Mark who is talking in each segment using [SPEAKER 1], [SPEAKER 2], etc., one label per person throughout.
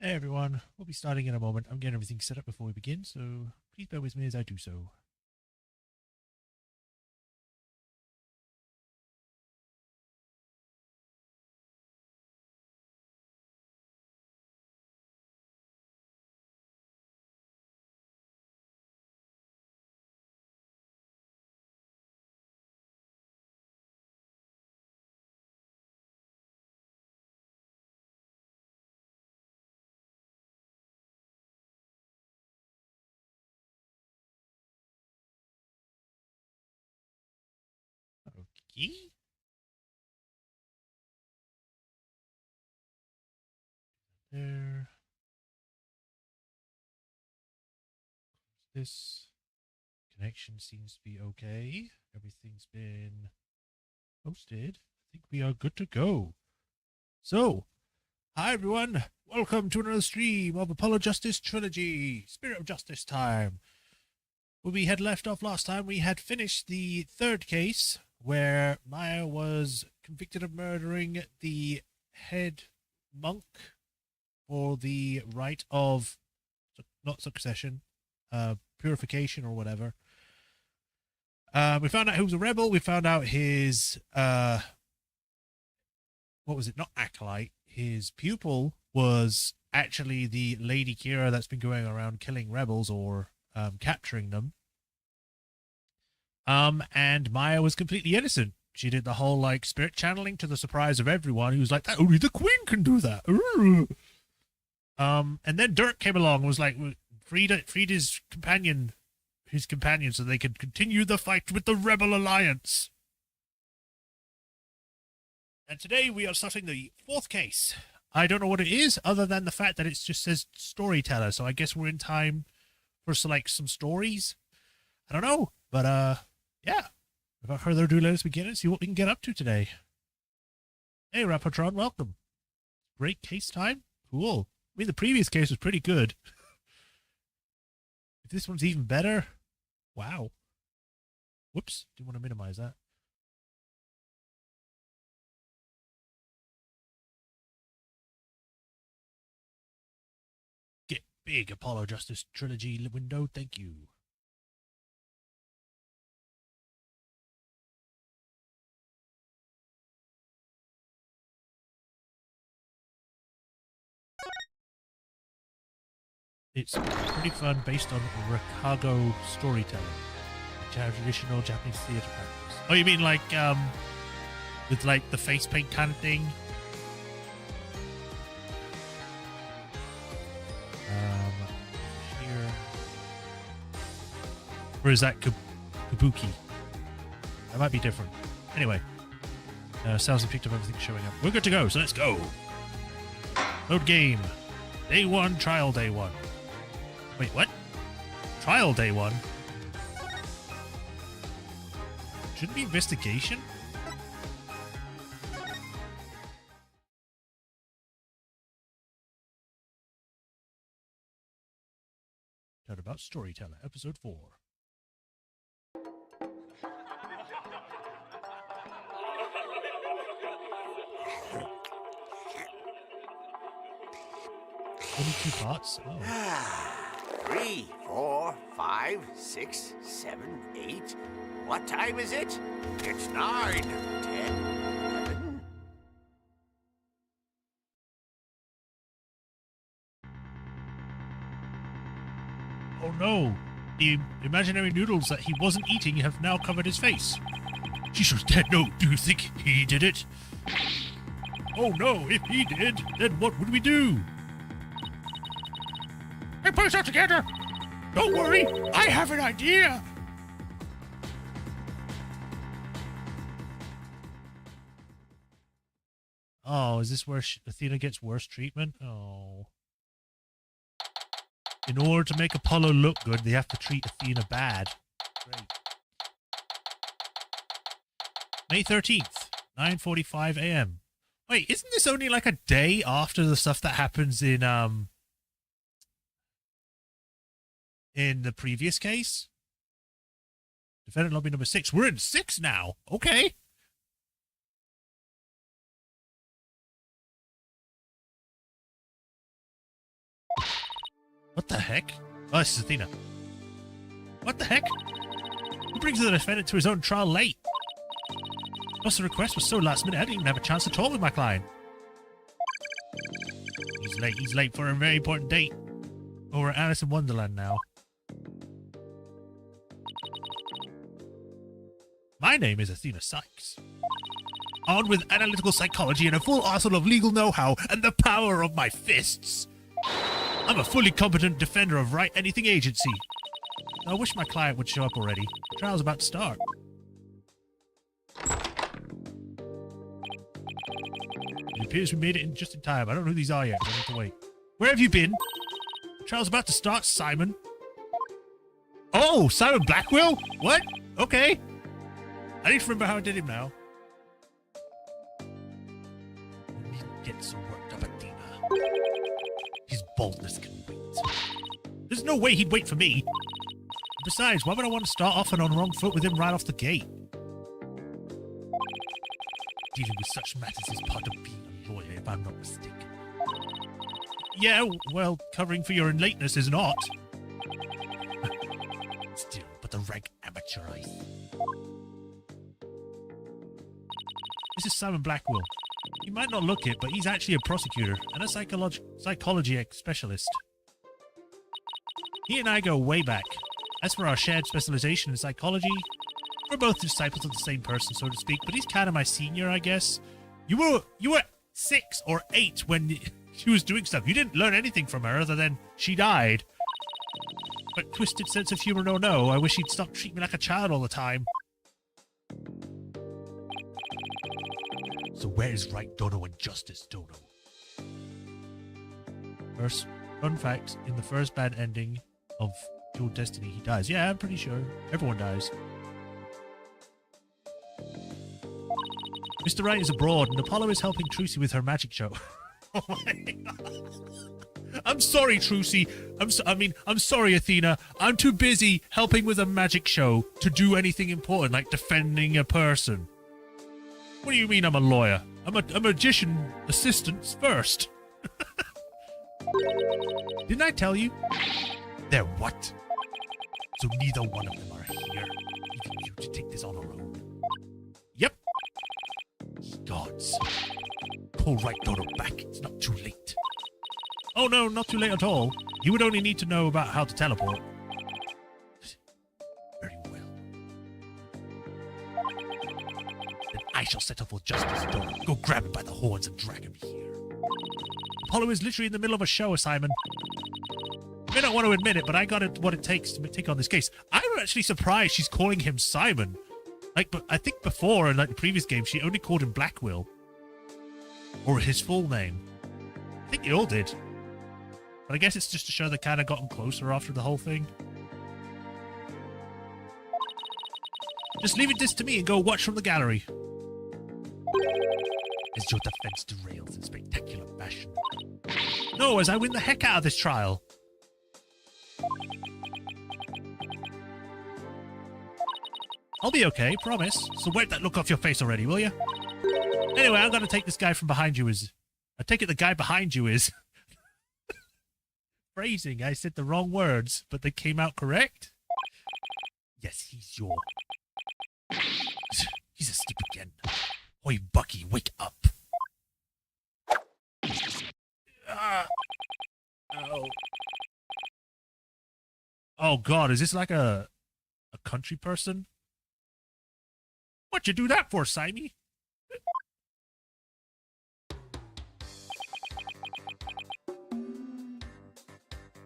[SPEAKER 1] Hey everyone, we'll be starting in a moment. I'm getting everything set up before we begin, so please bear with me as I do so. Okay. There. This connection seems to be okay. Everything's been posted. I think we are good to go. So, hi everyone. Welcome to another stream of Apollo Justice Trilogy. Spirit of Justice time. When we had left off last time, we had finished the third case where Maya was convicted of murdering the head monk for the rite of not succession, purification or whatever. We found out he was a rebel. We found out his what was it? Not acolyte. His pupil was actually the Lady Kira that's been going around killing rebels or capturing them. And Maya was completely innocent. She did the whole like spirit channeling to the surprise of everyone. Who was like, only the queen can do that. And then Dirk came along and was like, freed his companion, so they could continue the fight with the Rebel Alliance. And today we are starting the fourth case. I don't know what it is, other than the fact that it just says storyteller. So I guess we're in time for like some stories. I don't know, but yeah. Without further ado, let us begin and see what we can get up to today. Hey, Rapatron, welcome. Great case time. Cool. I mean, the previous case was pretty good. If this one's even better, wow. Whoops, didn't want to minimize that. Get big, Apollo Justice Trilogy window, thank you. It's pretty fun, based on Rakago storytelling, a traditional Japanese theater practice. Oh, you mean like, with like the face paint kind of thing? Here. Or is that Kabuki? That might be different. Anyway, sales have picked up everything showing up. We're good to go, so let's go. Load game. Day 1, trial day 1. Wait, what? Trial day 1? Shouldn't be investigation? Turn about Storyteller, episode 4. Only 2 parts? Oh.
[SPEAKER 2] 3, 4, 5, 6, 7, 8. What time is it? It's 9, 10, 11.
[SPEAKER 1] Oh no! The imaginary noodles that he wasn't eating have now covered his face. Shisho's dead. No, do you think he did it? Oh no, if he did, then what would we do? Hey, put us all together! Don't worry, I have an idea! Oh, is this where Athena gets worse treatment? Oh. In order to make Apollo look good, they have to treat Athena bad. Great. May 13th, 9:45 a.m. Wait, isn't this only like a day after the stuff that happens in the previous case? Defendant lobby number 6. We're in 6 now. Okay. What the heck? Oh, this is Athena. What the heck? Who brings the defendant to his own trial late? Plus, the request was so last minute, I didn't even have a chance to talk with my client. He's late. He's late for a very important date. Oh, we're at Alice in Wonderland now. My name is Athena Sykes. Armed with analytical psychology and a full arsenal of legal know-how and the power of my fists, I'm a fully competent defender of Right Anything Agency. I wish my client would show up already. The trial's about to start. It appears we made it in just in time. I don't know who these are yet, so I need to wait. Where have you been? The trial's about to start, Simon. Oh, Simon Blackwell? What? Okay. I need to remember how I did him now. You needn't get so worked up, Athena. His boldness can wait. There's no way he'd wait for me. Besides, why would I want to start off on the wrong foot with him right off the gate? Dealing with such matters is part of being a lawyer, if I'm not mistaken. Yeah, well, covering for your lateness is not. Still, but the rank amateur, I see. This is Simon Blackwell. You might not look it, but he's actually a prosecutor and a psychology specialist. He and I go way back. As for our shared specialization in psychology, we're both disciples of the same person, so to speak, but he's kind of my senior, I guess. You were 6 or 8 when she was doing stuff. You didn't learn anything from her other than she died. But twisted sense of humor, no. I wish he'd stop treating me like a child all the time. So where's right Dono and justice Dono? First, fun fact, in the first bad ending of Dual Destiny, he dies. Yeah, I'm pretty sure. Everyone dies. Mr. Wright is abroad, and Apollo is helping Trucy with her magic show. Oh my God. I'm sorry, Trucy. I'm sorry, Athena. I'm too busy helping with a magic show to do anything important, like defending a person. What do you mean I'm a lawyer? I'm a magician assistant first. Didn't I tell you? They're what? So neither one of them are here, leaving you to take this on our own. Yep. Gods. Pull right Dodo back. It's not too late. Oh no, not too late at all. You would only need to know about how to teleport. Very well. Then I shall settle for justice, Dodo. Go grab him by the horns and drag him here. Apollo is literally in the middle of a show, Simon. You may not want to admit it, but I got what it takes to take on this case. I'm actually surprised she's calling him Simon. But I think before, in the previous game, she only called him Blackwell. Or his full name. I think they all did. But I guess it's just to show they kind of gotten closer after the whole thing. Just leave this to me and go watch from the gallery. As your defense derails in spectacular fashion. No, as I win the heck out of this trial. I'll be okay, promise. So wipe that look off your face already, will you? Anyway, I'm gonna take this guy from behind you is... I take it the guy behind you is... Phrasing, I said the wrong words, but they came out correct? Yes, he's your... He's asleep again. Oi, Bucky, wake up. Oh. Oh, God, is this like a country person? What'd you do that for, Simey?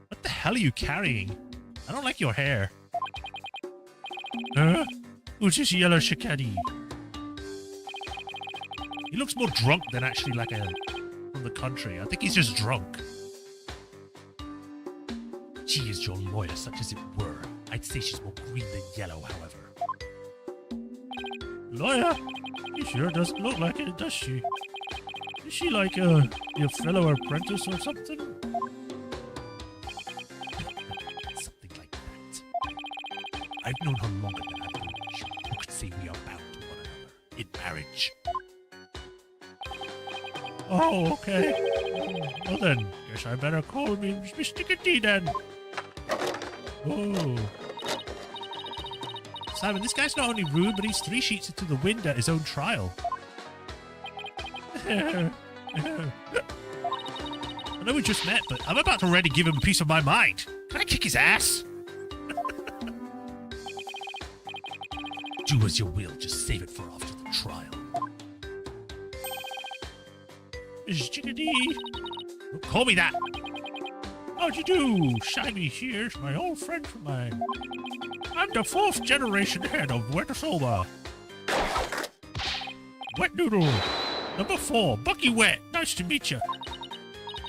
[SPEAKER 1] What the hell are you carrying? I don't like your hair. Huh? Who's this yellow shikadi? He looks more drunk than actually like from the country. I think he's just drunk. She is your lawyer, such as it were. I'd say she's more green than yellow, however. Lawyer? She sure doesn't look like it, does she? Is she like your fellow apprentice or something? Something like that. I've known her longer than I've known you. Who could say we are bound to one another in marriage? Oh, okay. Well then, guess I better call me Mr. Kitty then. Oh. Simon, this guy's not only rude, but he's 3 sheets into the wind at his own trial. I know we just met, but I'm about to already give him a piece of my mind. Can I kick his ass? Do as you will, just save it for after the trial. Miss Chickadee. Don't call me that. How'd you do? Shiny here's my old friend from mine. I'm the 4th generation head of Wet Soba. Wet Noodle. Number 4, Bucky Wet. Nice to meet you.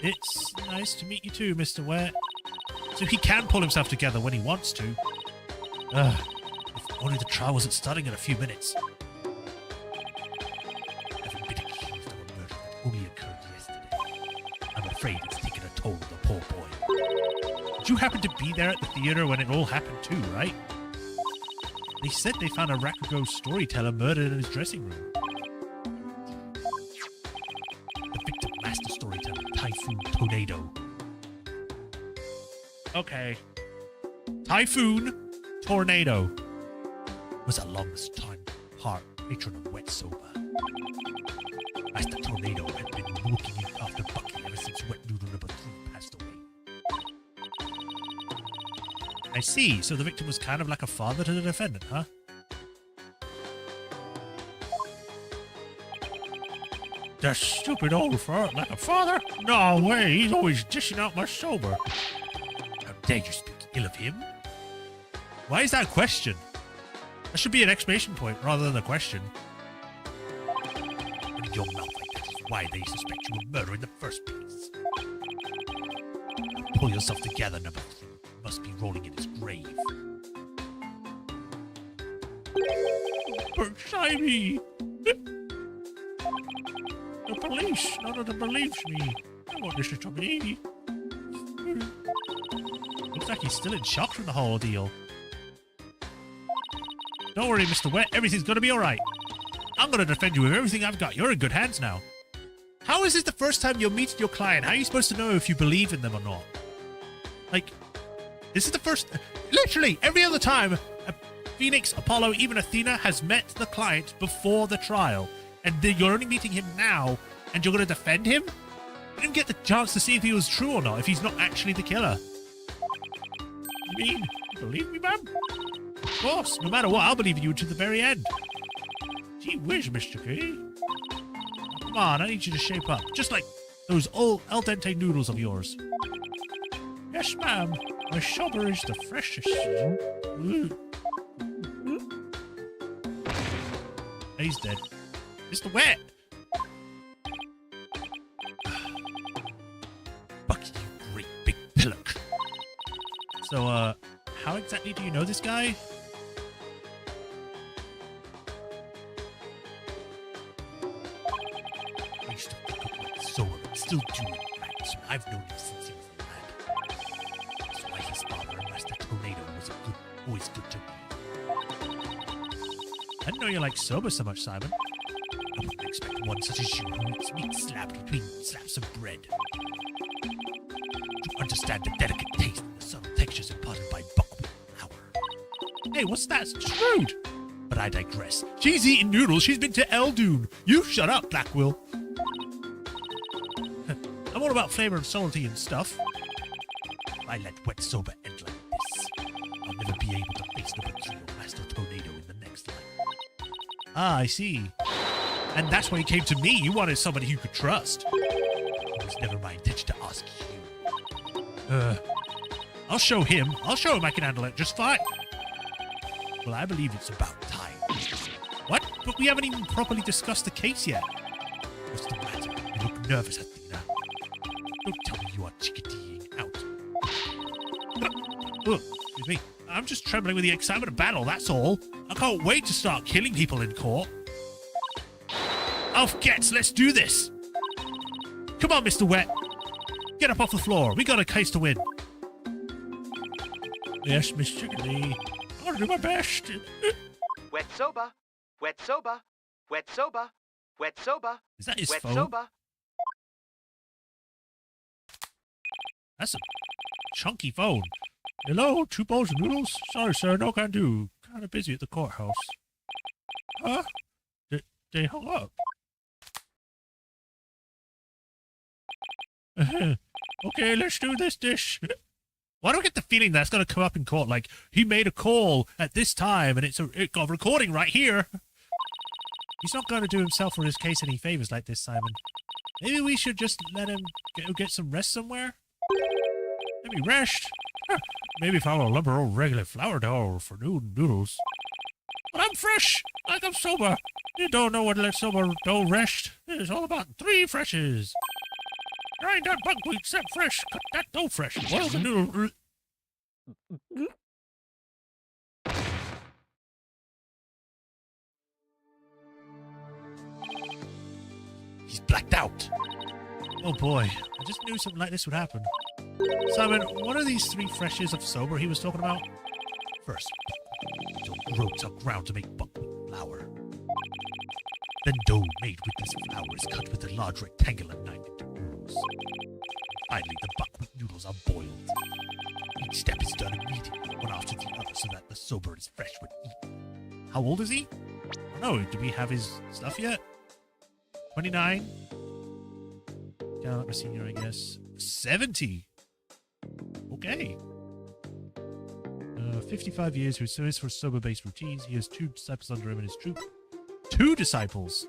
[SPEAKER 1] It's nice to meet you too, Mr. Wet. So he can pull himself together when he wants to. If only the trial wasn't starting in a few minutes. Having been accused of a murder that only occurred yesterday, I'm afraid it's taken a toll on the poor boy. Did you happen to be there at the theater when it all happened too, right? They said they found a Rakugo storyteller murdered in his dressing room. The victim, master storyteller, Typhoon Tornado. Okay. Typhoon Tornado was a long-time heart patron of Wet Soba. Master Tornado had been looking after Bucky ever since Wet Noodle number 3 passed away. I see, so the victim was kind of like a father to the defendant, huh? That stupid old fart like a father? No way, he's always dishing out my sober. How dare you speak ill of him? Why is that a question? That should be an exclamation point rather than a question. Running your mouth like that is why they suspect you of murder in the first place. Now pull yourself together, number 3. You must be rolling in his grave. Berkshire! The police! None of them believes me. I want this to me. Looks like he's still in shock from the whole deal. Don't worry, Mr. Wet. Everything's gonna be alright. I'm gonna defend you with everything I've got. You're in good hands now. How is this the first time you're meeting your client? How are you supposed to know if you believe in them or not? Like, this is the first... Literally, every other time, Phoenix, Apollo, even Athena has met the client before the trial. And you're only meeting him now, and you're gonna defend him? You didn't get the chance to see if he was true or not, if he's not actually the killer. You mean, you believe me, ma'am? Of course, no matter what, I'll believe in you to the very end. Gee whiz, Mr. K. Come on, I need you to shape up. Just like those old al dente noodles of yours. Yes, ma'am. My sober is the freshest. He's dead. Mr. Wet! Bucky, you great big pillock. So, how exactly do you know this guy? I used to pick up my soul and still do it, right? So I've known him since he was a lad. That's why his father, Master Tornado, was always good to me. I didn't know you liked soba so much, Simon. I wouldn't expect one such as you who eats meat slapped between slabs of bread. To understand the delicate taste and the subtle textures imparted by buckwheat flour. Hey, what's that? It's rude! But I digress. She's eating noodles. She's been to Eldoon. You shut up, Blackwell. I'm all about flavor and salty and stuff. If I let Wet Soba end like this, I'll never be able to face number 3 or Master Tornado in the next life. Ah, I see. And that's why you came to me. You wanted somebody you could trust. It was never my intention to ask you. I'll show him I can handle it just fine. Well, I believe it's about time. What? But we haven't even properly discussed the case yet. What's the matter? You look nervous, Athena. Don't tell me you are chickadeeing out. Oh, excuse me. I'm just trembling with the excitement of battle, that's all. I can't wait to start killing people in court. Off gets, let's do this. Come on, Mr. Wet. Get up off the floor. We got a case to win. Yes, Miss Chickadee. I'm gonna do my best.
[SPEAKER 3] Wet Soba. Wet Soba. Wet Soba. Wet Soba.
[SPEAKER 1] Is that his
[SPEAKER 3] Wet
[SPEAKER 1] phone?
[SPEAKER 3] Soba.
[SPEAKER 1] That's a chunky phone. Hello, 2 bowls of noodles? Sorry, sir, no can do. Kind of busy at the courthouse. Huh? They hung up. Okay, let's do this dish. Why do I get the feeling that's going to come up in court? Like, he made a call at this time, and it got a recording right here. He's not going to do himself or his case any favors like this, Simon. Maybe we should just let him get some rest somewhere? Maybe rest? Maybe follow a lumber old regular flour dough for noodles. But I'm fresh, like I'm sober. You don't know what let sober dough rest. It's all about 3 freshes. Grind that buckwheat, set fresh, cut that dough fresh, boil the noodle. He's blacked out. Oh boy, I just knew something like this would happen. Simon, what are these 3 freshes of sober he was talking about? First, oats are ground to make buckwheat flour. Then dough made with this flour is cut with a large rectangular knife into noodles. Finally, the buckwheat noodles are boiled. Each step is done immediately, one after the other, so that the sober is fresh when eaten. How old is he? I don't know, do we have his stuff yet? 29? Down like my senior, I guess. 70! Okay. 55 years, who serves for sober-based routines. He has 2 disciples under him in his troop. 2 disciples!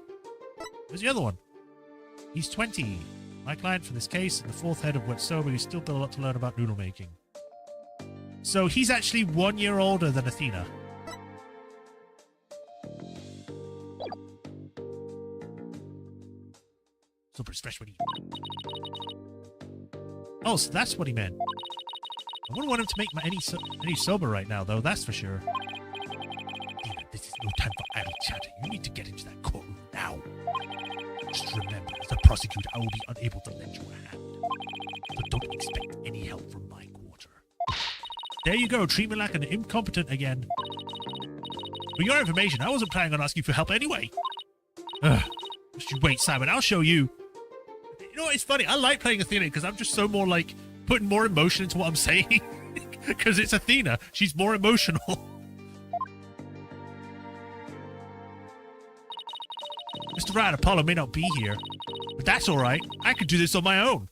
[SPEAKER 1] Where's the other one? He's 20. My client for this case, and the 4th head of what's sober, who's still got a lot to learn about noodle making. So he's actually 1 year older than Athena. Sober is fresh when he... Oh, so that's what he meant. I wouldn't want him to make any sober right now, though, that's for sure. Athena, this is no time for idle chatter. You need to get into that courtroom now. Just remember, as a prosecutor, I will be unable to lend you a hand. So don't expect any help from my quarter. There you go, treat me like an incompetent again. For your information, I wasn't planning on asking for help anyway. Just you wait, Simon, I'll show you. You know what, it's funny, I like playing Athena because I'm just so more like, putting more emotion into what I'm saying. Because it's Athena, she's more emotional. Mr. Ryan, Apollo may not be here, but that's alright. I could do this on my own.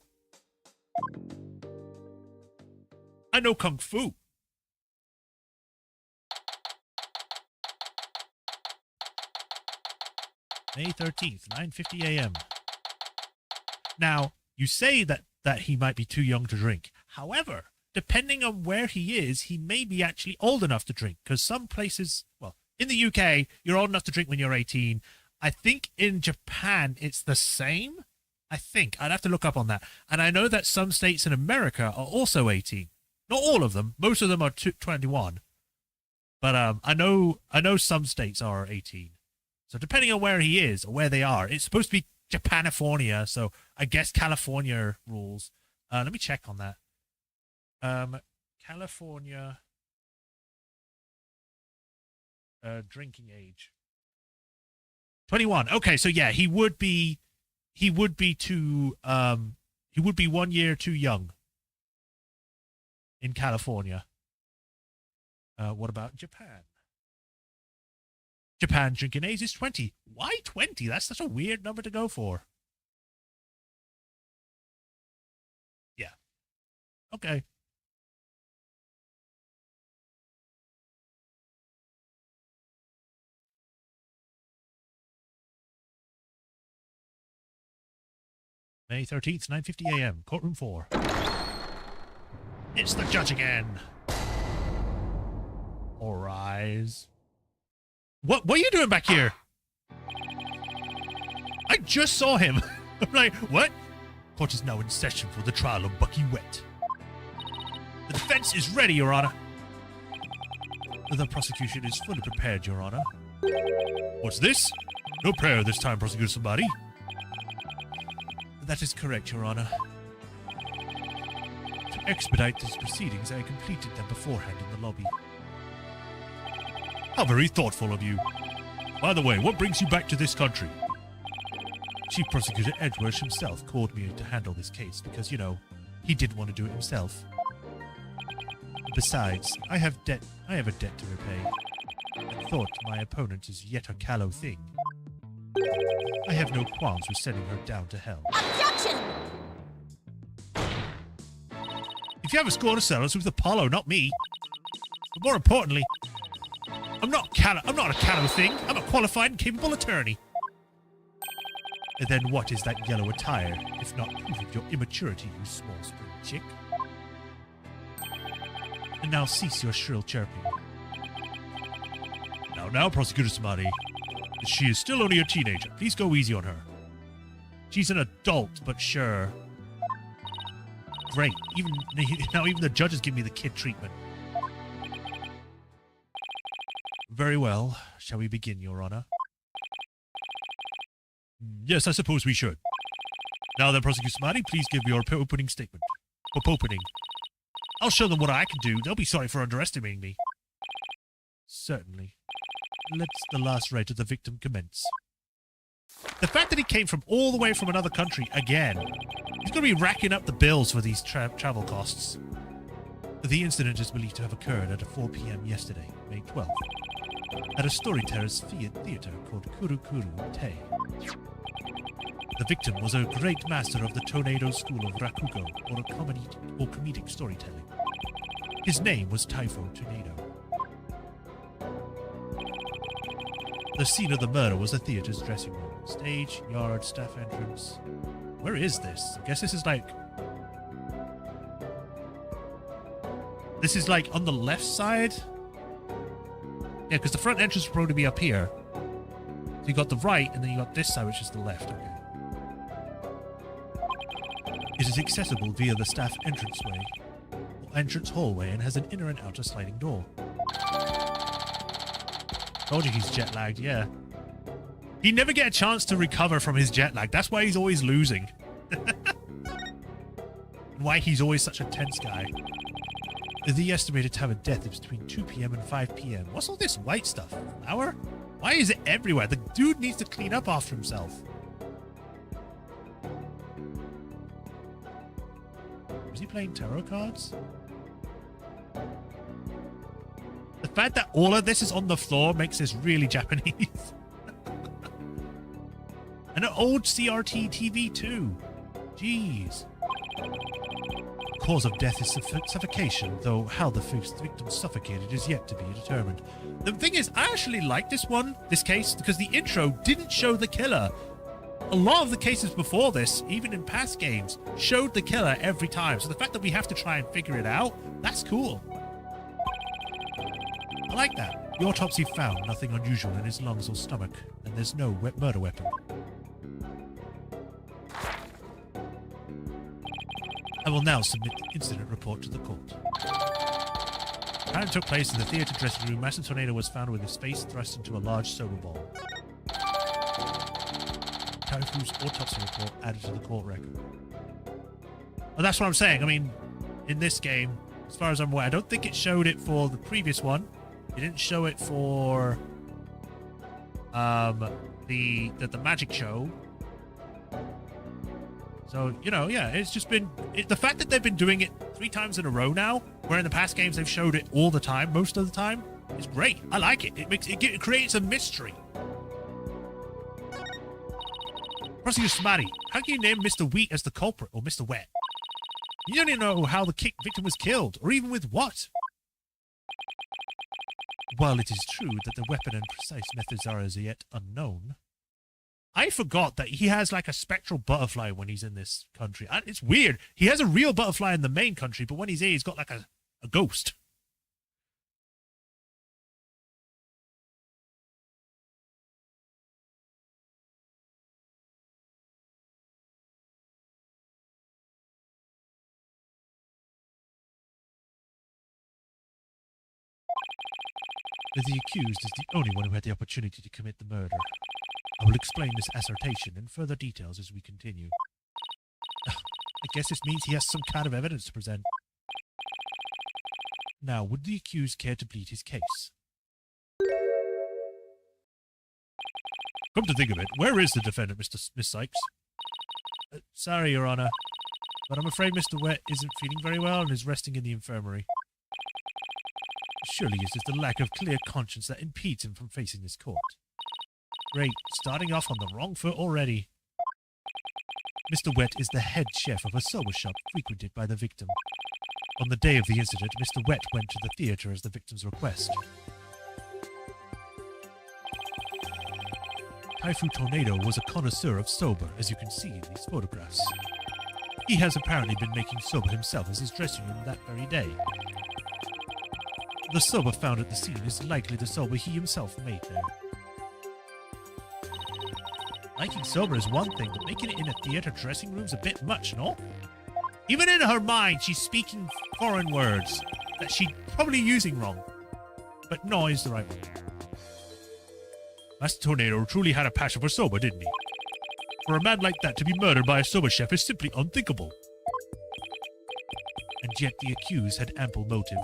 [SPEAKER 1] I know Kung Fu. May 13th, 9:50 a.m. Now, you say that he might be too young to drink. However, depending on where he is, he may be actually old enough to drink. Because some places, well, in the UK, you're old enough to drink when you're 18. I think in Japan, it's the same. I think. I'd have to look up on that. And I know that some states in America are also 18. Not all of them. Most of them are 21. But I know some states are 18. So depending on where he is or where they are, it's supposed to be Japanifornia, so I guess California rules. Let me check on that. California drinking age. 21. Okay, so yeah, he would be 1 year too young in California. What about Japan? Japan drinking age is 20. Why 20? That's such a weird number to go for. Yeah. Okay. May 13th, 9:50 a.m. Courtroom 4. It's the judge again. All rise. What are you doing back here? I just saw him. I'm like, what? Court is now in session for the trial of Bucky Wet. The defense is ready, Your Honor. The prosecution is fully prepared, Your Honor. What's this? No prayer this time, prosecutor somebody. That is correct, Your Honor. To expedite these proceedings, I completed them beforehand in the lobby. How very thoughtful of you. By the way, what brings you back to this country? Chief Prosecutor Edgeworth himself called me to handle this case because, you know, He didn't want to do it himself. Besides, I have a debt to repay. I thought my opponent is yet a callow thing. I have no qualms with sending her down to hell.
[SPEAKER 3] Objection!
[SPEAKER 1] If you have a score to settle, it's with Apollo, not me. But more importantly, I'm not a callow thing. I'm a qualified and capable attorney. And then what is that yellow attire, if not proof of your immaturity, you small spring chick? And now cease your shrill chirping. Now, Prosecutor Smarty. She is still only a teenager. Please go easy on her. She's an adult, but sure. Great. Even the judges give me the kid treatment. Very well. Shall we begin, Your Honor? Yes, I suppose we should. Now then, Prosecutor Smarty, please give your opening statement. Opening. I'll show them what I can do. They'll be sorry for underestimating me. Certainly. Let's the last right of the victim commence. The fact that he came from all the way from another country again, he's going to be racking up the bills for these travel costs. The incident is believed to have occurred at 4 p.m. yesterday, May 12th, at a storyteller's theater called Khu'rain Te. The victim was a great master of the tornado school of Rakugo, or comedic storytelling. His name was Typho Tornado. The scene of the murder was the theater's dressing room. Stage, yard, staff entrance. Where is this? I guess this is like... This is like on the left side? Yeah, because the front entrance would probably be up here. So you got the right, and then you got this side, which is the left. Okay. It is accessible via the staff entranceway, or entrance hallway, and has an inner and outer sliding door. Told you he's jet lagged, yeah. He never get a chance to recover from his jet lag. That's why he's always losing. And why he's always such a tense guy. The estimated time of death is between 2 p.m. and 5 p.m. What's all this white stuff? Flour? Why is it everywhere? The dude needs to clean up after himself. Was he playing tarot cards? The fact that all of this is on the floor makes this really Japanese. And an old CRT TV too. Jeez. Cause of death is suffocation, though how the victim suffocated is yet to be determined. The thing is, I actually like this case, because the intro didn't show the killer. A lot of the cases before this, even in past games, showed the killer every time. So the fact that we have to try and figure it out, that's cool. I like that. The autopsy found nothing unusual in his lungs or stomach, and there's no murder weapon. I will now submit the incident report to the court. Crime took place in the theater dressing room. Master Tornado was found with his face thrust into a large soda ball. Taifu's autopsy report added to the court record. Well, that's what I'm saying. I mean, in this game, as far as I'm aware, I don't think it showed it for the previous one. It didn't show it for the magic show. So, you know, yeah, it's just been... the fact that they've been doing it 3 times in a row now, where in the past games they've showed it all the time, most of the time, is great. I like it. It creates a mystery. Prosecutor Smarty, how can you name Mr. Wheat as the culprit, or Mr. Wet? You don't even know how the victim was killed, or even with what. While it is true that the weapon and precise methods are as yet unknown, I forgot that he has like a spectral butterfly when he's in this country. It's weird. He has a real butterfly in the main country, but when he's here, he's got like a ghost. The accused is the only one who had the opportunity to commit the murder. I will explain this assertion in further details as we continue. I guess this means he has some kind of evidence to present. Now, would the accused care to plead his case? Come to think of it, where is the defendant, Miss Sykes? Sorry, Your Honor. But I'm afraid Mr. Wet isn't feeling very well and is resting in the infirmary. Surely it's just the lack of clear conscience that impedes him from facing this court. Great, starting off on the wrong foot already. Mr. Wet is the head chef of a sober shop frequented by the victim. On the day of the incident, Mr. Wet went to the theatre as the victim's request. Typhoon Tornado was a connoisseur of soba, as you can see in these photographs. He has apparently been making soba himself as his dressing room that very day. The soba found at the scene is likely the soba he himself made there. Liking soba is one thing, but making it in a theatre dressing room's a bit much, no? Even in her mind, she's speaking foreign words that she's probably using wrong. But no is the right one. Master Tornado truly had a passion for soba, didn't he? For a man like that to be murdered by a soba chef is simply unthinkable. And yet the accused had ample motive.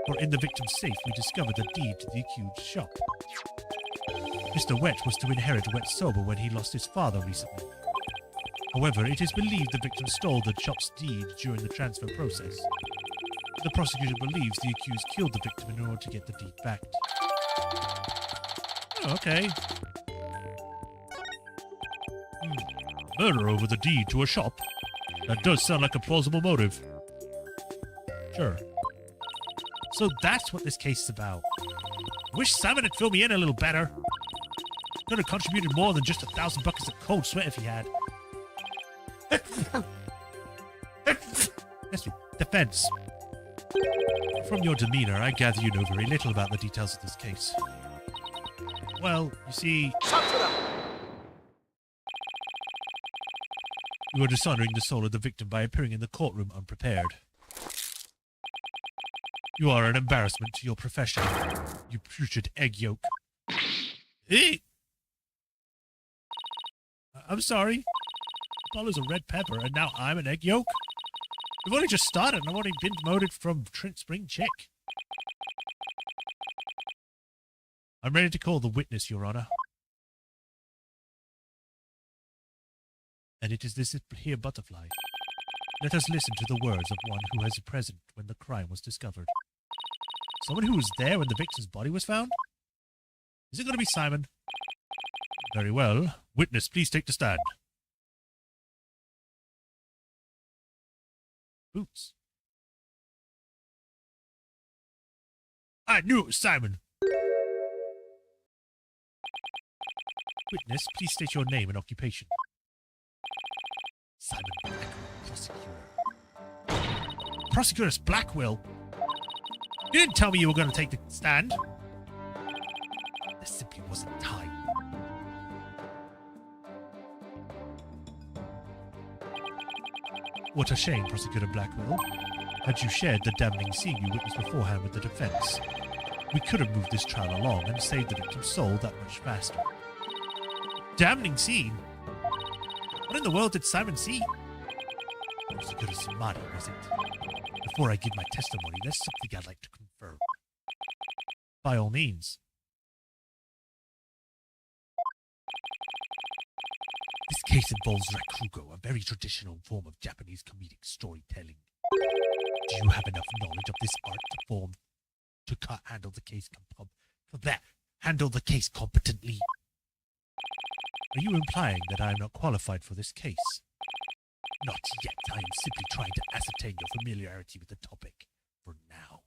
[SPEAKER 1] For in the victim's safe we discovered the deed to the accused's shop. Mr. Wet was to inherit Wet's soba when he lost his father recently. However, it is believed the victim stole the shop's deed during the transfer process. The prosecutor believes the accused killed the victim in order to get the deed back. Oh, okay. Murder over the deed to a shop? That does sound like a plausible motive. Sure. So that's what this case is about. I wish Simon had filled me in a little better. Could have contributed more than just 1,000 buckets of cold sweat if he had. Yes, defense. From your demeanor, I gather you know very little about the details of this case. Well, you see... You are dishonoring the soul of the victim by appearing in the courtroom unprepared. You are an embarrassment to your profession, you putrid egg yolk. Hey! I'm sorry. Apollo's a red pepper, and now I'm an egg yolk? We've only just started, and I've already been demoted from Trent Spring Chick. I'm ready to call the witness, Your Honor. And it is this here butterfly. Let us listen to the words of one who was present when the crime was discovered. Someone who was there when the victim's body was found? Is it going to be Simon? Very well. Witness, please take the stand. Boots. I knew it was Simon. Witness, please state your name and occupation. Simon Blackwell, prosecutor. Prosecutor's Blackwell? You didn't tell me you were going to take the stand. There simply wasn't time. What a shame, Prosecutor Blackwell. Had you shared the damning scene you witnessed beforehand with the defense, we could have moved this trial along and saved the victim's soul that much faster. Damning scene? What in the world did Simon see? Prosecutor Samadi, was it? Before I give my testimony, there's something I'd like to confirm. By all means. This case involves rakugo, a very traditional form of Japanese comedic storytelling. Do you have enough knowledge of this art form to handle the case competently? Are you implying that I am not qualified for this case? Not yet. I am simply trying to ascertain your familiarity with the topic. For now.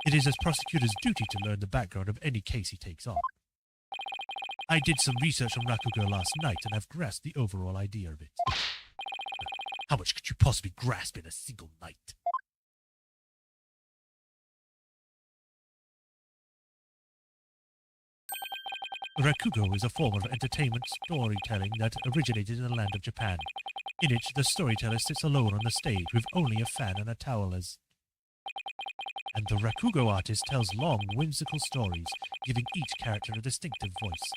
[SPEAKER 1] It is as prosecutor's duty to learn the background of any case he takes on. I did some research on rakugo last night and have grasped the overall idea of it. How much could you possibly grasp in a single night? Rakugo is a form of entertainment storytelling that originated in the land of Japan. In it, the storyteller sits alone on the stage with only a fan and a towel as... And the rakugo artist tells long, whimsical stories, giving each character a distinctive voice.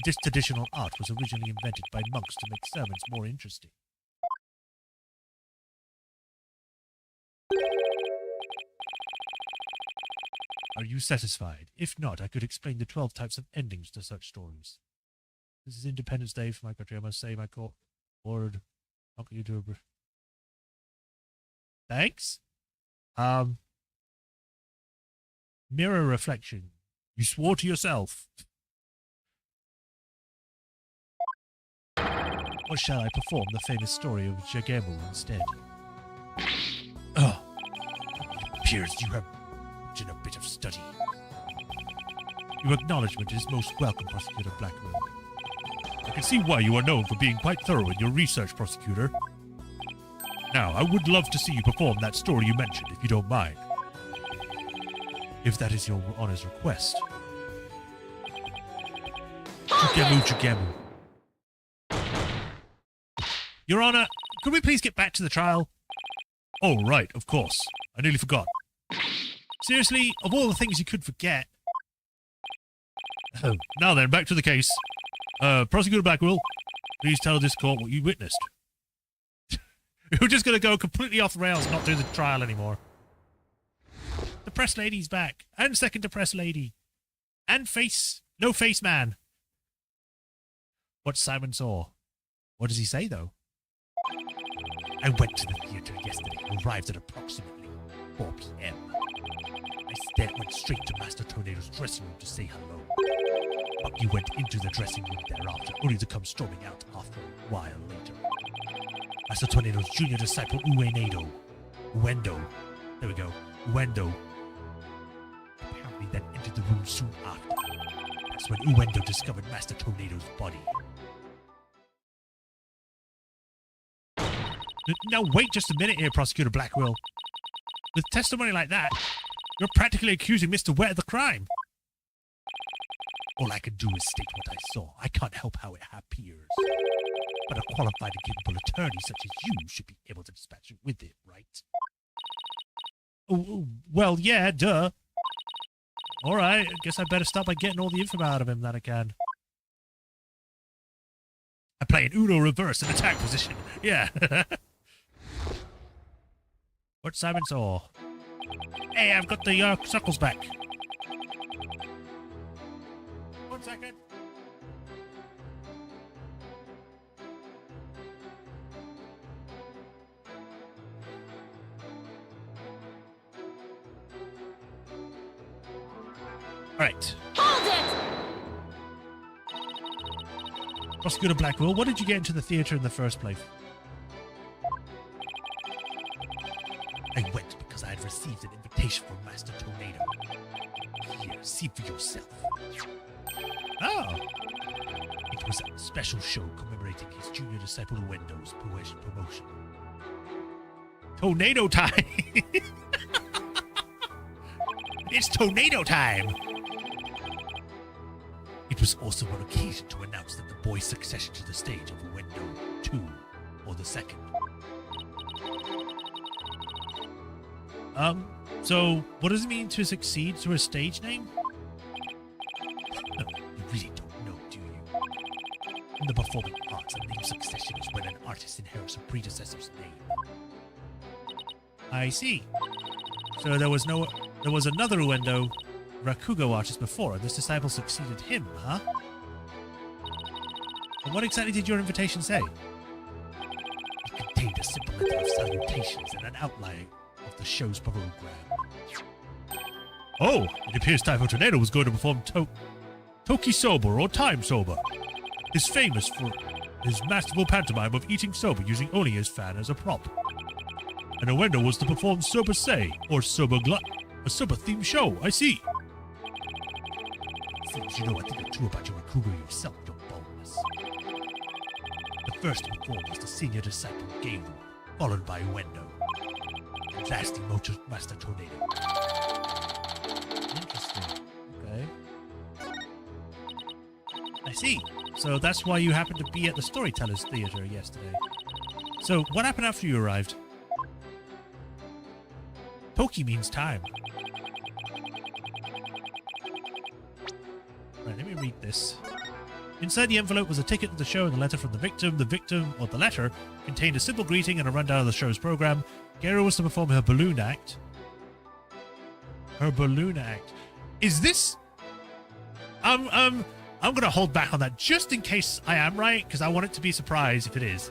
[SPEAKER 1] This traditional art was originally invented by monks to make sermons more interesting. Are you satisfied? If not, I could explain the 12 types of endings to such stories. This is Independence Day for my country. I must say my court ordered Uncle YouTuber Thanks. Mirror reflection. You swore to yourself. Or shall I perform the famous story of Jagemu instead? Oh, it appears you have done a bit of study. Your acknowledgement is most welcome, Prosecutor Blackwell. I can see why you are known for being quite thorough in your research, Prosecutor. Now, I would love to see you perform that story you mentioned, if you don't mind. If that is your Honor's request. Jagemu. Your Honor, could we please get back to the trial? Oh, right, of course. I nearly forgot. Seriously, of all the things you could forget. Now then, back to the case. Prosecutor Blackwell, please tell this court what you witnessed. We're just going to go completely off the rails and not do the trial anymore. The press lady's back. And second depressed lady. And no face man. What Simon saw. What does he say, though? I went to the theater yesterday and arrived at approximately 4 p.m. I went straight to Master Tornado's dressing room to say hello. But he went into the dressing room thereafter, only to come storming out after a while later. Master Tornado's junior disciple Uendo, there we go, Uendo, apparently then entered the room soon after. That's when Uendo discovered Master Tornado's body. Now wait just a minute here, Prosecutor Blackwell. With testimony like that, you're practically accusing Mr. Wet of the crime. All I can do is state what I saw. I can't help how it appears. But a qualified and capable attorney such as you should be able to dispatch it with it, right? Oh, well, yeah, duh. All right, I guess I better start by getting all the info out of him that I can. I play an Uno reverse in attack position. Yeah. What Simon saw? Hey, I've got the circles back. 1 second. All right.
[SPEAKER 3] Hold it!
[SPEAKER 1] Prosecutor Blackwell, what did you get into the theater in the first place? I went because I had received an invitation from Master Tornado. Here, see for yourself. Oh. It was a special show commemorating his junior disciple Uendo's promotion. Tornado time! It's tornado time! It was also an occasion to announce that the boy's succession to the stage of Uendo 2, or the second. So what does it mean to succeed to a stage name? No, you really don't know, do you? In the performing arts, a name succession is when an artist inherits a predecessor's name. I see. So there was another Uendo Rakugo artist before, and this disciple succeeded him, huh? And what exactly did your invitation say? It contained a simple letter of salutations and an outline of the show's program. Oh, it appears Typho Tornado was going to perform Toki Soba or Time Soba. Is famous for his masterful pantomime of eating soba using only his fan as a prop. And Uendo was to perform Soba Sei, or Soba Glut, a Soba-themed show, I see. Seems you know a thing or two about your Rakugo yourself, your boldness. The first to perform was the senior disciple Geiru, followed by Uendo. And lastly, Master Tornado. Interesting. Okay. I see. So that's why you happened to be at the Storytellers Theater yesterday. So what happened after you arrived? Toki means time. Right, let me read this. Inside the envelope was a ticket to the show and a letter from the victim. The victim, or the letter, contained a simple greeting and a rundown of the show's program. Geiru was to perform her balloon act. Her balloon act. Is this... I'm gonna hold back on that just in case I am right, because I want it to be a surprise if it is.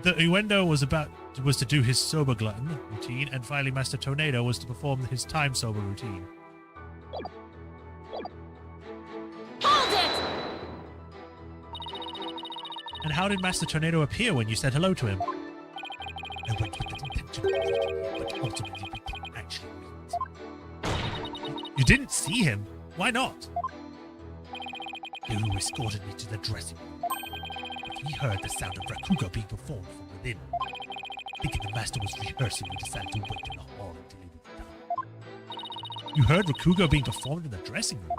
[SPEAKER 1] The Uendo was about was to do his sober glutton routine, and finally Master Tornado was to perform his time sober routine.
[SPEAKER 3] Hold it!
[SPEAKER 1] And how did Master Tornado appear when you said hello to him? I went with the intention of meeting him, but ultimately we didn't actually meet. You didn't see him? Why not? Who escorted me to the dressing room, but we heard the sound of Rakugo being performed from within. Thinking the master was rehearsing, we decided to wait in the hall until he was done. You heard Rakugo being performed in the dressing room?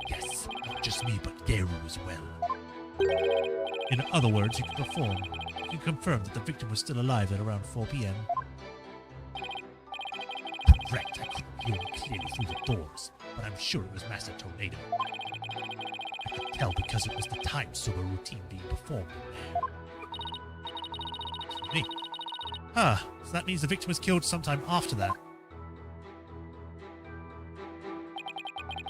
[SPEAKER 1] Yes, not just me, but Geru as well. In other words, you can confirm that the victim was still alive at around 4 p.m. Correct, I couldn't hear him clearly through the doors, but I'm sure it was Master Tornado. I could tell because it was the time sober routine being performed in there. Me. Huh, so that means the victim was killed sometime after that.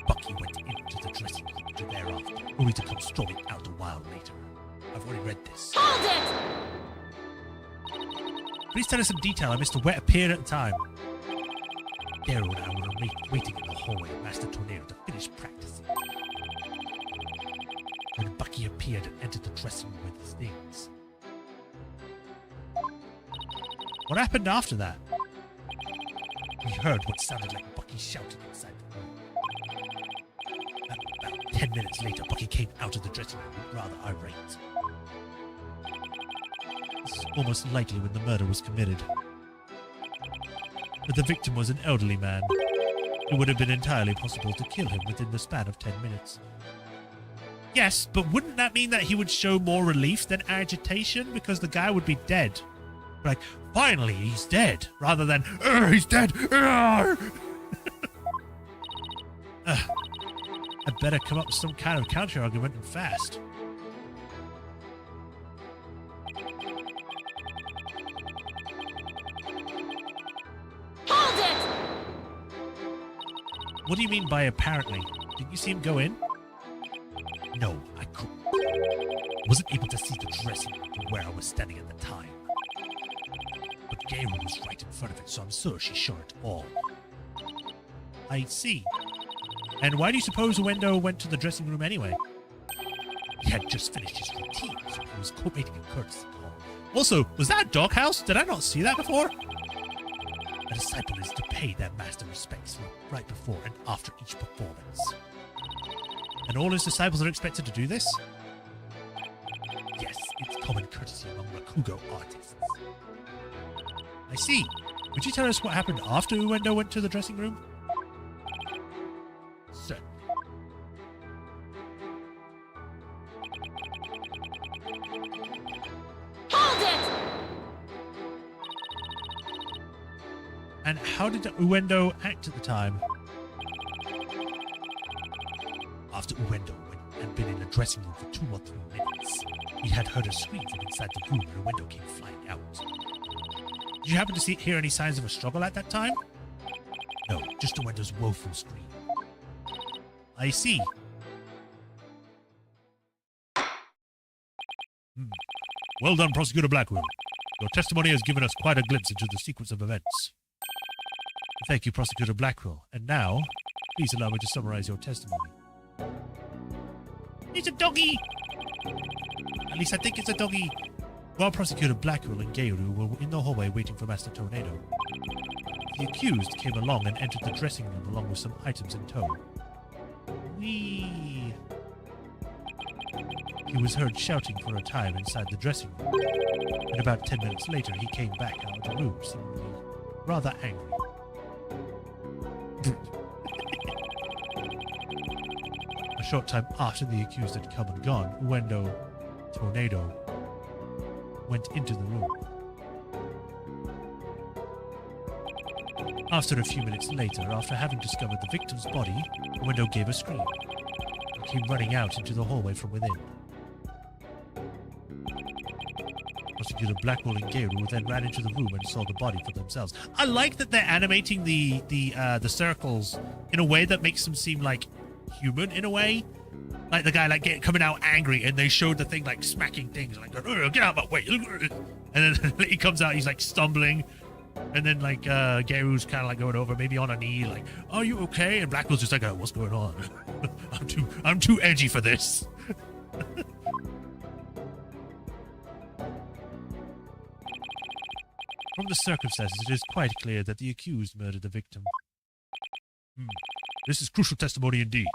[SPEAKER 1] Bucky went into the dressing room thereafter, only to come strolling out a while later. I've already read this.
[SPEAKER 3] Hold it!
[SPEAKER 1] Please tell us some detail. I missed where it appeared at the time. Daryl and I were waiting in the hallway of Master Tornado to finish practicing. When Bucky appeared and entered the dressing room with his things. What happened after that? We heard what sounded like Bucky shouting inside the room. About 10 minutes later, Bucky came out of the dressing room rather irate. It's almost likely when the murder was committed. But the victim was an elderly man. It would have been entirely possible to kill him within the span of 10 minutes. Yes, but wouldn't that mean that he would show more relief than agitation? Because the guy would be dead. Like, finally, he's dead, rather than, he's dead. I'd better come up with some kind of counter-argument and fast.
[SPEAKER 3] Hold it!
[SPEAKER 1] What do you mean by apparently? Didn't you see him go in? No, I couldn't. Wasn't able to see the dressing room from where I was standing at the time. But Geru was right in front of it, so I'm sure she saw it all. I see. And why do you suppose Uendo went to the dressing room anyway? He had just finished his routine, so he was making a courtesy call. Also, was that a doghouse? Did I not see that before? A disciple is to pay their master respects right before and after each performance. And all his disciples are expected to do this? Yes, it's common courtesy among Rakugo artists. I see. Would you tell us what happened after Uendo went to the dressing room? Certainly.
[SPEAKER 3] Hold it!
[SPEAKER 1] And how did Uendo act at the time? After Uendo went and been in the dressing room for 2 or 3 minutes, we had heard a scream from inside the room and Uendo came flying out. Did you happen to hear any signs of a struggle at that time? No, just Uendo's woeful scream. I see. Well done, Prosecutor Blackwell. Your testimony has given us quite a glimpse into the sequence of events. Thank you, Prosecutor Blackwell. And now, please allow me to summarize your testimony. It's a doggy! At least I think it's a doggy. While Prosecutor Blackwell and Geru were in the hallway waiting for Master Tornado, the accused came along and entered the dressing room along with some items in tow. Whee! He was heard shouting for a time inside the dressing room, and about 10 minutes later he came back out of the room, seemingly rather angry. A short time after the accused had come and gone, Uendo Tornado went into the room. After a few minutes later, after having discovered the victim's body, Uendo gave a scream and came running out into the hallway from within. Prosecutor Blackwell and Geru then ran into the room and saw the body for themselves. I like that they're animating the circles in a way that makes them seem like human in a way. Like the guy like coming out angry, and they showed the thing like smacking things, like get out of my way. And then he comes out, he's like stumbling, and then like Geru's kind of like going over, maybe on a knee, like, "Are you okay?" And Blackwell's just like, "What's going on? I'm too edgy for this." From the circumstances, it is quite clear that the accused murdered the victim. This is crucial testimony indeed.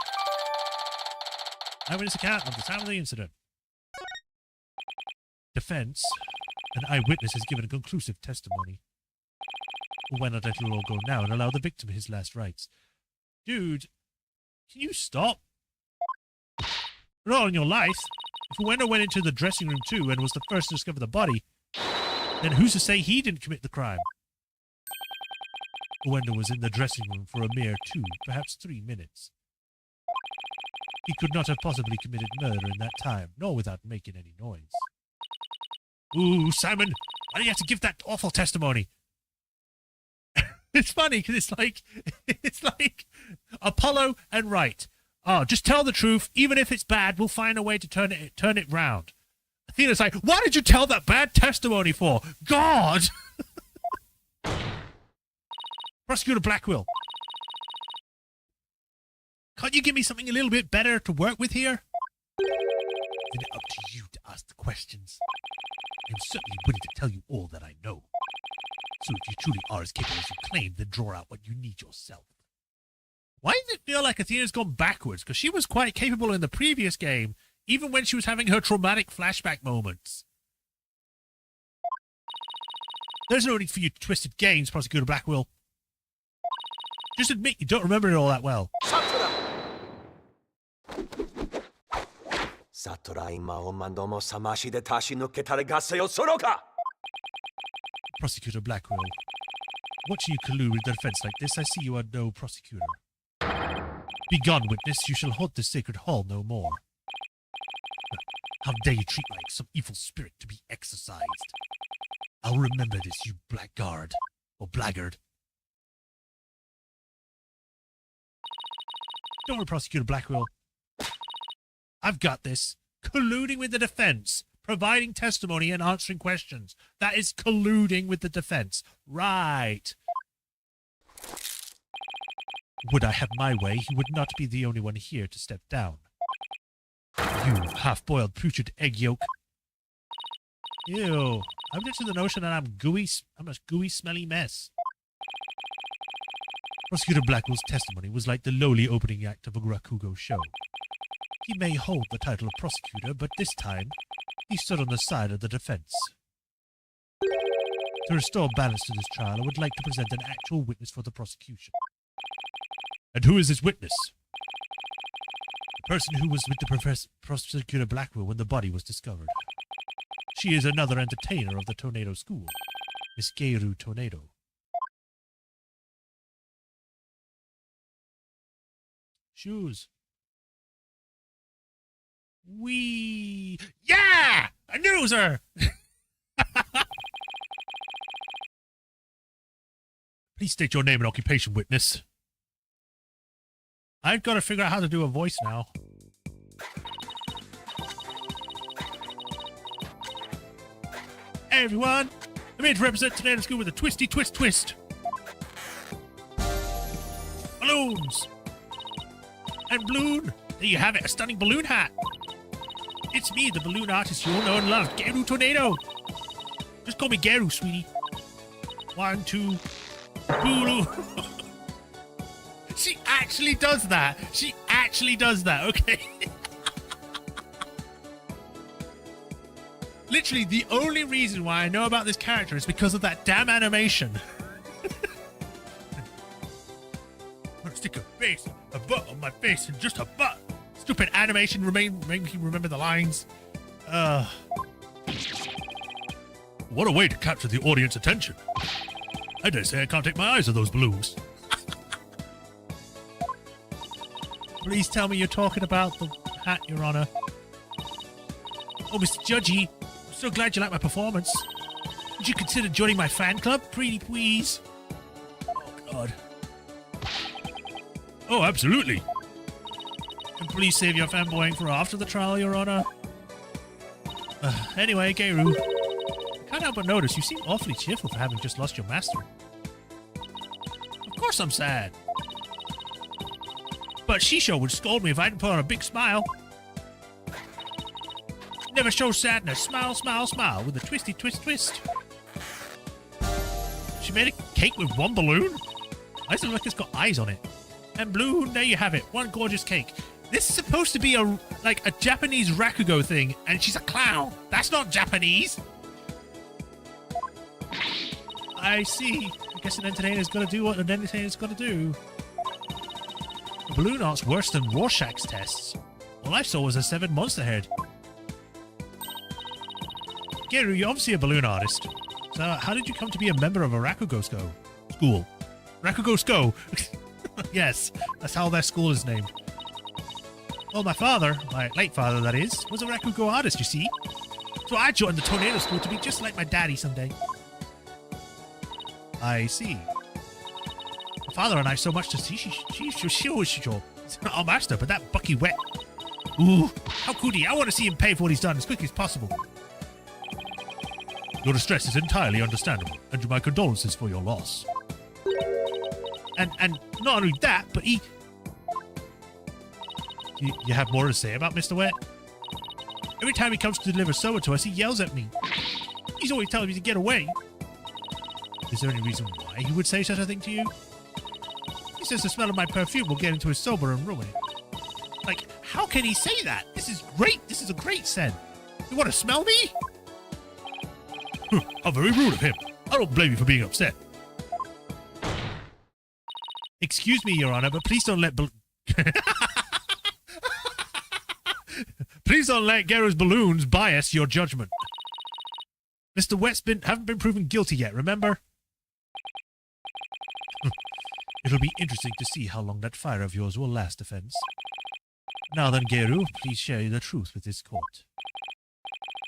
[SPEAKER 1] Eyewitness account of the time of the incident. Defense. An eyewitness has given a conclusive testimony. Why not let it all go now and allow the victim his last rites? Dude, can you stop? Not all in your life. If Uendo went into the dressing room too and was the first to discover the body, then who's to say he didn't commit the crime? Uendo was in the dressing room for a mere 2, perhaps 3 minutes. He could not have possibly committed murder in that time, nor without making any noise. Ooh, Simon, why do you have to give that awful testimony? It's funny because it's like Apollo and Wright. Oh, just tell the truth, even if it's bad. We'll find a way to turn it round. Athena's like, why did you tell that bad testimony for? God. Prosecutor Blackwell, can't you give me something a little bit better to work with here? Then it's up to you to ask the questions. I'm certainly willing to tell you all that I know. So if you truly are as capable as you claim, then draw out what you need yourself. Why does it feel like Athena's gone backwards? Because she was quite capable in the previous game, even when she was having her traumatic flashback moments. There's no need for you twisted games, Prosecutor Blackwell. Just admit you don't remember it all that well. Prosecutor Blackwell, watching you collude with the defense like this, I see you are no prosecutor. Begone, witness, you shall haunt this sacred hall no more. How dare you treat me like some evil spirit to be exorcised? I'll remember this, you blackguard, or blackguard. Don't worry, Prosecutor Blackwell. I've got this. Colluding with the defense. Providing testimony and answering questions. That is colluding with the defense. Right. Would I have my way, he would not be the only one here to step down. You half-boiled putrid egg yolk. Ew. I'm into the notion that I'm a gooey, smelly mess. Prosecutor Blackwell's testimony was like the lowly opening act of a Rakugo show. He may hold the title of prosecutor, but this time, he stood on the side of the defense. To restore balance to this trial, I would like to present an actual witness for the prosecution. And who is this witness? The person who was with the Prosecutor Blackwell when the body was discovered. She is another entertainer of the Tornado School, Miss Geru Tornado. Shoes. Yeah! I knew it was her! Please state your name and occupation, witness. I've got to figure out how to do a voice now. Hey everyone! I'm here to represent Tornado School with a twisty twist. Balloons! And balloon! There you have it, a stunning balloon hat! It's me, the balloon artist you all know and love, Geru Tornado! Just call me Geru, sweetie. 1, 2, Bulu. She actually does that! She actually does that, okay? Literally, the only reason why I know about this character is because of that damn animation. I'm gonna stick a butt on my face, and just a butt. Stupid animation make me remember the lines. What a way to capture the audience attention. I dare say I can't take my eyes off those balloons. Please tell me you're talking about the hat, Your Honor. Oh, Mr. Judgy, I'm so glad you like my performance. Would you consider joining my fan club? Pretty please. Oh, God. Oh, absolutely. And please save your fanboying for after the trial, Your Honor. Anyway, Geiru, I can't help but notice you seem awfully cheerful for having just lost your master. Of course I'm sad. But Shisho would scold me if I didn't put on a big smile. Never show sadness. Smile, smile, smile with a twisty twist twist. She made a cake with one balloon? Why does it look like it's got eyes on it? And balloon, there you have it. One gorgeous cake. This is supposed to be a Japanese rakugo thing, and she's a clown. That's not Japanese. I see. I guess an entertainer's got to do what an entertainer's got to do. The balloon art's worse than Rorschach's tests. All I saw was a 7 monster head. Geru, you're obviously a balloon artist. So how did you come to be a member of a Rakugo school? Rakugo Sko? Yes, that's how their school is named. Well, my father, my late father that is, was a Rakugo artist, you see. So I joined the tornado school to be just like my daddy someday. I see. My father and I so much to see. He's our master, but that Bucky wet. Ooh, how could he? I want to see him pay for what he's done as quickly as possible. Your distress is entirely understandable, and my condolences for your loss. And not only that, but he... You have more to say about Mr. Wet? Every time he comes to deliver soda to us, he yells at me. He's always telling me to get away. Is there any reason why he would say such a thing to you? He says the smell of my perfume will get into his soba and ruin it. Like, how can he say that? This is great. This is a great scent. You want to smell me? How very rude of him. I don't blame you for being upset. Excuse me, Your Honor, but please don't let... Please don't let Geru's balloons bias your judgment. Mr. Wet's haven't been proven guilty yet, remember? It'll be interesting to see how long that fire of yours will last, offense. Now then, Geru, please share the truth with this court.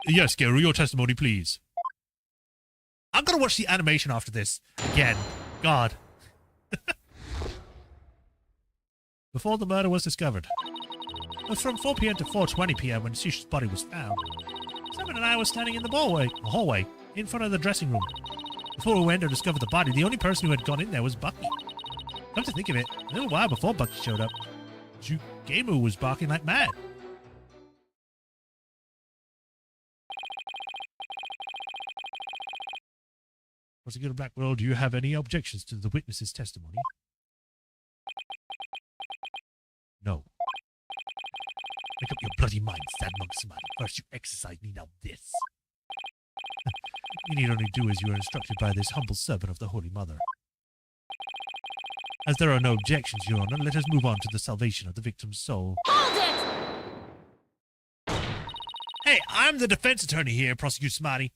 [SPEAKER 1] Yes, Geru, your testimony, please. I'm gonna watch the animation after this. Again. God. Before the murder was discovered. It was from 4 p.m. to 4:20 p.m. when Shisha's body was found. Simon and I were standing in the hallway, in front of the dressing room. Before we went to discover the body, the only person who had gone in there was Bucky. Come to think of it, a little while before Bucky showed up, Gemu was barking like mad. Prosecutor Blackwell, do you have any objections to the witness's testimony? No. Make up your bloody mind, sad monk Samani. First you exercise me, now this. You need only do as you are instructed by this humble servant of the Holy Mother. As there are no objections, Your Honor, let us move on to the salvation of the victim's soul.
[SPEAKER 3] Hold it!
[SPEAKER 1] Hey, I'm the defense attorney here, Prosecutor Smarty.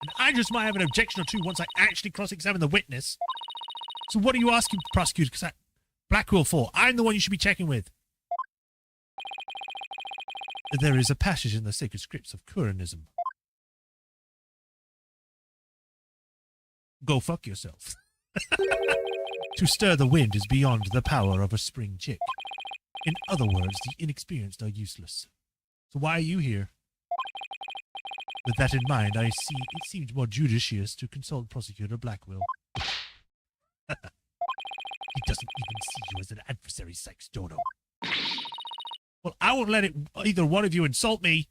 [SPEAKER 1] And I just might have an objection or two once I actually cross-examine the witness. So what are you asking, Prosecutor Blackwell for? I'm the one you should be checking with. There is a passage in the sacred scripts of Khu'rainism. Go fuck yourself. To stir the wind is beyond the power of a spring chick. In other words, the inexperienced are useless. So why are you here? With that in mind, I see it seemed more judicious to consult Prosecutor Blackwell. He doesn't even see you as an adversary, Sykes Dodo. Well, I won't let either one of you insult me.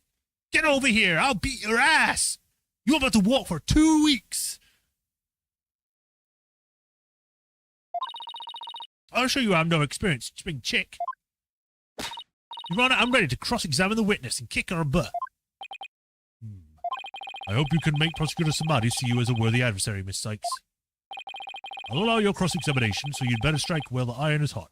[SPEAKER 1] Get over here. I'll beat your ass. You're about to walk for 2 weeks. I'll show you I'm no experienced spring chick. Your Honor, I'm ready to cross-examine the witness and kick her butt. I hope you can make Prosecutor Samadi see you as a worthy adversary, Miss Sykes. I'll allow your cross-examination, so you'd better strike while the iron is hot.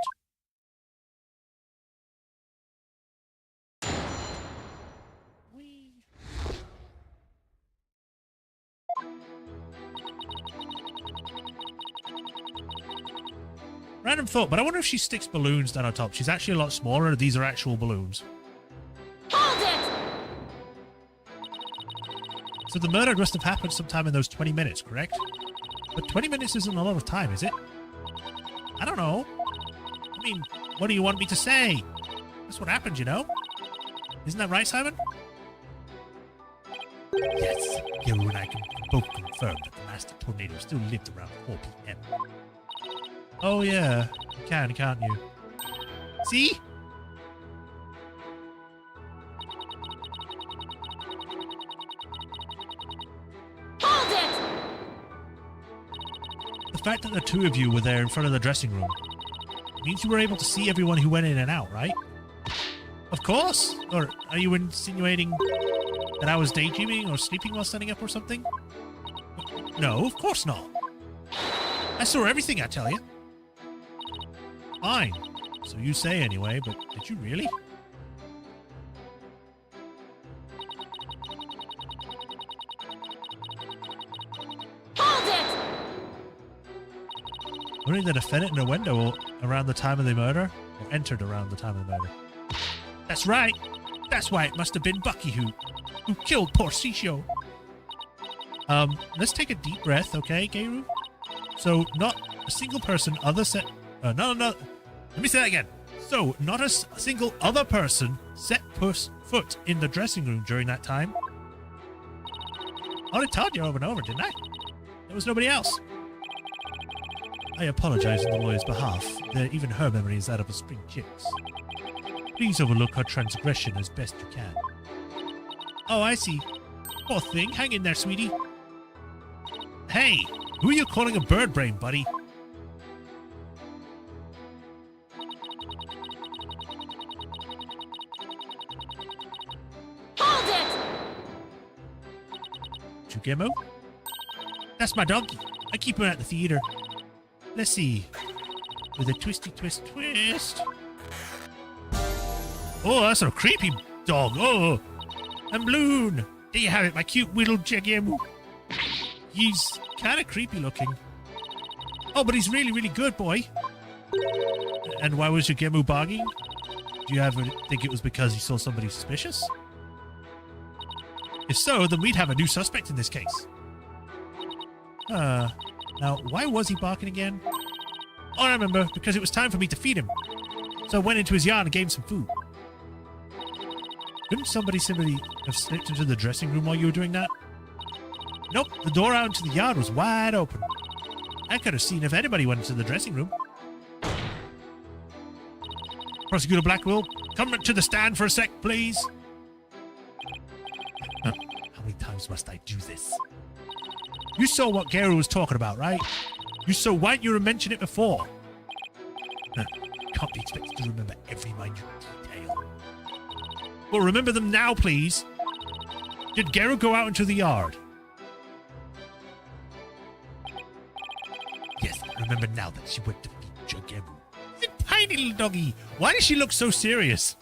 [SPEAKER 1] Random thought, but I wonder if she sticks balloons down her top. She's actually a lot smaller. These are actual balloons.
[SPEAKER 3] Hold it!
[SPEAKER 1] So the murder must have happened sometime in those 20 minutes, correct? But 20 minutes isn't a lot of time, is it? I don't know. I mean, what do you want me to say? That's what happened, you know? Isn't that right, Simon? Yes, Gero and I can both confirm that the Master Tornado still lived around 4 p.m. Oh yeah, you can, can't you? See?
[SPEAKER 3] Hold it!
[SPEAKER 1] The fact that the two of you were there in front of the dressing room means you were able to see everyone who went in and out, right? Of course! Or are you insinuating that I was daydreaming or sleeping while standing up or something? No, of course not. I saw everything, I tell you. Fine. So you say anyway, but did you really?
[SPEAKER 3] Hold it!
[SPEAKER 1] Only the defendant in a window around the time of the murder, or entered around the time of the murder. That's right. That's why it must have been Bucky who killed poor Sisho. Let's take a deep breath, okay, Geiru? So, not a single person other set... no. Let me say that again. So, not a single other person set foot in the dressing room during that time? I already told you over and over, didn't I? There was nobody else. I apologize on the lawyer's behalf. Even her memory is that of a spring chick's. Please overlook her transgression as best you can. Oh, I see. Poor thing. Hang in there, sweetie. Hey, who are you calling a bird brain, buddy?
[SPEAKER 3] Hold it!
[SPEAKER 1] Chugemo? That's my donkey. I keep him at the theater. Let's see. With a twisty twist. Oh, that's a creepy dog. Oh, and Bloon. There you have it, my cute little Chugemo. He's kind of creepy looking. Oh, but he's really, really good, boy. And why was Chugemo barging? Do you ever think it was because he saw somebody suspicious? If so, then we'd have a new suspect in this case. Now, why was he barking again? Oh, I remember, because it was time for me to feed him. So I went into his yard and gave him some food. Couldn't somebody have slipped into the dressing room while you were doing that? Nope, the door out into the yard was wide open. I could have seen if anybody went into the dressing room. Prosecutor Blackwell, come to the stand for a sec, please. How many times must I do this? You saw what Gero was talking about, right? So why didn't you mention it before? Can't be expected to remember every minute detail. Well, remember them now, please. Did Gero go out into the yard? Yes, I remember now that she went to feed Gero. She's a tiny little doggy. Why does she look so serious?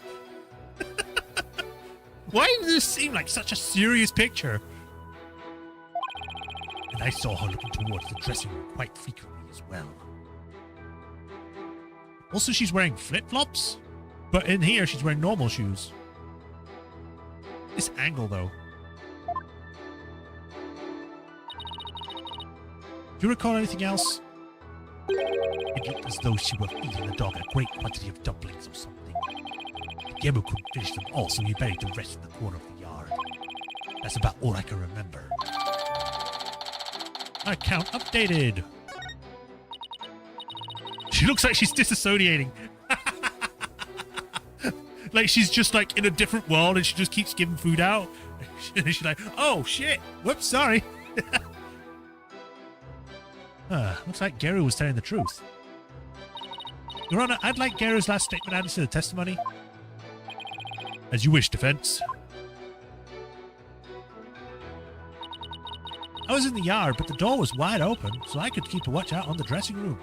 [SPEAKER 1] Why does this seem like such a serious picture? And I saw her looking towards the dressing room quite frequently as well. Also, she's wearing flip-flops, but in here she's wearing normal shoes. This angle, though. Do you recall anything else? It looked as though she were feeding the dog a great quantity of dumplings or something. Gemo couldn't finish them all, so he buried the rest in the corner of the yard. That's about all I can remember. Account updated. She looks like she's disassociating. Like she's just like in a different world and she just keeps giving food out. And she's like, oh shit, whoops, sorry. Looks like Gero was telling the truth. Your Honor, I'd like Gero's last statement added to the testimony. As you wish, defense. I was in the yard, but the door was wide open, so I could keep a watch out on the dressing room.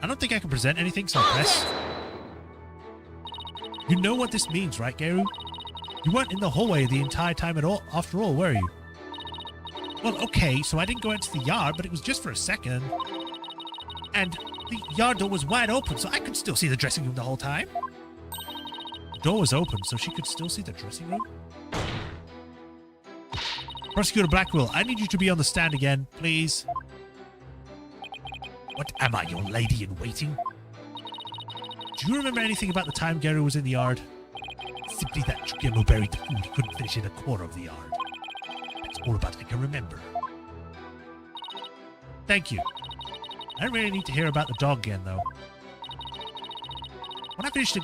[SPEAKER 1] I don't think I can present anything, so I'll press. You know what this means, right, Gero? You weren't in the hallway the entire time at all, after all, were you? Well, okay, so I didn't go into the yard, but it was just for a second. And the yard door was wide open, so I could still see the dressing room the whole time. The door was open, so she could still see the dressing room? Prosecutor Blackwell, I need you to be on the stand again, please. What am I, your lady in waiting? Do you remember anything about the time Geru was in the yard? Simply that Guillermo buried the food he couldn't finish in a corner of the yard. That's all about I can remember. Thank you. I don't really need to hear about the dog again, though. When I finished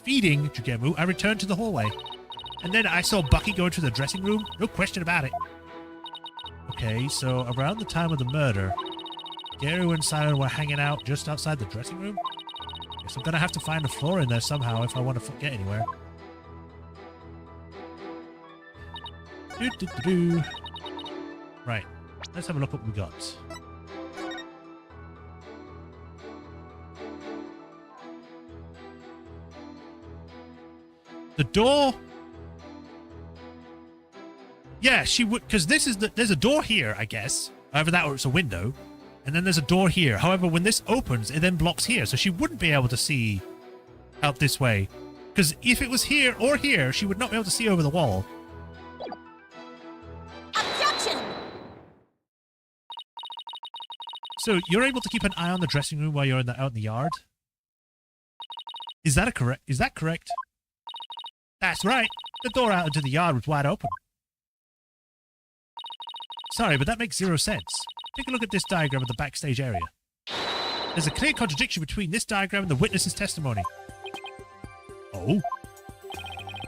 [SPEAKER 1] feeding Jugemu, I returned to the hallway. And then I saw Bucky go into the dressing room. No question about it. Okay, so around the time of the murder, Geru and Simon were hanging out just outside the dressing room? Guess I'm gonna have to find a floor in there somehow if I want to get anywhere. Right, let's have a look what we got. The door... Yeah, she would... Because this is there's a door here, I guess. Either that or it's a window. And then there's a door here. However, when this opens, it then blocks here. So she wouldn't be able to see out this way. Because if it was here or here, she would not be able to see over the wall.
[SPEAKER 3] Objection!
[SPEAKER 1] So you're able to keep an eye on the dressing room while you're out in the yard? Is that correct? That's right. The door out into the yard was wide open. Sorry, but that makes zero sense. Take a look at this diagram of the backstage area. There's a clear contradiction between this diagram and the witness's testimony. Oh?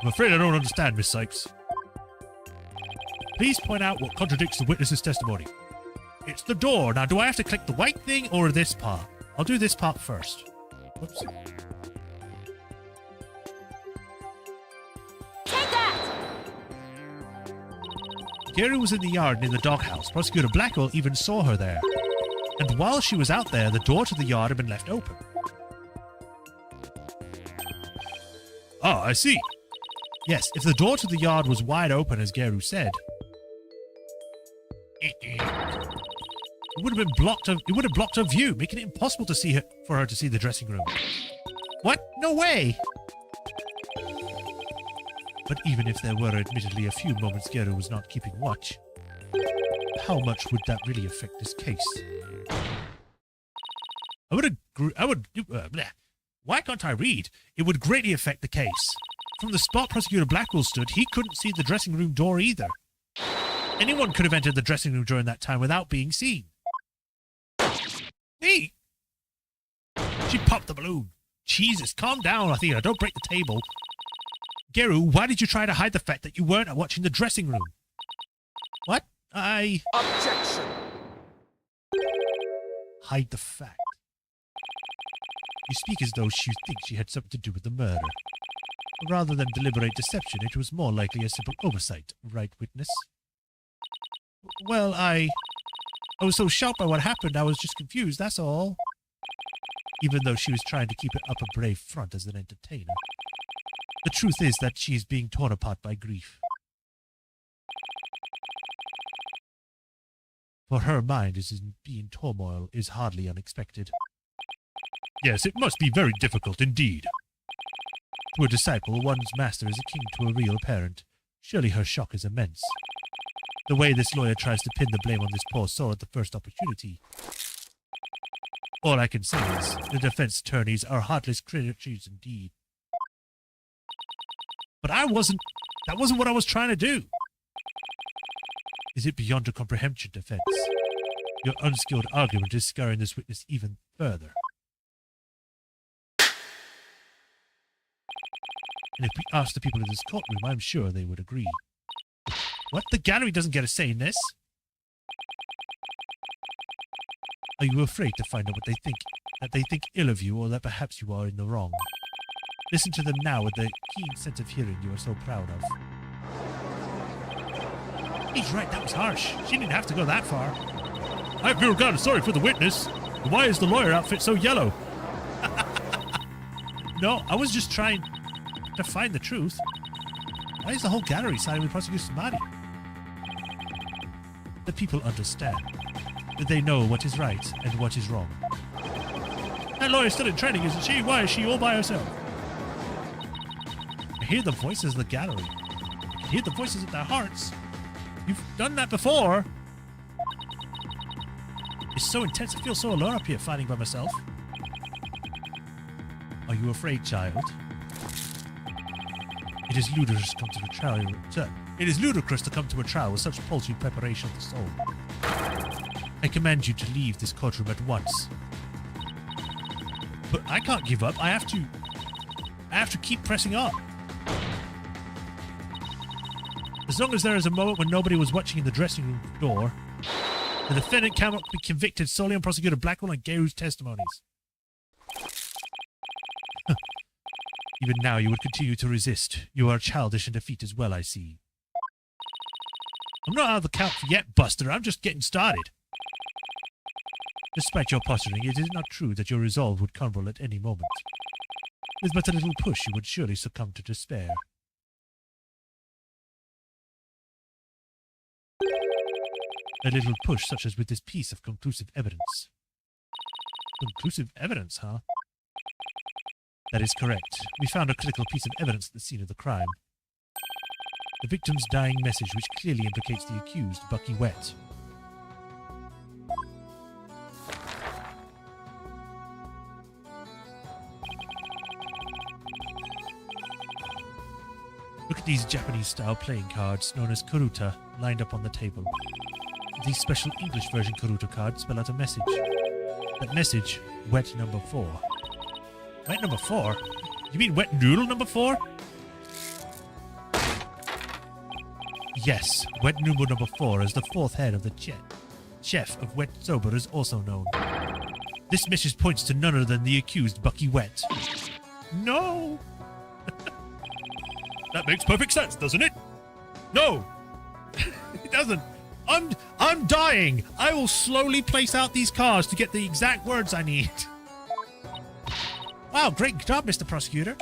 [SPEAKER 1] I'm afraid I don't understand, Miss Sykes. Please point out what contradicts the witness's testimony. It's the door. Now, do I have to click the white thing or this part? I'll do this part first. Whoops.
[SPEAKER 3] Take that!
[SPEAKER 1] Geru was in the yard near the doghouse. Prosecutor Blackwell even saw her there. And while she was out there, the door to the yard had been left open. Ah, I see. Yes, if the door to the yard was wide open, as Geru said, it would have been blocked. It would have blocked her view, making it impossible to see her for her to see the dressing room. What? No way! But even if there were admittedly a few moments Geru was not keeping watch, how much would that really affect this case? I would agree. Why can't I read? It would greatly affect the case. From the spot Prosecutor Blackwell stood, he couldn't see the dressing room door either. Anyone could have entered the dressing room during that time without being seen. Me? She popped the balloon. Jesus, calm down, Athena. Don't break the table. Geru, why did you try to hide the fact that you weren't watching the dressing room? What?
[SPEAKER 2] Objection!
[SPEAKER 1] Hide the fact. You speak as though you think she had something to do with the murder. Rather than deliberate deception, it was more likely a simple oversight, right, witness? Well, I was so shocked by what happened, I was just confused, that's all. Even though she was trying to keep up a brave front as an entertainer. The truth is that she is being torn apart by grief. For her mind is in being turmoil is hardly unexpected. Yes, it must be very difficult indeed. To a disciple, one's master is akin to a real parent. Surely her shock is immense. The way this lawyer tries to pin the blame on this poor soul at the first opportunity. All I can say is, the defense attorneys are heartless creatures indeed. But that wasn't what I was trying to do. Is it beyond your comprehension, defense? Your unskilled argument is scarring this witness even further. And if we asked the people in this courtroom, I'm sure they would agree. What? The gallery doesn't get a say in this? Are you afraid to find out what they think? That they think ill of you, or that perhaps you are in the wrong? Listen to them now with the keen sense of hearing you are so proud of. He's right, that was harsh. She didn't have to go that far. I feel kind of sorry for the witness. Why is the lawyer outfit so yellow? No, I was just trying to find the truth. Why is the whole gallery siding with Prosecutor Samadi? The people understand. They know what is right and what is wrong. That lawyer's still in training, isn't she? Why is she all by herself? I hear the voices of the gallery. I can hear the voices of their hearts. You've done that before. It's so intense. I feel so alone up here fighting by myself. Are you afraid, child? It is ludicrous to come to a trial. It is ludicrous to come to a trial with such paltry preparation of the soul. I command you to leave this courtroom at once. But I can't give up. I have to keep pressing on. As long as there is a moment when nobody was watching in the dressing room door, the defendant cannot be convicted solely on Prosecutor Blackwell and Geru's testimonies. Even now, you would continue to resist. You are childish and defeat as well, I see. I'm not out of the count yet, Buster. I'm just getting started. Despite your posturing, it is not true that your resolve would crumble at any moment. With but a little push, you would surely succumb to despair. A little push, such as with this piece of conclusive evidence. Conclusive evidence, huh? That is correct. We found a critical piece of evidence at the scene of the crime. The victim's dying message, which clearly implicates the accused, Bucky Wet. Look at these Japanese-style playing cards, known as karuta, lined up on the table. These special English version karuta cards spell out a message. That message, wet number 4. Wet number 4? You mean wet noodle number 4? Yes, wet noodle number 4 is the fourth head of the chef of Wet Sober is also known. This message points to none other than the accused Bucky Wet. No! That makes perfect sense, doesn't it? No! It doesn't. I'm dying! I will slowly place out these cards to get the exact words I need. Wow, great job, Mr. Prosecutor.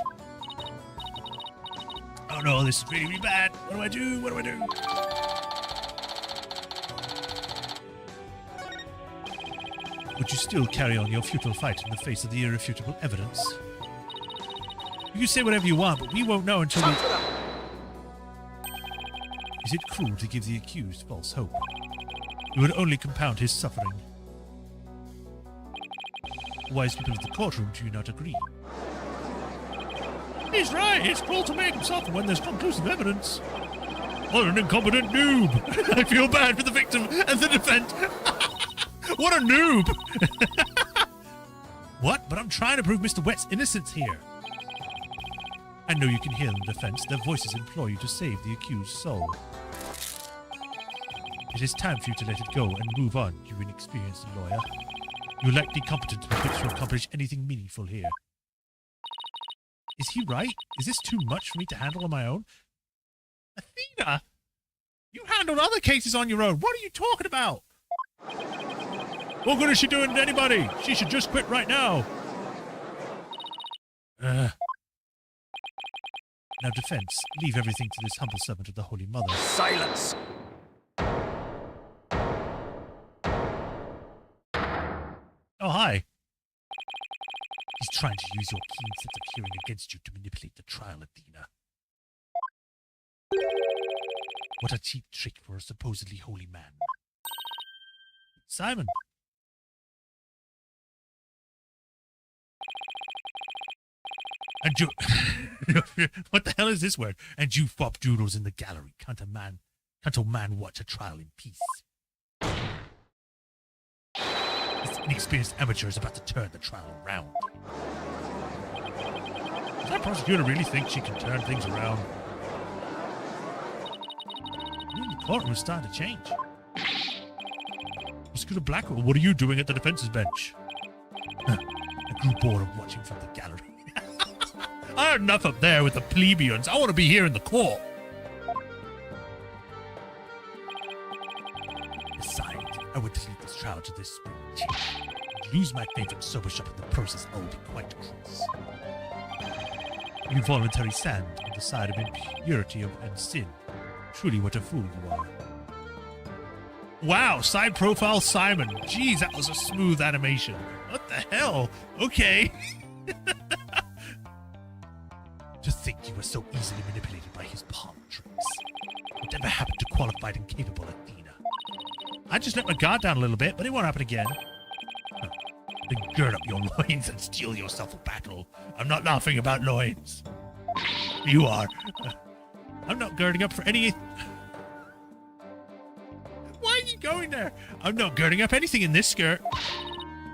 [SPEAKER 1] Oh no, this is really, really bad. What do I do? What do I do? Would you still carry on your futile fight in the face of the irrefutable evidence? You can say whatever you want, but we won't know until we... Is it cruel to give the accused false hope? It would only compound his suffering. Wise people of the courtroom, do you not agree? He's right. It's cruel to make him suffer when there's conclusive evidence. What an incompetent noob. I feel bad for the victim and the defense. What a noob. What? But I'm trying to prove Mr. Wet's innocence here. I know you can hear in the defense. Their voices implore you to save the accused soul. It is time for you to let it go and move on, you inexperienced lawyer. You lack the competence to accomplish anything meaningful here. Is he right? Is this too much for me to handle on my own? Athena! You handled other cases on your own. What are you talking about? What good is she doing to anybody? She should just quit right now. Now, defense, leave everything to this humble servant of the Holy Mother.
[SPEAKER 2] Silence!
[SPEAKER 1] Oh, hi. He's trying to use your keen sense of hearing against you to manipulate the trial, Athena. What a cheap trick for a supposedly holy man. Simon. And you... What the hell is this word? And you fop doodles in the gallery. Can't a man watch a trial in peace? This inexperienced amateur is about to turn the trial around. Does that prosecutor really think she can turn things around? The courtroom is starting to change. Prosecutor Blackwell, what are you doing at the defense's bench? I grew bored of watching from the gallery. I had enough up there with the plebeians. I want to be here in the court. Besides, I would lead this trial to this spring. Lose my faith in sober shop in the process. I will be quite cross. Involuntary sand on the side of impurity and sin. Truly, what a fool you are. Wow, side profile Simon. Jeez, that was a smooth animation. What the hell? Okay. To think you were so easily manipulated by his palm tricks. Whatever happened to qualified and capable Athena? I just let my guard down a little bit, but it won't happen again. Then gird up your loins and steel yourself a battle. I'm not laughing about loins. You are. I'm not girding up for any... Why are you going there? I'm not girding up anything in this skirt.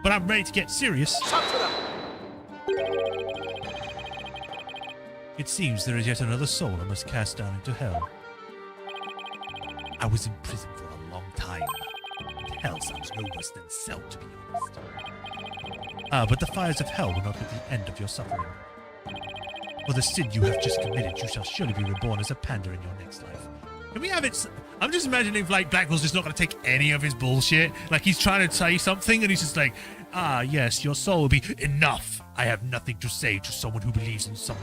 [SPEAKER 1] But I'm ready to get serious. It seems there is yet another soul I must cast down into hell. I was in prison for a long time. And hell sounds no worse than cell, to be honest. But the fires of hell will not be the end of your suffering. For the sin you have just committed, you shall surely be reborn as a panda in your next life. Can we have it? I'm just imagining if, like, Blackwell's just not going to take any of his bullshit. Like, he's trying to say something, and he's just like, yes, your soul will be enough. I have nothing to say to someone who believes in some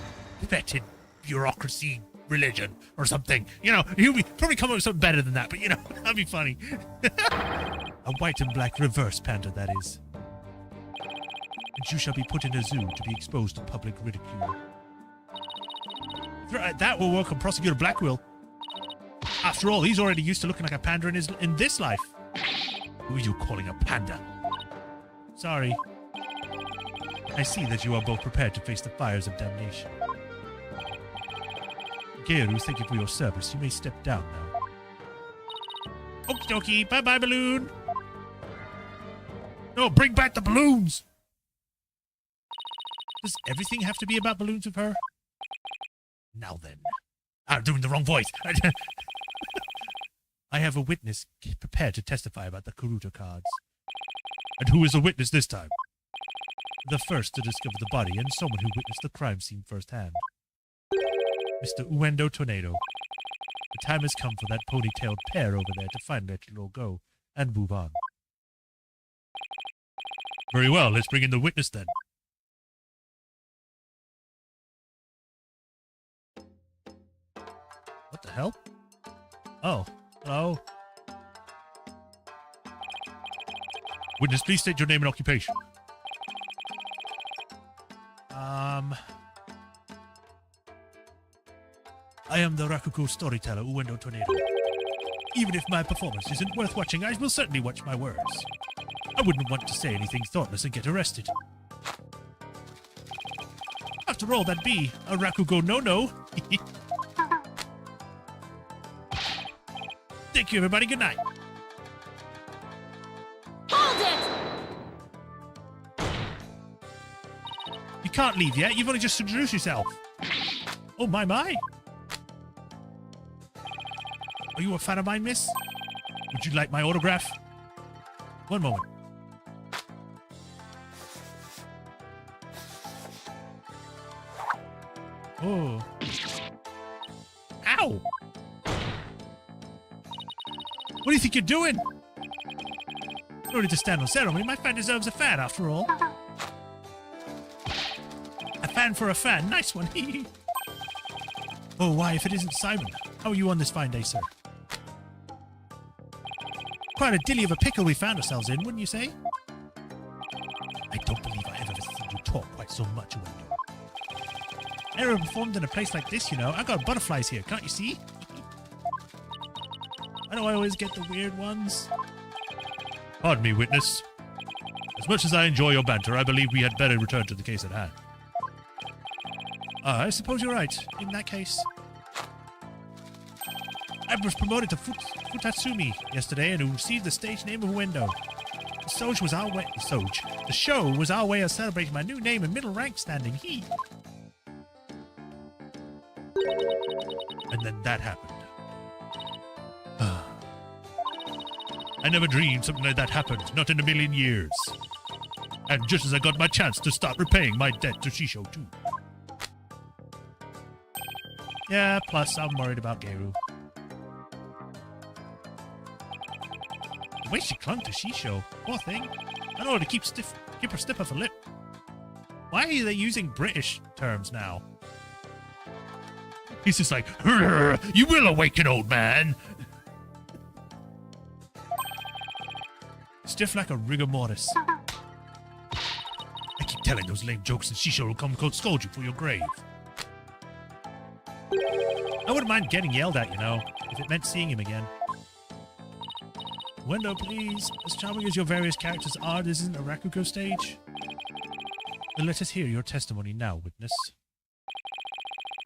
[SPEAKER 1] fetid bureaucracy religion or something. You know, he'll probably come up with something better than that, but, you know, that'd be funny. A white and black reverse panda, that is. And you shall be put in a zoo to be exposed to public ridicule. That will work on Prosecutor Blackwell. After all, he's already used to looking like a panda in this life. Who are you calling a panda? Sorry. I see that you are both prepared to face the fires of damnation. Geru, thank you for your service. You may step down now. Okie dokie. Bye-bye, balloon. No, bring back the balloons. Does everything have to be about balloons with her? Now then. I'm doing the wrong voice. I have a witness prepared to testify about the Khu'rain cards. And who is the witness this time? The first to discover the body and someone who witnessed the crime scene firsthand. Mr. Uendo Tornado. The time has come for that ponytailed pair over there to finally let you all go and move on. Very well, let's bring in the witness then. What the hell? Oh, hello. Witness, please state your name and occupation. I am the Rakugo storyteller, Uendo Tornado. Even if my performance isn't worth watching, I will certainly watch my words. I wouldn't want to say anything thoughtless and get arrested. After all, that'd be a Rakugo no-no. Thank you, everybody. Good night.
[SPEAKER 3] Hold it!
[SPEAKER 1] You can't leave yet. You've only just introduced yourself. Oh, my. Are you a fan of mine, miss? Would you like my autograph? One moment. Oh. Ow! What do you think you're doing? No need to stand on ceremony. My fan deserves a fan, after all. A fan for a fan. Nice one. Oh, why, if it isn't Simon. How are you on this fine day, sir? Quite a dilly of a pickle we found ourselves in, wouldn't you say? I don't believe I have ever seen you talk quite so much, Uendo. I never performed in a place like this, you know. I got butterflies here, can't you see? Why do I always get the weird ones? Pardon me, witness. As much as I enjoy your banter, I believe we had better return to the case at hand. I suppose you're right. In that case... I was promoted to Futatsumi yesterday and received the stage name of Uendo. The show was our way of celebrating my new name and middle rank standing. And then that happened. I never dreamed something like that happened, not in a million years. And just as I got my chance to start repaying my debt to Shisho too. Yeah, plus I'm worried about Geru. The way she clung to Shisho, poor thing. I know how to keep her stiff off her lip. Why are they using British terms now? He's just like, you will awaken, old man. Stiff like a rigor mortis. I keep telling those lame jokes and Shisho will come scold you for your grave. I wouldn't mind getting yelled at, you know, if it meant seeing him again. Uendo, please. As charming as your various characters are, this isn't a Rakugo stage. Well, let us hear your testimony now, witness.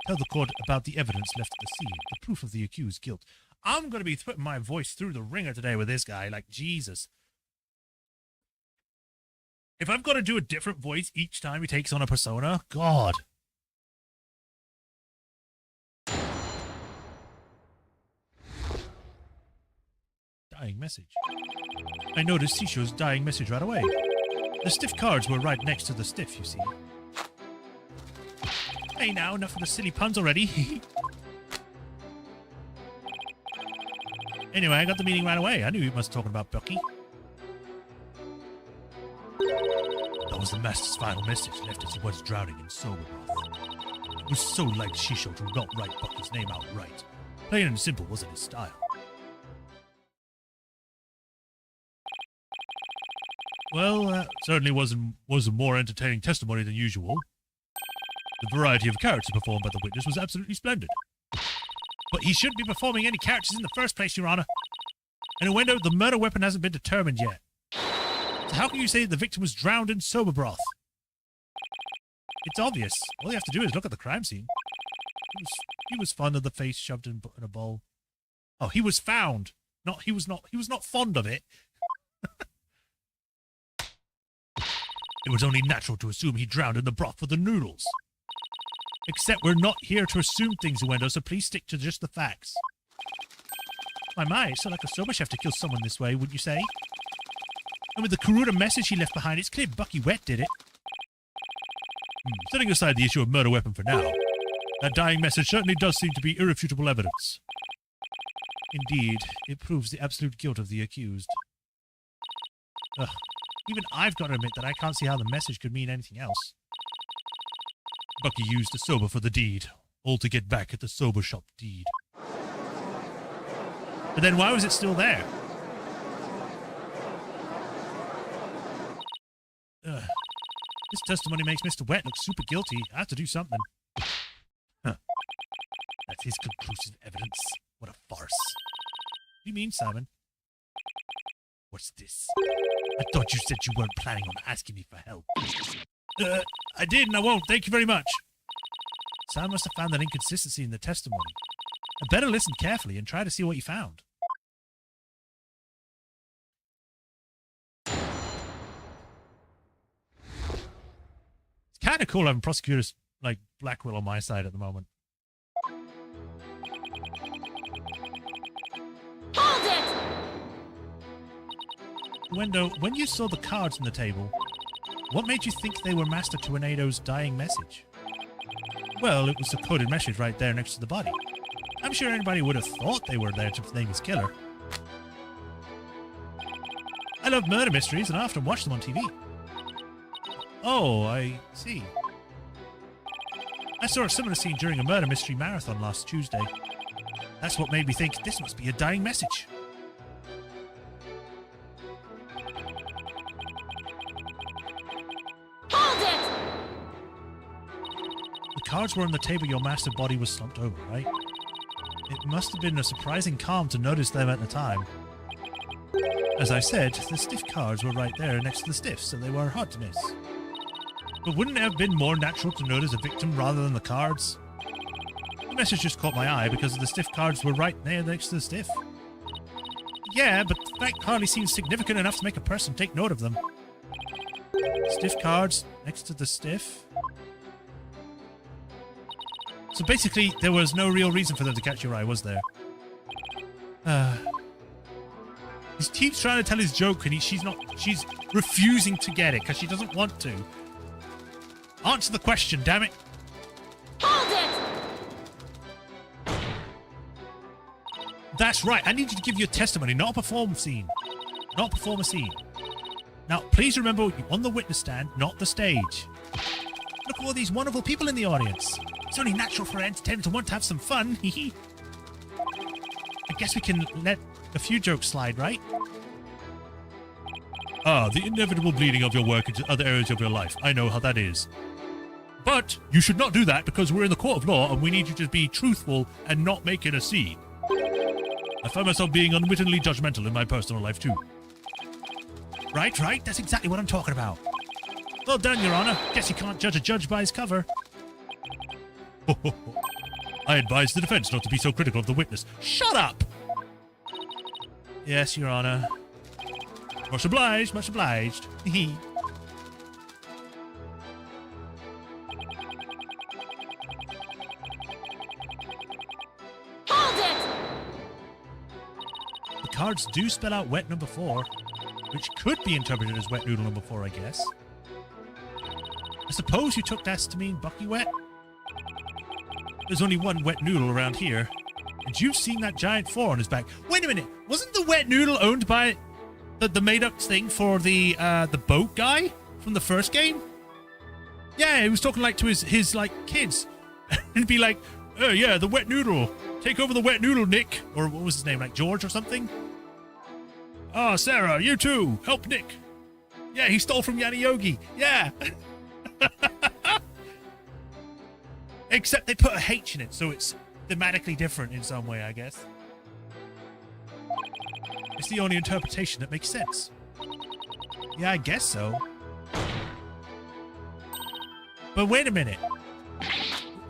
[SPEAKER 1] Tell the court about the evidence left at the scene, the proof of the accused's guilt. I'm going to be putting my voice through the ringer today with this guy, like Jesus. If I've got to do a different voice each time he takes on a persona, God. Dying message. I noticed Sisho's dying message right away. The stiff cards were right next to the stiff, you see. Hey now, enough of the silly puns already. Anyway, I got the meaning right away. I knew he must be talking about Bucky. That was the Master's final message left as he was drowning in sober broth. It was so like Shisho to not write Bucky's name outright. Plain and simple wasn't his style. Well, certainly was a more entertaining testimony than usual. The variety of characters performed by the witness was absolutely splendid. But he shouldn't be performing any characters in the first place, Your Honor. Innuendo, the murder weapon hasn't been determined yet. So how can you say that the victim was drowned in sober broth? It's obvious. All you have to do is look at the crime scene. He was fond of the face shoved in a bowl. Oh, he was found. He was not fond of it. It was only natural to assume he drowned in the broth for the noodles. Except we're not here to assume things, Uendo, so please stick to just the facts. My, it's not like a sober chef to kill someone this way, wouldn't you say? And with the Khu'rain message he left behind, it's clear Bucky Wet did it. Setting aside the issue of murder weapon for now, that dying message certainly does seem to be irrefutable evidence. Indeed, it proves the absolute guilt of the accused. Ugh. Even I've got to admit that I can't see how the message could mean anything else. Bucky used the sober for the deed, all to get back at the sober shop deed. But then why was it still there? This testimony makes Mr. Wet look super guilty. I have to do something. Huh. That's his conclusive evidence. What a farce. What do you mean, Simon? What's this? I thought you said you weren't planning on asking me for help. I did and I won't. Thank you very much. Sam must have found an inconsistency in the testimony. I better listen carefully and try to see what you found. It's kind of cool having prosecutors like Blackwell on my side at the moment.
[SPEAKER 3] Hold it!
[SPEAKER 1] Wendo, when you saw the cards on the table, what made you think they were Master Tornado's dying message? Well, it was a coded message right there next to the body. I'm sure anybody would have thought they were there to name his killer. I love murder mysteries and I often watch them on TV. Oh, I see. I saw a similar scene during a murder mystery marathon last Tuesday. That's what made me think this must be a dying message. The cards were on the table your massive body was slumped over, right? It must have been a surprising calm to notice them at the time. As I said, the stiff cards were right there next to the stiffs, so they were hard to miss. But wouldn't it have been more natural to notice a victim rather than the cards? The message just caught my eye because the stiff cards were right there next to the stiff. Yeah, but the fact hardly seems significant enough to make a person take note of them. Stiff cards next to the stiff. So basically, there was no real reason for them to catch your eye, was there? His team's trying to tell his joke and she's refusing to get it because she doesn't want to. Answer the question, damn it.
[SPEAKER 3] Hold it!
[SPEAKER 1] That's right. I need you to give your testimony, not a perform scene. Not perform a scene. Now, please remember, you're on the witness stand, not the stage. Look at all these wonderful people in the audience. It's only natural for entertainment to want to have some fun. I guess we can let a few jokes slide, right? The inevitable bleeding of your work into other areas of your life. I know how that is. But you should not do that because we're in the court of law and we need you to be truthful and not make it a scene. I find myself being unwittingly judgmental in my personal life too. Right. That's exactly what I'm talking about. Well done, Your Honor. Guess you can't judge a judge by his cover. I advise the defense not to be so critical of the witness. Shut up! Yes, Your Honor. Much obliged, much obliged.
[SPEAKER 3] Hold it!
[SPEAKER 1] The cards do spell out wet number 4, which could be interpreted as wet noodle number 4, I guess. I suppose you took that to mean Bucky wet? There's only one wet noodle around here, and you've seen that giant 4 on his back. Wait a minute, wasn't the wet noodle owned by the made-up thing for the boat guy from the first game? Yeah, he was talking like to his like kids, and be like, "Oh yeah, the wet noodle, take over the wet noodle, Nick," or what was his name, like George or something? "Oh, Sarah, you too, help Nick." Yeah, he stole from Yanni Yogi. Yeah. Except they put a H in it, so it's thematically different in some way, I guess. It's the only interpretation that makes sense. Yeah, I guess so. But wait a minute.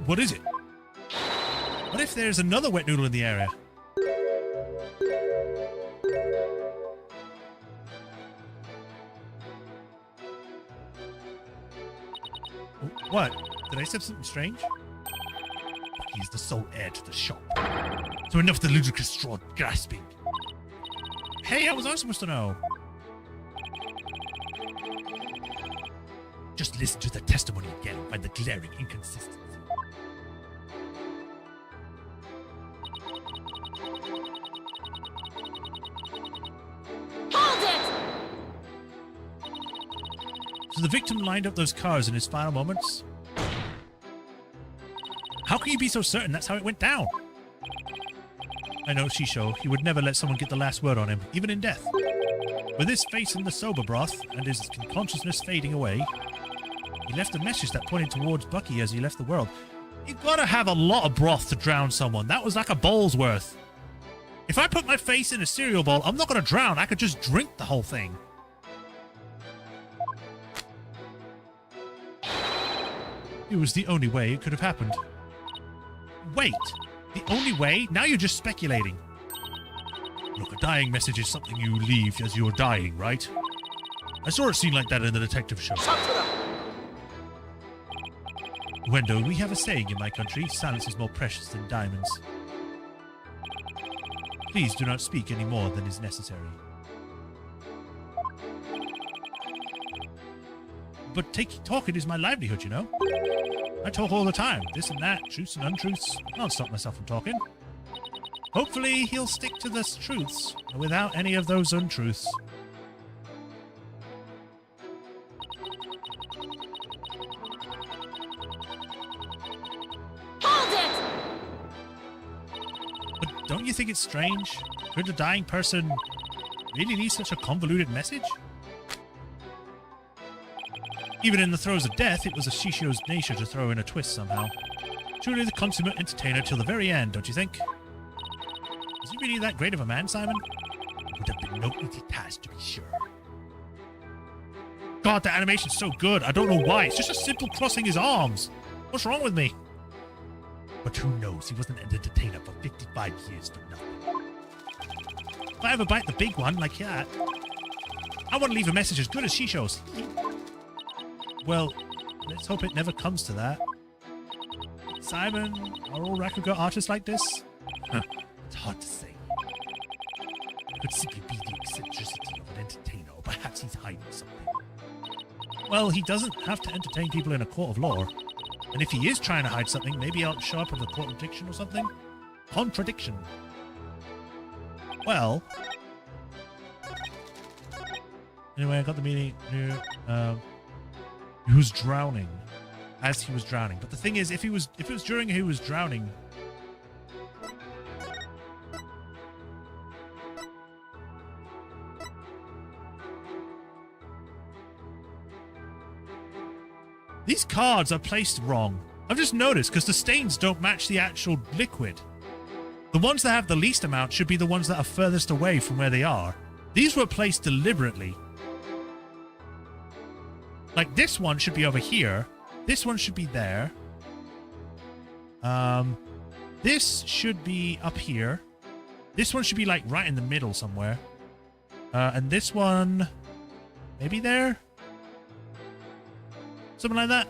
[SPEAKER 1] What is it? What if there's another wet noodle in the area? What? Did I say something strange? He's the sole heir to the shop. So enough of the ludicrous straw grasping. Hey, how was I supposed to know? Just listen to the testimony again and find the glaring inconsistency.
[SPEAKER 3] Hold it!
[SPEAKER 1] So the victim lined up those cars in his final moments? How can you be so certain that's how it went down? I know, Shisho, he would never let someone get the last word on him, even in death. With his face in the sober broth and his consciousness fading away, he left a message that pointed towards Bucky as he left the world. You gotta have a lot of broth to drown someone. That was like a bowl's worth. If I put my face in a cereal bowl, I'm not gonna drown. I could just drink the whole thing. It was the only way it could have happened. Wait, the only way? Now you're just speculating. Look, a dying message is something you leave as you're dying, right? I saw a scene like that in the detective show. Wendell, we have a saying in my country, silence is more precious than diamonds. Please do not speak any more than is necessary. But talking is my livelihood, you know? I talk all the time, this and that, truths and untruths. I can't stop myself from talking. Hopefully he'll stick to the truths, without any of those untruths.
[SPEAKER 3] Hold it!
[SPEAKER 1] But don't you think it's strange? Could a dying person really need such a convoluted message? Even in the throes of death, it was a Shisho's nature to throw in a twist somehow. Truly the consummate entertainer till the very end, don't you think? Was he really that great of a man, Simon? It would have been no easy task, to be sure. God, the animation's so good. I don't know why. It's just a simple crossing his arms. What's wrong with me? But who knows? He wasn't an entertainer for 55 years for nothing. If I ever bite the big one like that, I want to leave a message as good as Shisho's. Well, let's hope it never comes to that. Simon, are all Rakugo artists like this? It's hard to say. It could simply be the eccentricity of an entertainer, or perhaps he's hiding something. Well, he doesn't have to entertain people in a court of law. And if he is trying to hide something, maybe he'll show up at a contradiction or something? Contradiction. Well. Anyway, I got the meaning. He was drowning. As he was drowning. But the thing is, if it was during he was drowning. These cards are placed wrong. I've just noticed because the stains don't match the actual liquid. The ones that have the least amount should be the ones that are furthest away from where they are. These were placed deliberately. Like, this one should be over here. This one should be there. This should be up here. This one should be, like, right in the middle somewhere. And this one... maybe there? Something like that.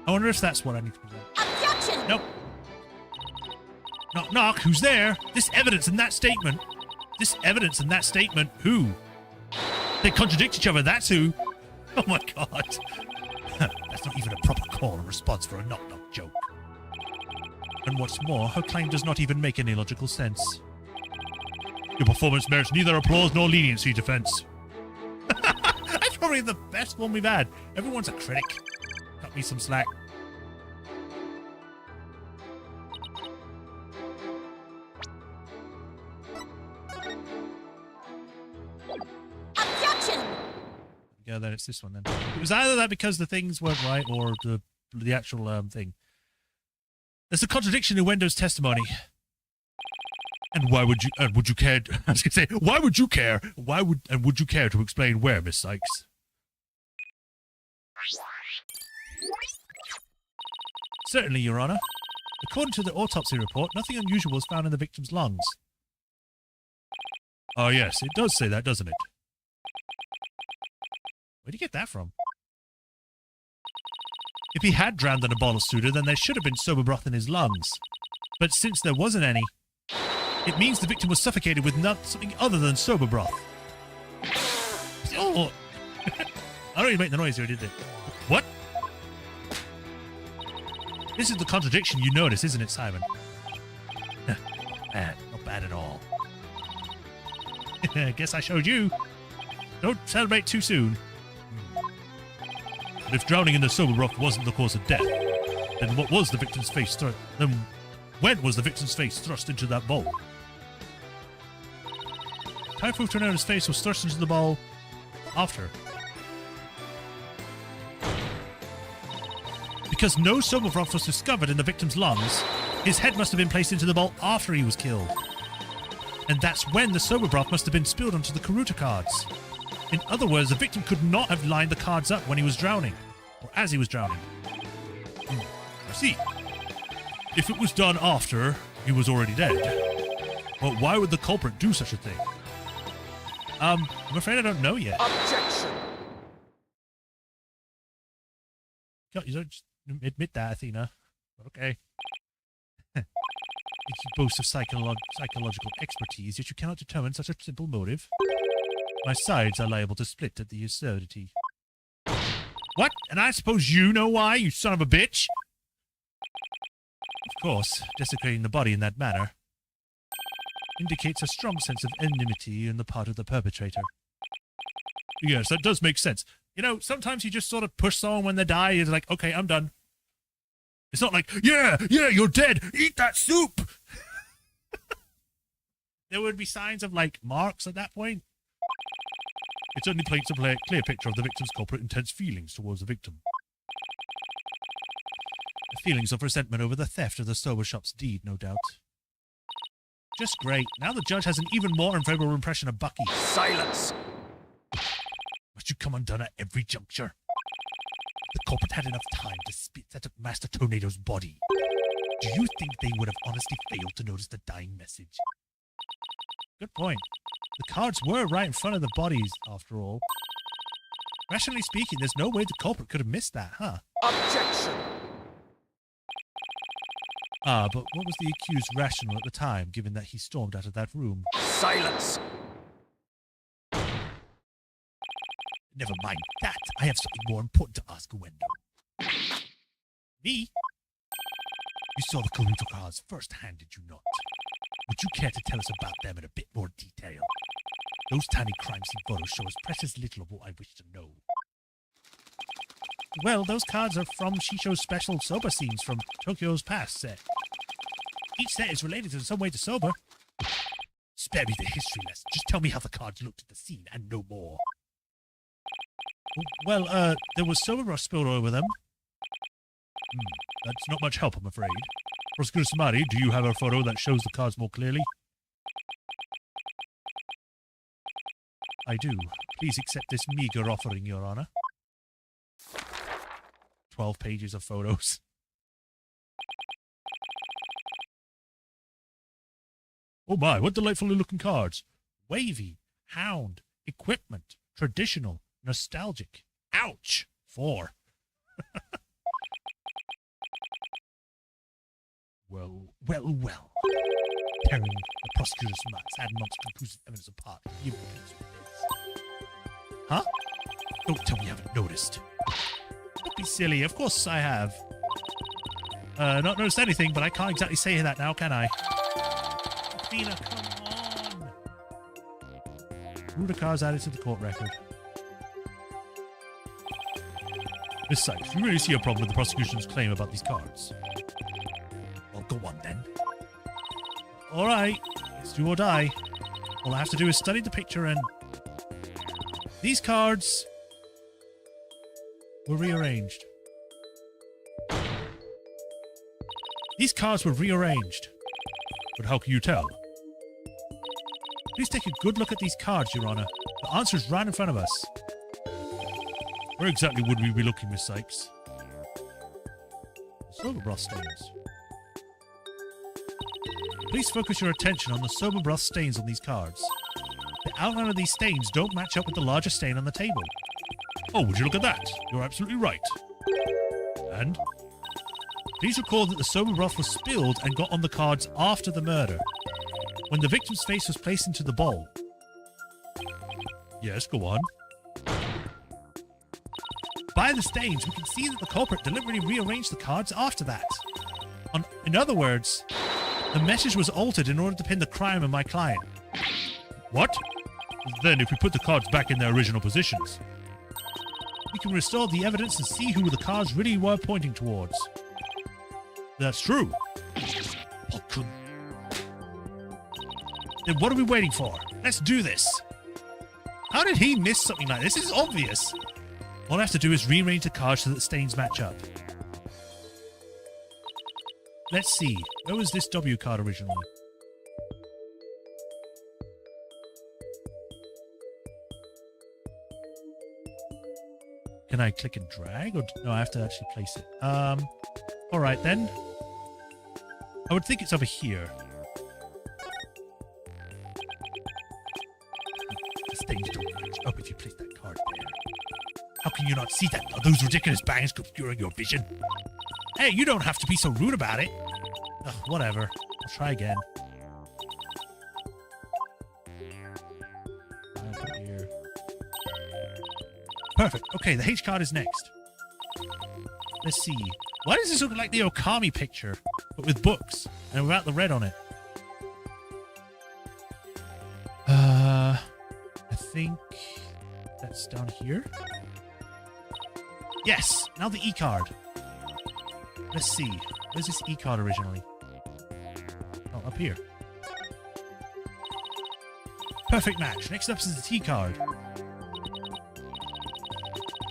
[SPEAKER 1] I wonder if that's what I need to present.
[SPEAKER 3] Objection!
[SPEAKER 1] Nope. Knock, knock. Who's there? This evidence in that statement. This evidence in that statement. Who? They contradict each other. That's who. Oh my god. That's not even a proper call and response for a knock-knock joke. And what's more, her claim does not even make any logical sense. Your performance merits neither applause nor leniency, defense. That's probably the best one we've had. Everyone's a critic. Cut me some slack.
[SPEAKER 3] Objection!
[SPEAKER 1] Yeah, then it's this one then. It was either that because the things weren't right or the actual thing. There's a contradiction in Wendo's testimony. And why would you care? I was gonna say, why would you care? Would you care to explain where, Miss Sykes? Certainly, Your Honor. According to the autopsy report, nothing unusual was found in the victim's lungs. Oh yes, it does say that, doesn't it? Where'd you get that from? If he had drowned in a bottle of soda, then there should have been sober broth in his lungs. But since there wasn't any, it means the victim was suffocated with something other than sober broth. Oh! I don't even make the noise here, did they? What? This is the contradiction you notice, isn't it, Simon? Bad. Not bad at all. Guess I showed you. Don't celebrate too soon. But if drowning in the sober broth wasn't the cause of death, then what was the victim's face thrust? Then when was the victim's face thrust into that bowl? Typho Tornado's face was thrust into the bowl after. Because no sober broth was discovered in the victim's lungs, his head must have been placed into the bowl after he was killed. And that's when the sober broth must have been spilled onto the Khu'rain cards. In other words, the victim could not have lined the cards up when he was drowning, or as he was drowning. I see. If it was done after he was already dead, well, why would the culprit do such a thing? I'm afraid I don't know yet.
[SPEAKER 2] Objection!
[SPEAKER 1] You don't just admit that, Athena. Okay. You boast of psychological expertise, yet you cannot determine such a simple motive. My sides are liable to split at the absurdity. What? And I suppose you know why, you son of a bitch? Of course, desecrating the body in that manner indicates a strong sense of enmity on the part of the perpetrator. Yes, that does make sense. You know, sometimes you just sort of push someone when they die, it's like, okay, I'm done. It's not like, yeah, you're dead, eat that soup! There would be signs of, like, marks at that point. It certainly paints a clear picture of the victim's culprit intense feelings towards the victim. Feelings of resentment over the theft of the sober shop's deed, no doubt. Just great. Now the judge has an even more unfavorable impression of Bucky.
[SPEAKER 2] Silence!
[SPEAKER 1] Must you come undone at every juncture? The culprit had enough time to set up Master Tornado's body. Do you think they would have honestly failed to notice the dying message? Good point. The cards were right in front of the bodies, after all. Rationally speaking, there's no way the culprit could have missed that, huh?
[SPEAKER 2] Objection!
[SPEAKER 1] Ah, but what was the accused rational at the time, given that he stormed out of that room?
[SPEAKER 2] Silence!
[SPEAKER 1] Never mind that. I have something more important to ask Wendo. Me? You saw the Khu'rain cards firsthand, did you not? Would you care to tell us about them in a bit more detail? Those tiny crime scene photos show us precious little of what I wish to know. Well, those cards are from Shisho's special sober scenes from Tokyo's Past set. Each set is related in some way to sober. Spare me the history lesson. Just tell me how the cards looked at the scene and no more. Well, there was sober broth spilled over them. That's not much help, I'm afraid. Prosecutor Samari, do you have a photo that shows the cards more clearly? I do. Please accept this meager offering, Your Honor. 12 pages of photos. Oh my, what delightfully looking cards. Wavy, hound, equipment, traditional, nostalgic. Ouch! 4. Well. Tearing the prosecutor's remarks had amongst conclusive evidence apart. You please with this. Huh? Don't tell me you haven't noticed. Don't be silly. Of course I have. Not noticed anything, but I can't exactly say that now, can I? Athena, come on! Who are the cards added to the court record? Miss Sykes, you really see a problem with the prosecution's claim about these cards? Well, go on then. Alright, it's do or die. All I have to do is study the picture and... These cards were rearranged. These cards were rearranged. But how can you tell? Please take a good look at these cards, Your Honor. The answer is right in front of us. Where exactly would we be looking, Miss Sykes? Sober broth stains. Please focus your attention on the sober broth stains on these cards. The outline of these stains don't match up with the larger stain on the table. Oh, would you look at that? You're absolutely right. And? Please recall that the sober broth was spilled and got on the cards after the murder, when the victim's face was placed into the bowl. Yes, go on. By the stains, we can see that the culprit deliberately rearranged the cards after that. In other words, the message was altered in order to pin the crime on my client. What? Then, if we put the cards back in their original positions, we can restore the evidence and see who the cards really were pointing towards. That's true. Then what are we waiting for? Let's do this. How did he miss something like this? This is obvious. All I have to do is rearrange the cards so that the stains match up. Let's see. Where was this W card originally? Can I click and drag? Or no, I have to actually place it. Alright then. I would think it's over here. The stains don't match up if you place that card there. How can you not see that? Are those ridiculous bangs obscuring your vision? Hey, you don't have to be so rude about it. Ugh, whatever. I'll try again. I'll put it here. Perfect. Okay, the H card is next. Let's see. Why does this look like the Okami picture, but with books and without the red on it? I think that's down here. Yes, now the E card. Let's see. Where's this E card originally? Oh, up here. Perfect match. Next up is the T card.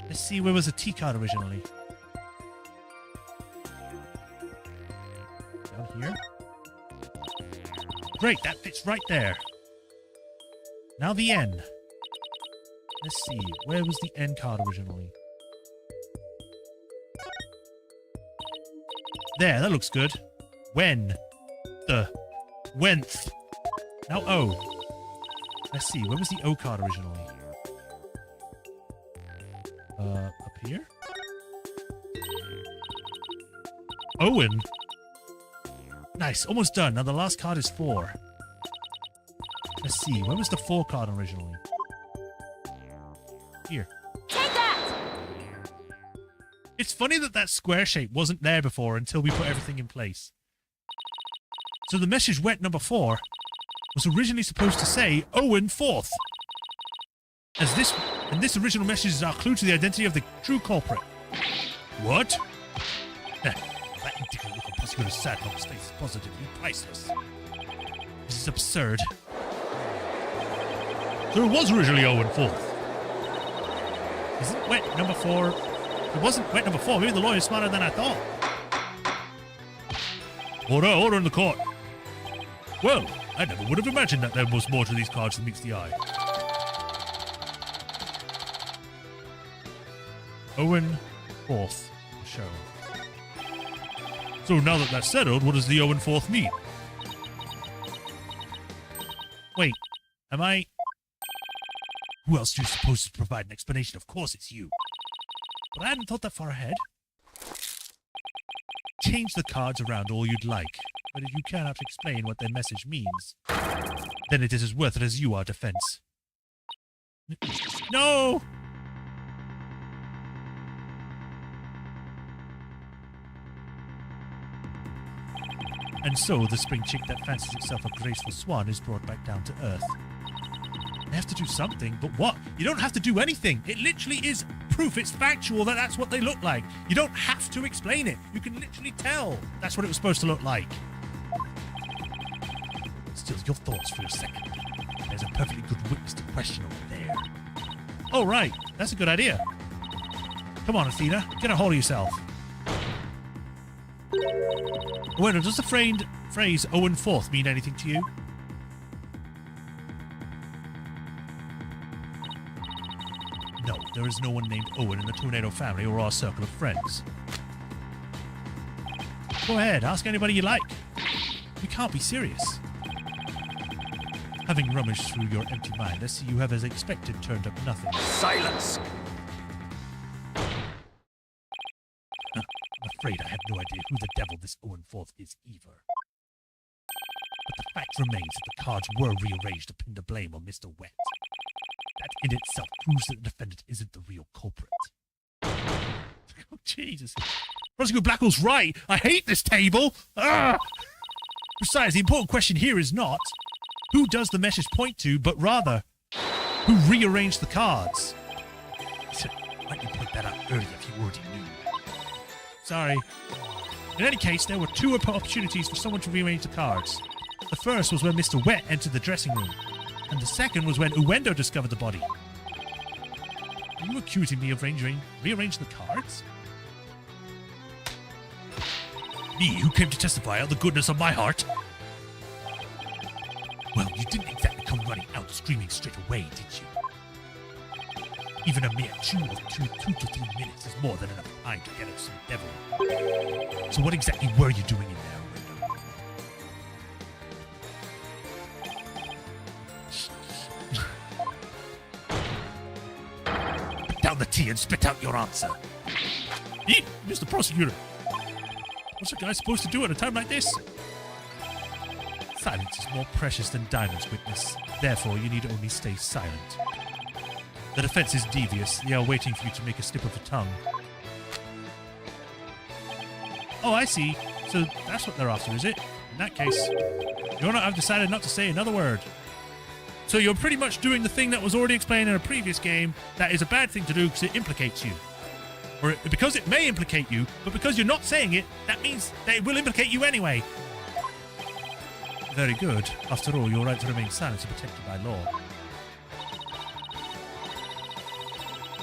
[SPEAKER 1] Let's see, where was the T card originally? Down here. Great, that fits right there. Now the N. Let's see, where was the N card originally? There, that looks good. When? The. Whenth. Now O. Let's see, where was the O card originally? Up here? Owen. Nice, almost done. Now the last card is 4. Let's see, where was the 4 card originally? Here.
[SPEAKER 3] Take that!
[SPEAKER 1] It's funny that that square shape wasn't there before until we put everything in place. So the message wet number 4 was originally supposed to say Owen 4th. And this original message is our clue to the identity of the true culprit. What? That indignant look on Prosecutor's sad on his face is positively priceless. This is absurd. So it was originally Owen 4th. Isn't wet number 4... It wasn't wet number 4. Maybe the lawyer's smarter than I thought. Order in the court. Well, I never would have imagined that there was more to these cards than meets the eye. Owen 4th show. So now that that's settled, what does the Owen 4th mean? Wait, am I... Who else do you suppose to provide an explanation? Of course it's you. But I hadn't thought that far ahead. Change the cards around all you'd like, but if you cannot explain what their message means, then it is as worth it as you are defense. No! And so the spring chick that fancies itself a graceful swan is brought back down to earth. They have to do something, but what? You don't have to do anything. It literally is proof. It's factual that that's what they look like. You don't have to explain it. You can literally tell that's what it was supposed to look like. Still, your thoughts for a second. There's a perfectly good witness to question over there. Oh, right. That's a good idea. Come on, Athena. Get a hold of yourself. Well, does the phrase Owen 4th mean anything to you? No, there is no one named Owen in the Tornado family or our circle of friends. Go ahead, ask anybody you like. You can't be serious. Having rummaged through your empty mind, I see you have, as expected, turned up nothing.
[SPEAKER 2] Silence!
[SPEAKER 1] I'm afraid I have no idea who the devil this Owen 4th is either. But the fact remains that the cards were rearranged to pin the blame on Mr. Wet. That in itself proves that the defendant isn't the real culprit. Oh, Jesus. Prosecutor Blackwell's right. I hate this table. Ah! Besides, the important question here is not who does the message point to, but rather who rearranged the cards. Why didn't you point that out earlier if you already knew? Sorry. In any case, there were two opportunities for someone to rearrange the cards. The first was when Mr. Wet entered the dressing room, and the second was when Uendo discovered the body. Are you accusing me of rearranging the cards? Me, who came to testify on the goodness of my heart? Well, you didn't exactly come running out screaming straight away, did you? Even a mere 2 to 3 minutes is more than enough time to get out some devil. So what exactly were you doing in there, Uendo? Put down the tea and spit out your answer. Mr. Prosecutor, what's a guy supposed to do at a time like this? Silence is more precious than diamonds, witness. Therefore, you need only stay silent. The defense is devious. They are waiting for you to make a slip of the tongue. Oh, I see. So that's what they're after, is it? In that case, Your Honor, I've decided not to say another word. So you're pretty much doing the thing that was already explained in a previous game that is a bad thing to do because it implicates you. Or because it may implicate you, but because you're not saying it, that means that it will implicate you anyway. Very good. After all, your right to remain silent is protected by law.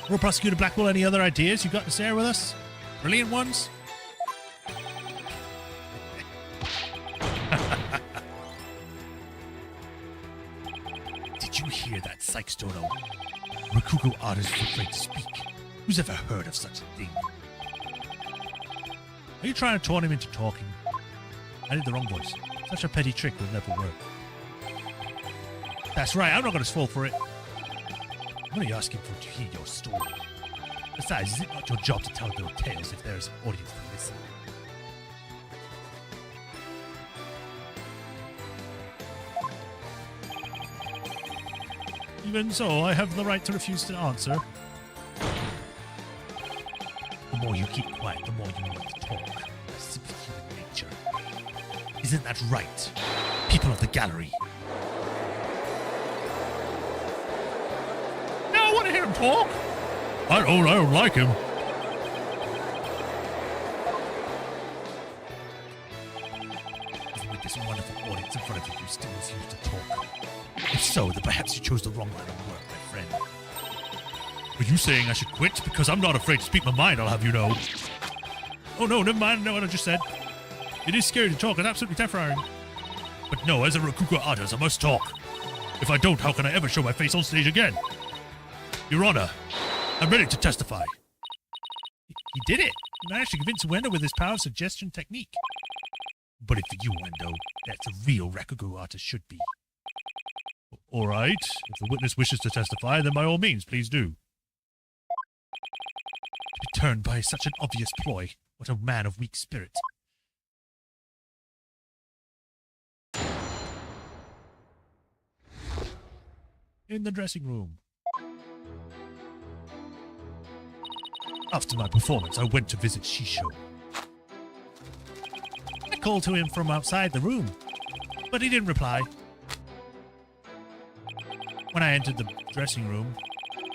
[SPEAKER 1] Well, Prosecutor Blackwell, any other ideas you got to share with us? Brilliant ones? Did you hear that, Sykestono? Rakugo artist is afraid to speak. Who's ever heard of such a thing? Are you trying to taunt him into talking? I did the wrong voice. Such a petty trick will never work. That's right, I'm not going to fall for it. I'm only asking for to hear your story. Besides, is it not your job to tell your tales if there is an audience to listen? Even so, I have the right to refuse to answer. The more you keep quiet, the more you want to talk. That's simply human nature. Isn't that right, people of the gallery? I want to hear him talk. I don't like him. Even with this wonderful audience in front of you, you still refuse to talk. If so, then perhaps you chose the wrong line of work, my friend. Are you saying I should quit? Because I'm not afraid to speak my mind, I'll have you know. Oh no, never mind, I know what I just said. It is scary to talk. It's absolutely terrifying. But no, as a Rakugo artist, I must talk. If I don't, how can I ever show my face on stage again? Your Honor, I'm ready to testify. He did it. He managed to convince Uendo with his power of suggestion technique. But if you, Uendo, that's a real Rakugo artist should be. All right. If the witness wishes to testify, then by all means, please do. To be turned by such an obvious ploy. What a man of weak spirit. In the dressing room. After my performance, I went to visit Shisho. I called to him from outside the room, but he didn't reply. When I entered the dressing room,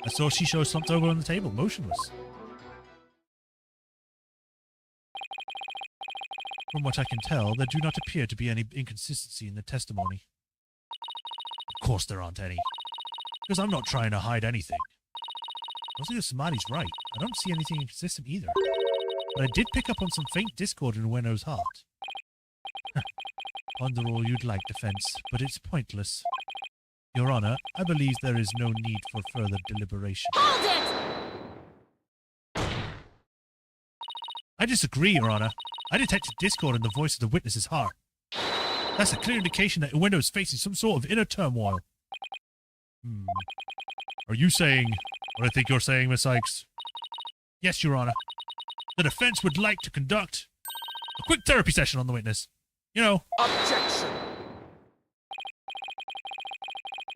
[SPEAKER 1] I saw Shisho slumped over on the table, motionless. From what I can tell, there do not appear to be any inconsistency in the testimony. Of course there aren't any, because I'm not trying to hide anything. Possibly Samadhi's right. I don't see anything inconsistent either. But I did pick up on some faint discord in Ueno's heart. Ponder all you'd like, defense, but it's pointless. Your Honor, I believe there is no need for further deliberation.
[SPEAKER 3] Hold it!
[SPEAKER 1] I disagree, Your Honor. I detected discord in the voice of the witness's heart. That's a clear indication that Ueno is facing some sort of inner turmoil. Are you saying what I think you're saying, Miss Sykes? Yes, Your Honor. The defense would like to conduct a quick therapy session on the witness. You know.
[SPEAKER 2] Objection!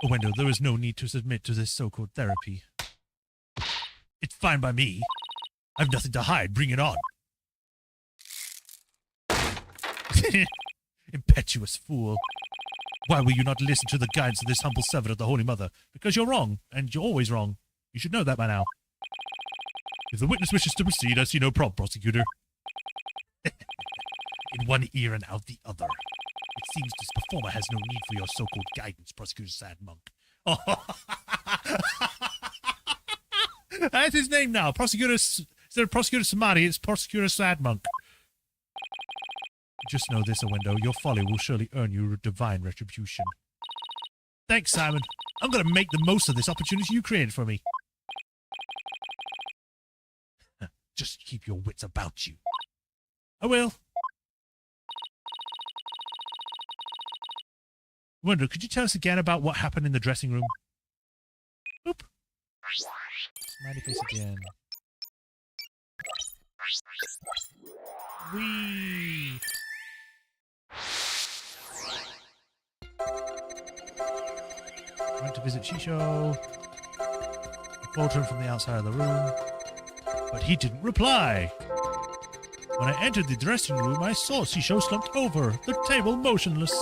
[SPEAKER 1] Uendo, there is no need to submit to this so-called therapy. It's fine by me. I've nothing to hide. Bring it on. Impetuous fool. Why will you not listen to the guidance of this humble servant of the Holy Mother? Because you're wrong, and you're always wrong. You should know that by now. If the witness wishes to proceed, I see no problem, prosecutor. In one ear and out the other. It seems this performer has no need for your so-called guidance, Prosecutor Sad Monk. That's his name now. Instead of Prosecutor Samadhi, it's Prosecutor Sad Monk. Just know this, Uendo. Your folly will surely earn you divine retribution. Thanks, Simon. I'm going to make the most of this opportunity you created for me. Just keep your wits about you. I will. Uendo, could you tell us again about what happened in the dressing room? Oop. Smiley face again. Whee! Went to visit Shisho. I called him from the outside of the room, but he didn't reply. When I entered the dressing room, I saw Shisho slumped over the table, motionless.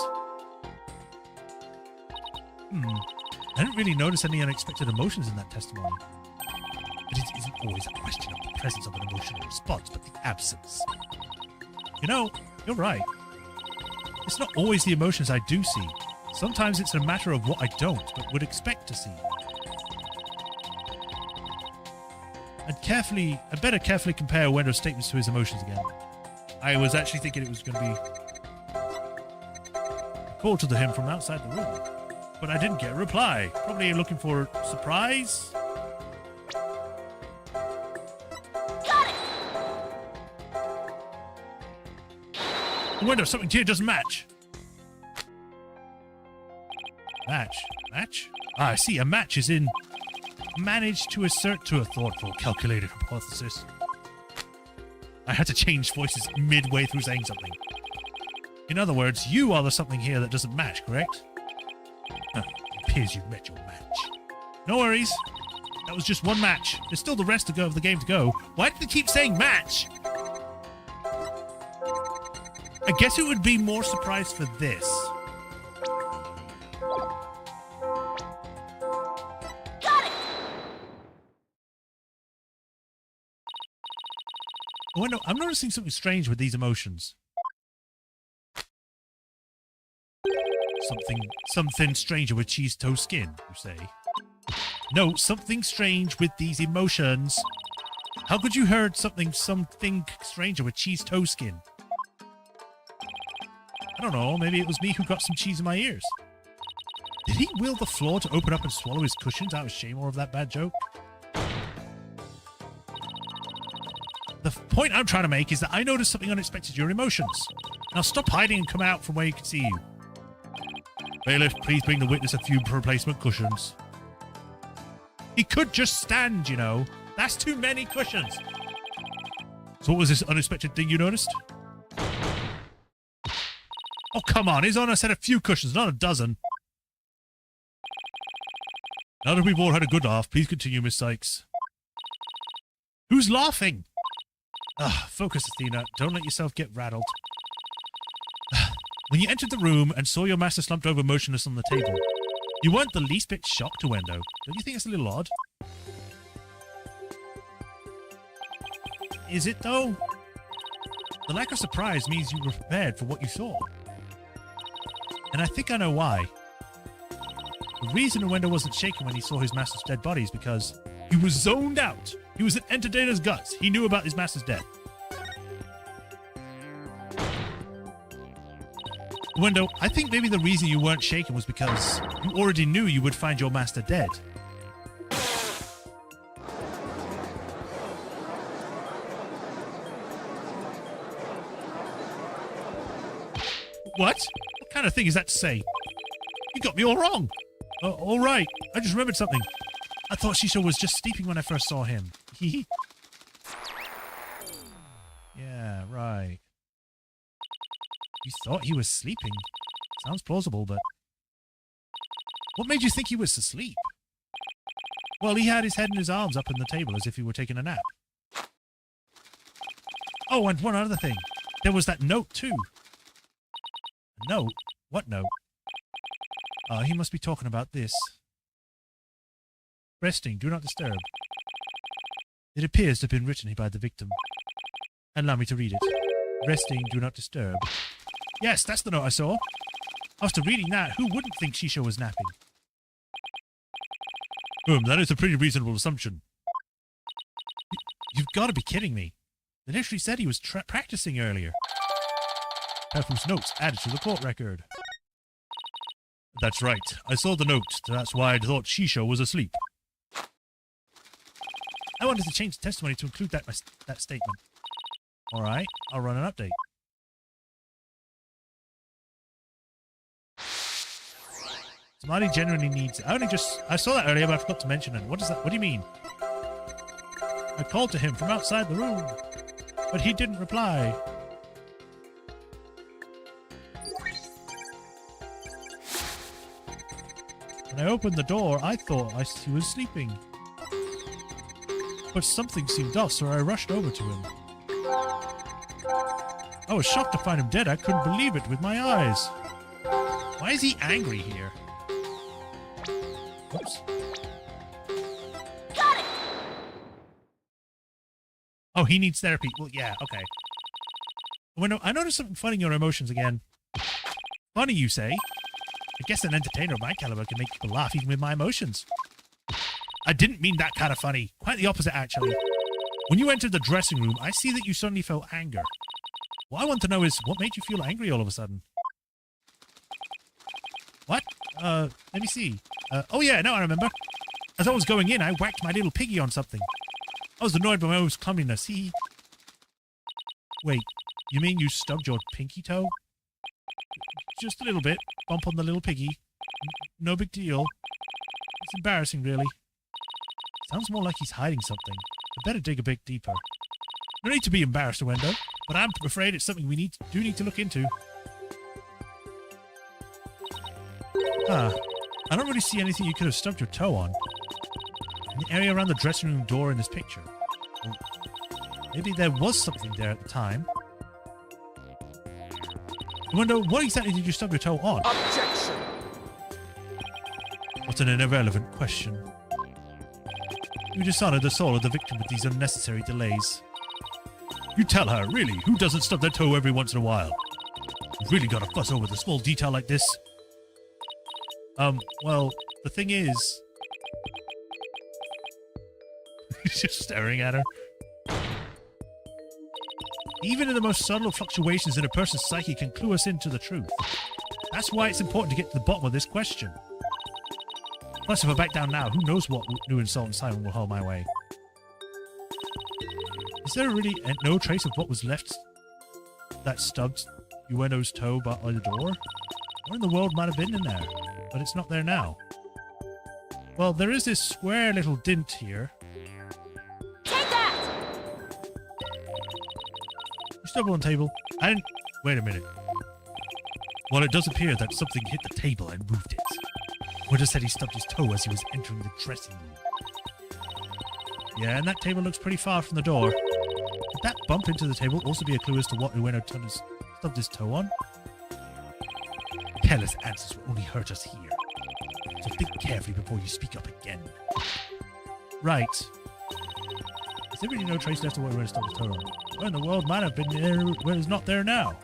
[SPEAKER 1] I didn't really notice any unexpected emotions in that testimony. But it isn't always a question of the presence of an emotional response, but the absence. You know, you're right. It's not always the emotions I do see. Sometimes it's a matter of what I don't, but would expect to see. I'd better carefully compare Uendo's statements to his emotions again. I was actually thinking it was going to be a call to him from outside the room. But I didn't get a reply. Probably looking for a surprise.
[SPEAKER 3] Got it!
[SPEAKER 1] Uendo, something here doesn't match. Match? Ah, I see. A match is in... Managed to assert to a thoughtful, calculated hypothesis. I had to change voices midway through saying something. In other words, you are the something here that doesn't match, correct? It appears you've met your match. No worries. That was just one match. There's still the rest of the game to go. Why do they keep saying match? I guess it would be more surprise for this.
[SPEAKER 3] Got it!
[SPEAKER 1] Oh, no, I'm noticing something strange with these emotions. Something stranger with cheese toast skin, you say? No, something strange with these emotions. How could you heard something stranger with cheese toast skin? I don't know, maybe it was me who got some cheese in my ears. Did he will the floor to open up and swallow his cushions out of shame or of that bad joke? The point I'm trying to make is that I noticed something unexpected in your emotions. Now stop hiding and come out from where you can see you. Bailiff, please bring the witness a few replacement cushions. He could just stand, you know. That's too many cushions. So what was this unexpected thing you noticed? Oh, come on. His Honor said a few cushions, not a dozen. Now that we've all had a good laugh, please continue, Miss Sykes. Who's laughing? Focus, Athena. Don't let yourself get rattled. When you entered the room and saw your master slumped over motionless on the table, you weren't the least bit shocked, Wendo. Don't you think it's a little odd? Is it, though? The lack of surprise means you were prepared for what you saw. And I think I know why. The reason Wendo wasn't shaken when he saw his master's dead body is because he was zoned out. He was an entertainer's guts. He knew about his master's death. Wendo, I think maybe the reason you weren't shaken was because you already knew you would find your master dead. What? What kind of thing is that to say? You got me all wrong. All right. I just remembered something. I thought Shisho was just sleeping when I first saw him. Yeah, right. You thought he was sleeping? Sounds plausible, but... What made you think he was asleep? Well, he had his head in his arms up on the table as if he were taking a nap. Oh, and one other thing. There was that note, too. A note? What note? He must be talking about this. Resting, do not disturb. It appears to have been written by the victim. Allow me to read it. Resting, do not disturb. Yes, that's the note I saw. After reading that, who wouldn't think Shisho was napping? That is a pretty reasonable assumption. You've got to be kidding me. They literally said he was practicing earlier. Pafu's notes added to the court record. That's right. I saw the note. That's why I thought Shisho was asleep. I wanted to change the testimony to include that statement. All right, I'll run an update. Somebody genuinely needs... I saw that earlier, but I forgot to mention it. What is that? What do you mean? I called to him from outside the room, but he didn't reply. When I opened the door, I thought he was sleeping. But something seemed off, so I rushed over to him. I was shocked to find him dead. I couldn't believe it with my eyes. Why is he angry here? Oops.
[SPEAKER 3] Got it!
[SPEAKER 1] Oh, he needs therapy. Well, yeah, okay. I noticed something funny in your emotions again. Funny, you say? I guess an entertainer of my caliber can make people laugh even with my emotions. I didn't mean that kind of funny. Quite the opposite, actually. When you entered the dressing room, I see that you suddenly felt anger. What I want to know is, what made you feel angry all of a sudden? What? Let me see. Oh yeah, now I remember. As I was going in, I whacked my little piggy on something. I was annoyed by my own clumsiness. Wait, you mean you stubbed your pinky toe? Just a little bit. Bump on the little piggy. No big deal. It's embarrassing, really. Sounds more like he's hiding something. I better dig a bit deeper. No need to be embarrassed, Wendo, but I'm afraid it's something we do need to look into. I don't really see anything you could have stubbed your toe on. In the area around the dressing room door in this picture. Well, maybe there was something there at the time. Wendo, what exactly did you stub your toe on?
[SPEAKER 2] Objection!
[SPEAKER 1] What an irrelevant question. You dishonored the soul of the victim with these unnecessary delays. You tell her, really, who doesn't stub their toe every once in a while? You've really got to fuss over the small detail like this. Well, the thing is... He's just staring at her. Even in the most subtle fluctuations in a person's psyche can clue us into the truth. That's why it's important to get to the bottom of this question. Plus, if I back down now, who knows what new insult and Simon will hold my way. Is there really no trace of what was left that stubbed Ueno's toe by the door? What in the world might have been in there? But it's not there now. Well, there is this square little dint here.
[SPEAKER 3] Take that!
[SPEAKER 1] You stumble on the table. I didn't... Wait a minute. Well, it does appear that something hit the table and moved it. Winter said he stubbed his toe as he was entering the dressing room. Yeah, and that table looks pretty far from the door. Could that bump into the table also be a clue as to what Ueno stubbed his toe on? Careless answers will only hurt us here. So think carefully before you speak up again. Right. Is there really no trace left of what Ueno stubbed his toe on? Where in the world might have been there where it's not there now?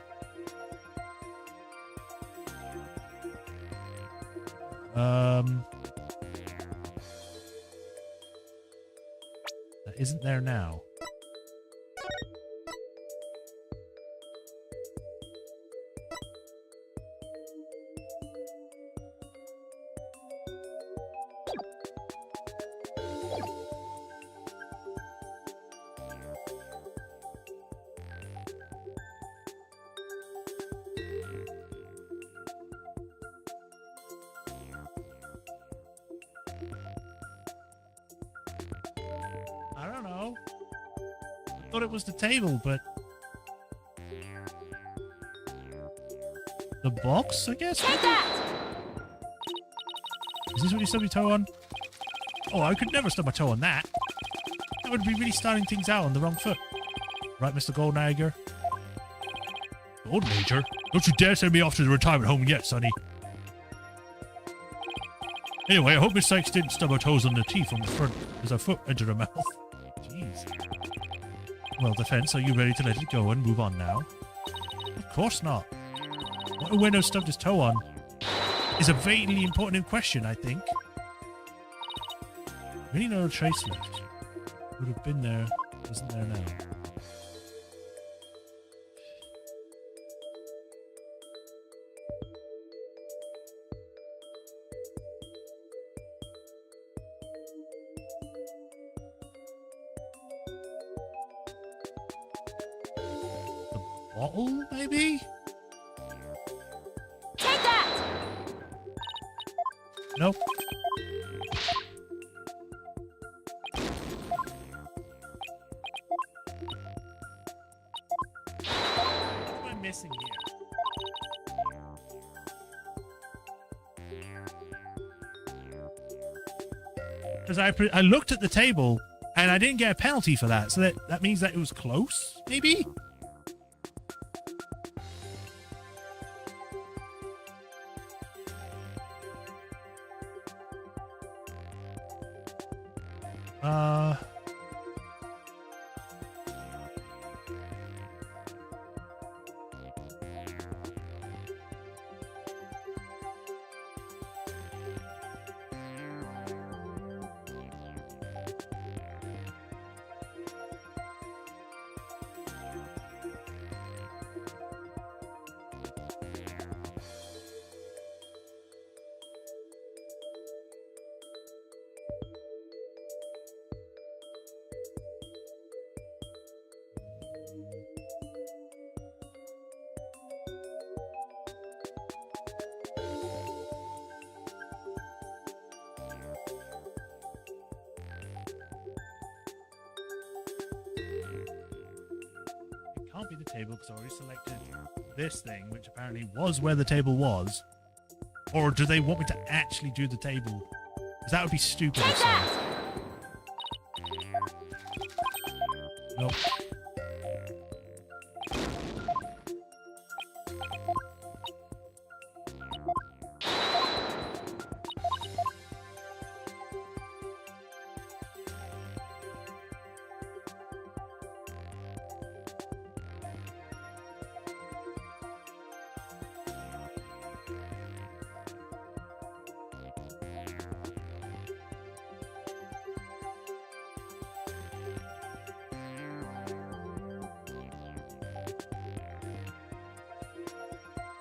[SPEAKER 1] That isn't there now. I don't know. I thought it was the table, but... The box, I guess?
[SPEAKER 3] Take that!
[SPEAKER 1] Is this what you stubbed your toe on? Oh, I could never stub my toe on that. That would be really starting things out on the wrong foot. Right, Mr. Goldnager? Goldnager? Don't you dare send me off to the retirement home yet, Sonny. Anyway, I hope Miss Sykes didn't stub her toes on the teeth on the front as her foot entered her mouth. Jeez. Well, Defense, are you ready to let it go and move on now? Of course not. What Ueno stubbed his toe on is a vaguely important question, I think. Really no trace left. Would have been there, isn't there now? The bottle, maybe?
[SPEAKER 3] Take that!
[SPEAKER 1] Nope. What am I missing here? Because I looked at the table and I didn't get a penalty for that, so that means that it was close, maybe? Can't be the table because I already selected this thing, which apparently was where the table was. Or do they want me to actually do the table? Because that would be stupid.
[SPEAKER 3] Take that!
[SPEAKER 1] Nope.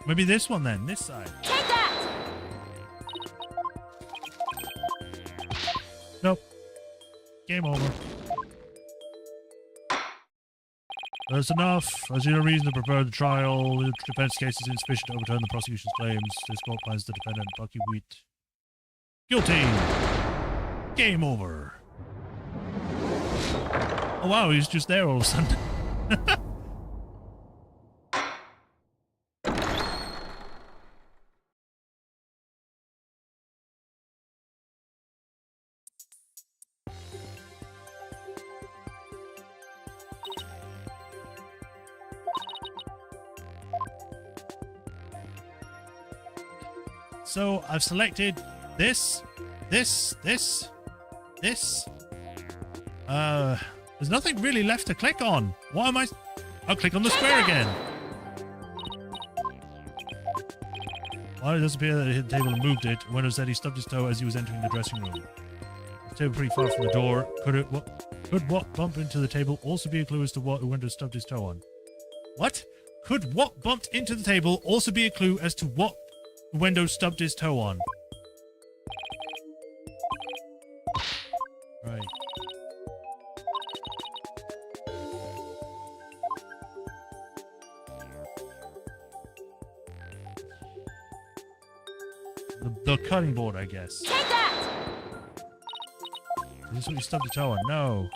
[SPEAKER 1] Maybe this one then, this side.
[SPEAKER 3] Take that!
[SPEAKER 1] Nope. Game over. That's enough. As no reason to prefer the trial, the defense case is insufficient to overturn the prosecution's claims. This court finds the defendant, Bucky Wheat, guilty. Game over. Oh wow, he's just there all of a sudden. So I've selected this. There's nothing really left to click on. What am I? I'll click on the square again. Well, it does appear that he hit the table and moved it. Window said he stubbed his toe as he was entering the dressing room. The table pretty far from the door. Could what bump into the table also be a clue as to what Window stubbed his toe on? What? Could what bumped into the table also be a clue as to what Window stubbed his toe on? Right. The cutting board, I guess.
[SPEAKER 3] Take that!
[SPEAKER 1] Is this what you stubbed your toe on? No.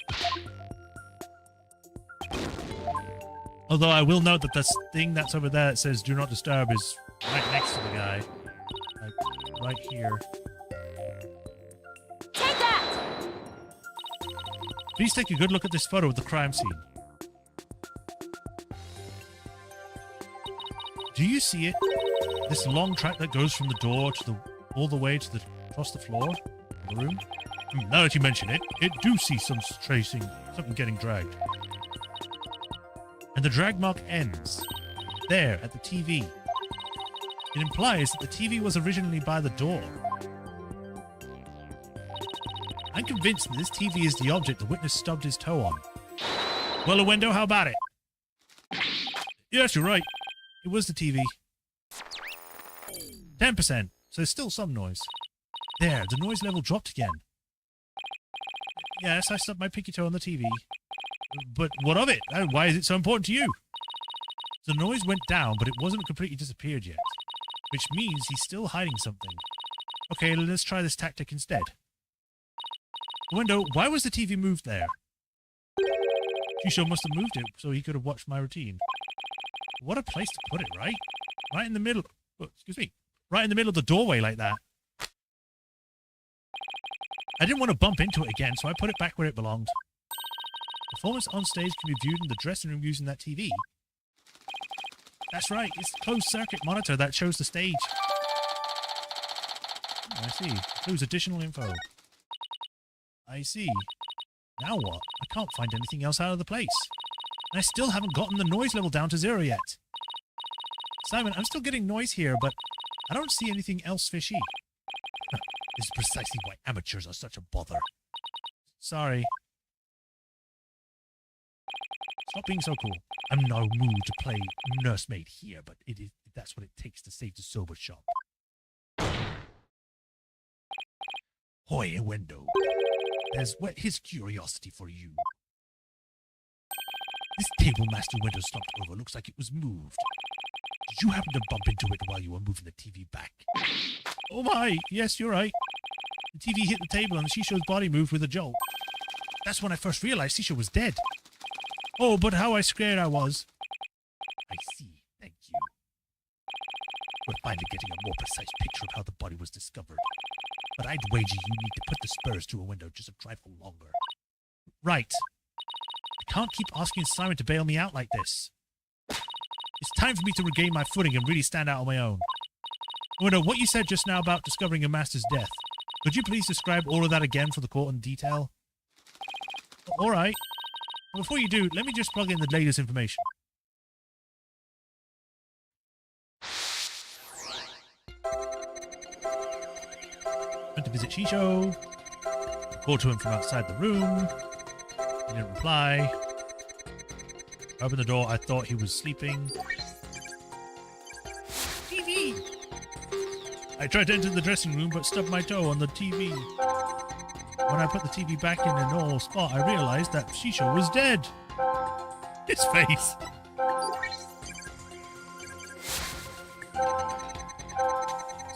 [SPEAKER 1] Although I will note that this thing that's over there that says "Do not disturb" is right next to the guy. Like, right here.
[SPEAKER 3] Take that!
[SPEAKER 1] Please take a good look at this photo of the crime scene. Do you see it? This long track that goes from the door to all the way to across the floor of the room? Now that you mention it, it do see some tracing, something getting dragged. And the drag mark ends there at the TV. It implies that the TV was originally by the door. I'm convinced that this TV is the object the witness stubbed his toe on. Well, a window, how about it? Yes, you're right. It was the TV. 10%, so there's still some noise. There, the noise level dropped again. Yes, I stubbed my pinky toe on the TV. But what of it? Why is it so important to you? The noise went down, but it wasn't completely disappeared yet. Which means he's still hiding something. Okay, let's try this tactic instead. Window, why was the TV moved there? Shisho must have moved it so he could have watched my routine. What a place to put it, right? Right in the middle. Oh, excuse me. Right in the middle of the doorway like that. I didn't want to bump into it again, so I put it back where it belonged. Performance on stage can be viewed in the dressing room using that TV. That's right, it's the closed circuit monitor that shows the stage. Oh, I see. Includes additional info. I see. Now what? I can't find anything else out of the place. And I still haven't gotten the noise level down to 0 yet. Simon, I'm still getting noise here, but I don't see anything else fishy. This is precisely why amateurs are such a bother. Sorry. Stop being so cool. I'm in no mood to play nursemaid here, but that's what it takes to save the sober shop. Hoy, window. There's whet his curiosity for you. This table master window slumped over. Looks like it was moved. Did you happen to bump into it while you were moving the TV back? Oh my, yes, you're right. The TV hit the table and Shisho's body moved with a jolt. That's when I first realized Shisho was dead. Oh, but how scared I was. I see, thank you. We're finally getting a more precise picture of how the body was discovered. But I'd wager you need to put the spurs to a window just a trifle longer. Right. I can't keep asking Simon to bail me out like this. It's time for me to regain my footing and really stand out on my own. Window, what you said just now about discovering your master's death, could you please describe all of that again for the court in detail? All right. Before you do, let me just plug in the latest information. Went to visit Shisho. Called to him from outside the room. He didn't reply. I opened the door. I thought he was sleeping. I tried to enter the dressing room but stubbed my toe on the TV. When I put the TV back in a normal spot, I realized that Shisho was dead. His face.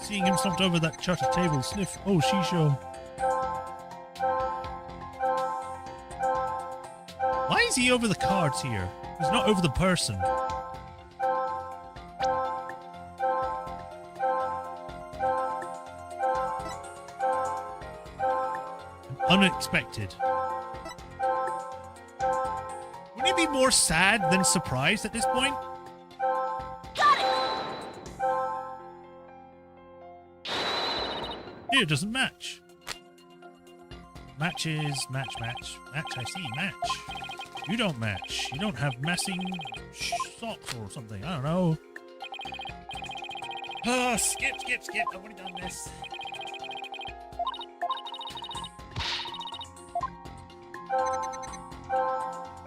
[SPEAKER 1] Seeing him slumped over that charted table, sniff, oh, Shisho. Why is he over the cards here? He's not over the person. Unexpected. Wouldn't you be more sad than surprised at this point?
[SPEAKER 3] Got it!
[SPEAKER 1] Here, it doesn't match. Matches, match. Match, I see, match. You don't match. You don't have matching socks or something. I don't know. Oh, skip. I've already done this.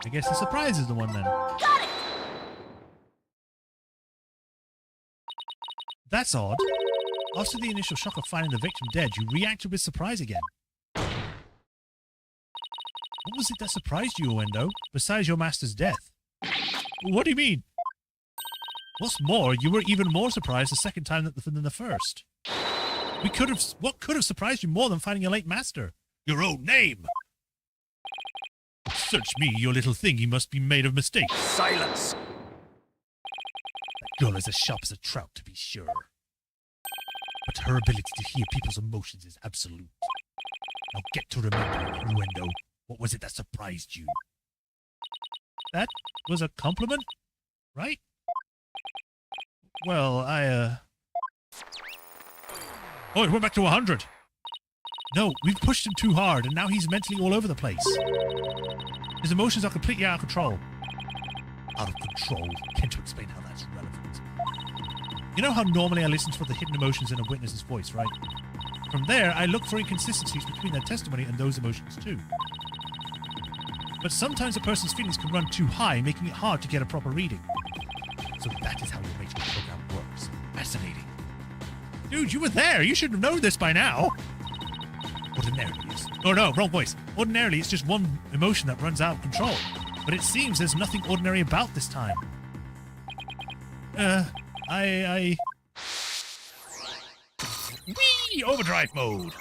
[SPEAKER 1] I guess the surprise is the one then.
[SPEAKER 3] Got it!
[SPEAKER 1] That's odd. After the initial shock of finding the victim dead, you reacted with surprise again. What was it that surprised you, Owendo, besides your master's death? What do you mean? What's more, you were even more surprised the second time than the first. What could have surprised you more than finding your late master? Your own name! Search me, your little thingy must be made of mistakes.
[SPEAKER 2] Silence!
[SPEAKER 1] That girl is as sharp as a trout, to be sure. But her ability to hear people's emotions is absolute. Now get to remembering, Khu'rain. What was it that surprised you? That was a compliment, right? Well, Oh, it went back to 100. No, we've pushed him too hard, and now he's mentally all over the place. His emotions are completely out of control. Out of control? Can't you explain how that's relevant? You know how normally I listen for the hidden emotions in a witness's voice, right? From there, I look for inconsistencies between their testimony and those emotions too. But sometimes a person's feelings can run too high, making it hard to get a proper reading. So that is how your rating program works. Fascinating. Dude, you were there! You should have known this by now! Ordinarily, it's... Oh no, wrong voice. Ordinarily, it's just one emotion that runs out of control. But it seems there's nothing ordinary about this time. Whee! Overdrive mode!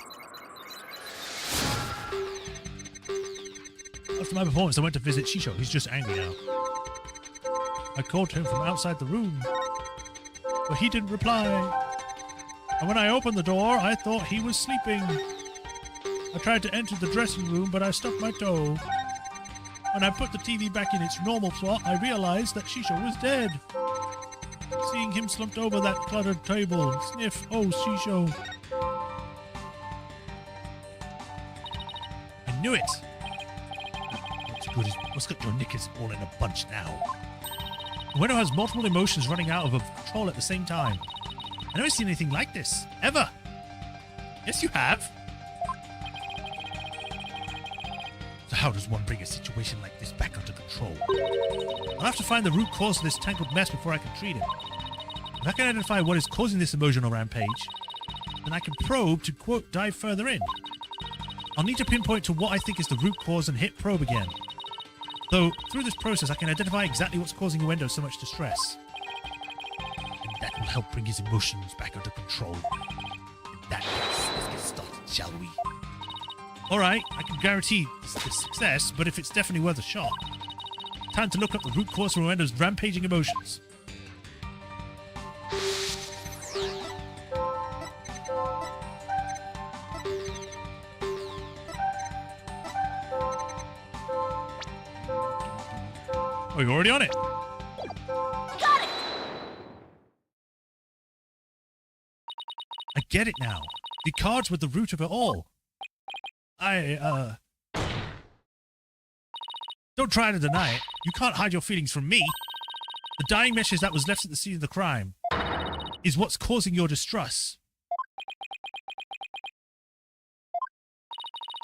[SPEAKER 1] After my performance, I went to visit Shisho. He's just angry now. I called to him from outside the room, but he didn't reply. And when I opened the door, I thought he was sleeping. I tried to enter the dressing room, but I stubbed my toe. When I put the TV back in its normal slot, I realized that Shisho was dead. Seeing him slumped over that cluttered table, sniff, oh, Shisho. I knew it. What's got your knickers all in a bunch now? Ueno has multiple emotions running out of control at the same time. I've never seen anything like this, ever. Yes, you have. So how does one bring a situation like this back under control? I'll have to find the root cause of this tangled mess before I can treat it. If I can identify what is causing this emotional rampage, then I can probe to, quote, dive further in. I'll need to pinpoint to what I think is the root cause and hit probe again. Though, through this process, I can identify exactly what's causing Uendo so much distress. And that will help bring his emotions back under control. In that case, let's get started, shall we? Alright, I can guarantee success, but if it's definitely worth a shot. Time to look up the root cause for Uendo's rampaging emotions. Oh, you're already on it.
[SPEAKER 3] Got it!
[SPEAKER 1] I get it now. The cards were the root of it all. Don't try to deny it. You can't hide your feelings from me. The dying message that was left at the scene of the crime is what's causing your distrust.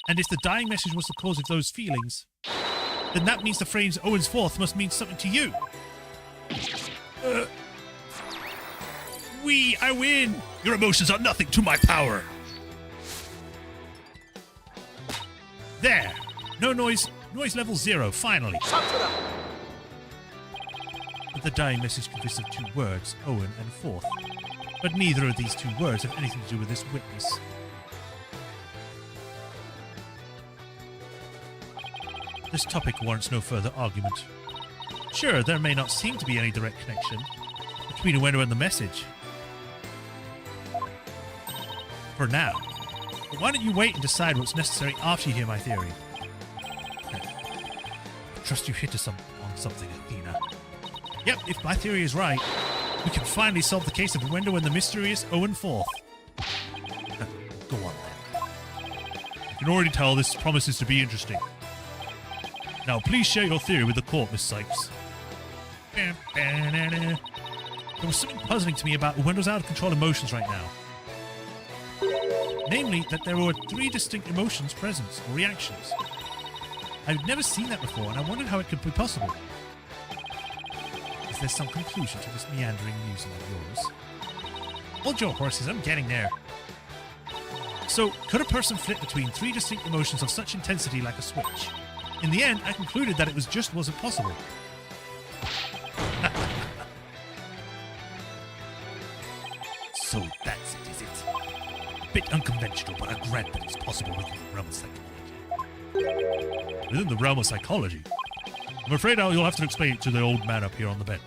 [SPEAKER 1] And if the dying message was the cause of those feelings, then that means the phrase Owen's Fourth must mean something to you. Wee, I win! Your emotions are nothing to my power. There. No noise. Noise level 0, finally. But the dying message consists of 2 words, Owen and Forth. But neither of these 2 words have anything to do with this witness. This topic warrants no further argument. Sure, there may not seem to be any direct connection between Uendo and the message. For now. But why don't you wait and decide what's necessary after you hear my theory? I trust you hit on something, Athena. Yep, if my theory is right, we can finally solve the case of Uendo and the mysterious Owen Forth. Go on then. I can already tell this promises to be interesting. Now, please share your theory with the court, Miss Sykes. There was something puzzling to me about Uendo's out-of-control emotions right now. Namely, that there were 3 distinct emotions present, or reactions. I've never seen that before, and I wondered how it could be possible. Is there some conclusion to this meandering musing of yours? Hold your horses, I'm getting there. So, could a person flip between 3 distinct emotions of such intensity like a switch? In the end, I concluded that it just wasn't possible. So that's it, is it? A bit unconventional, but I grant that it's possible within the realm of psychology. Within the realm of psychology? I'm afraid you'll have to explain it to the old man up here on the bench.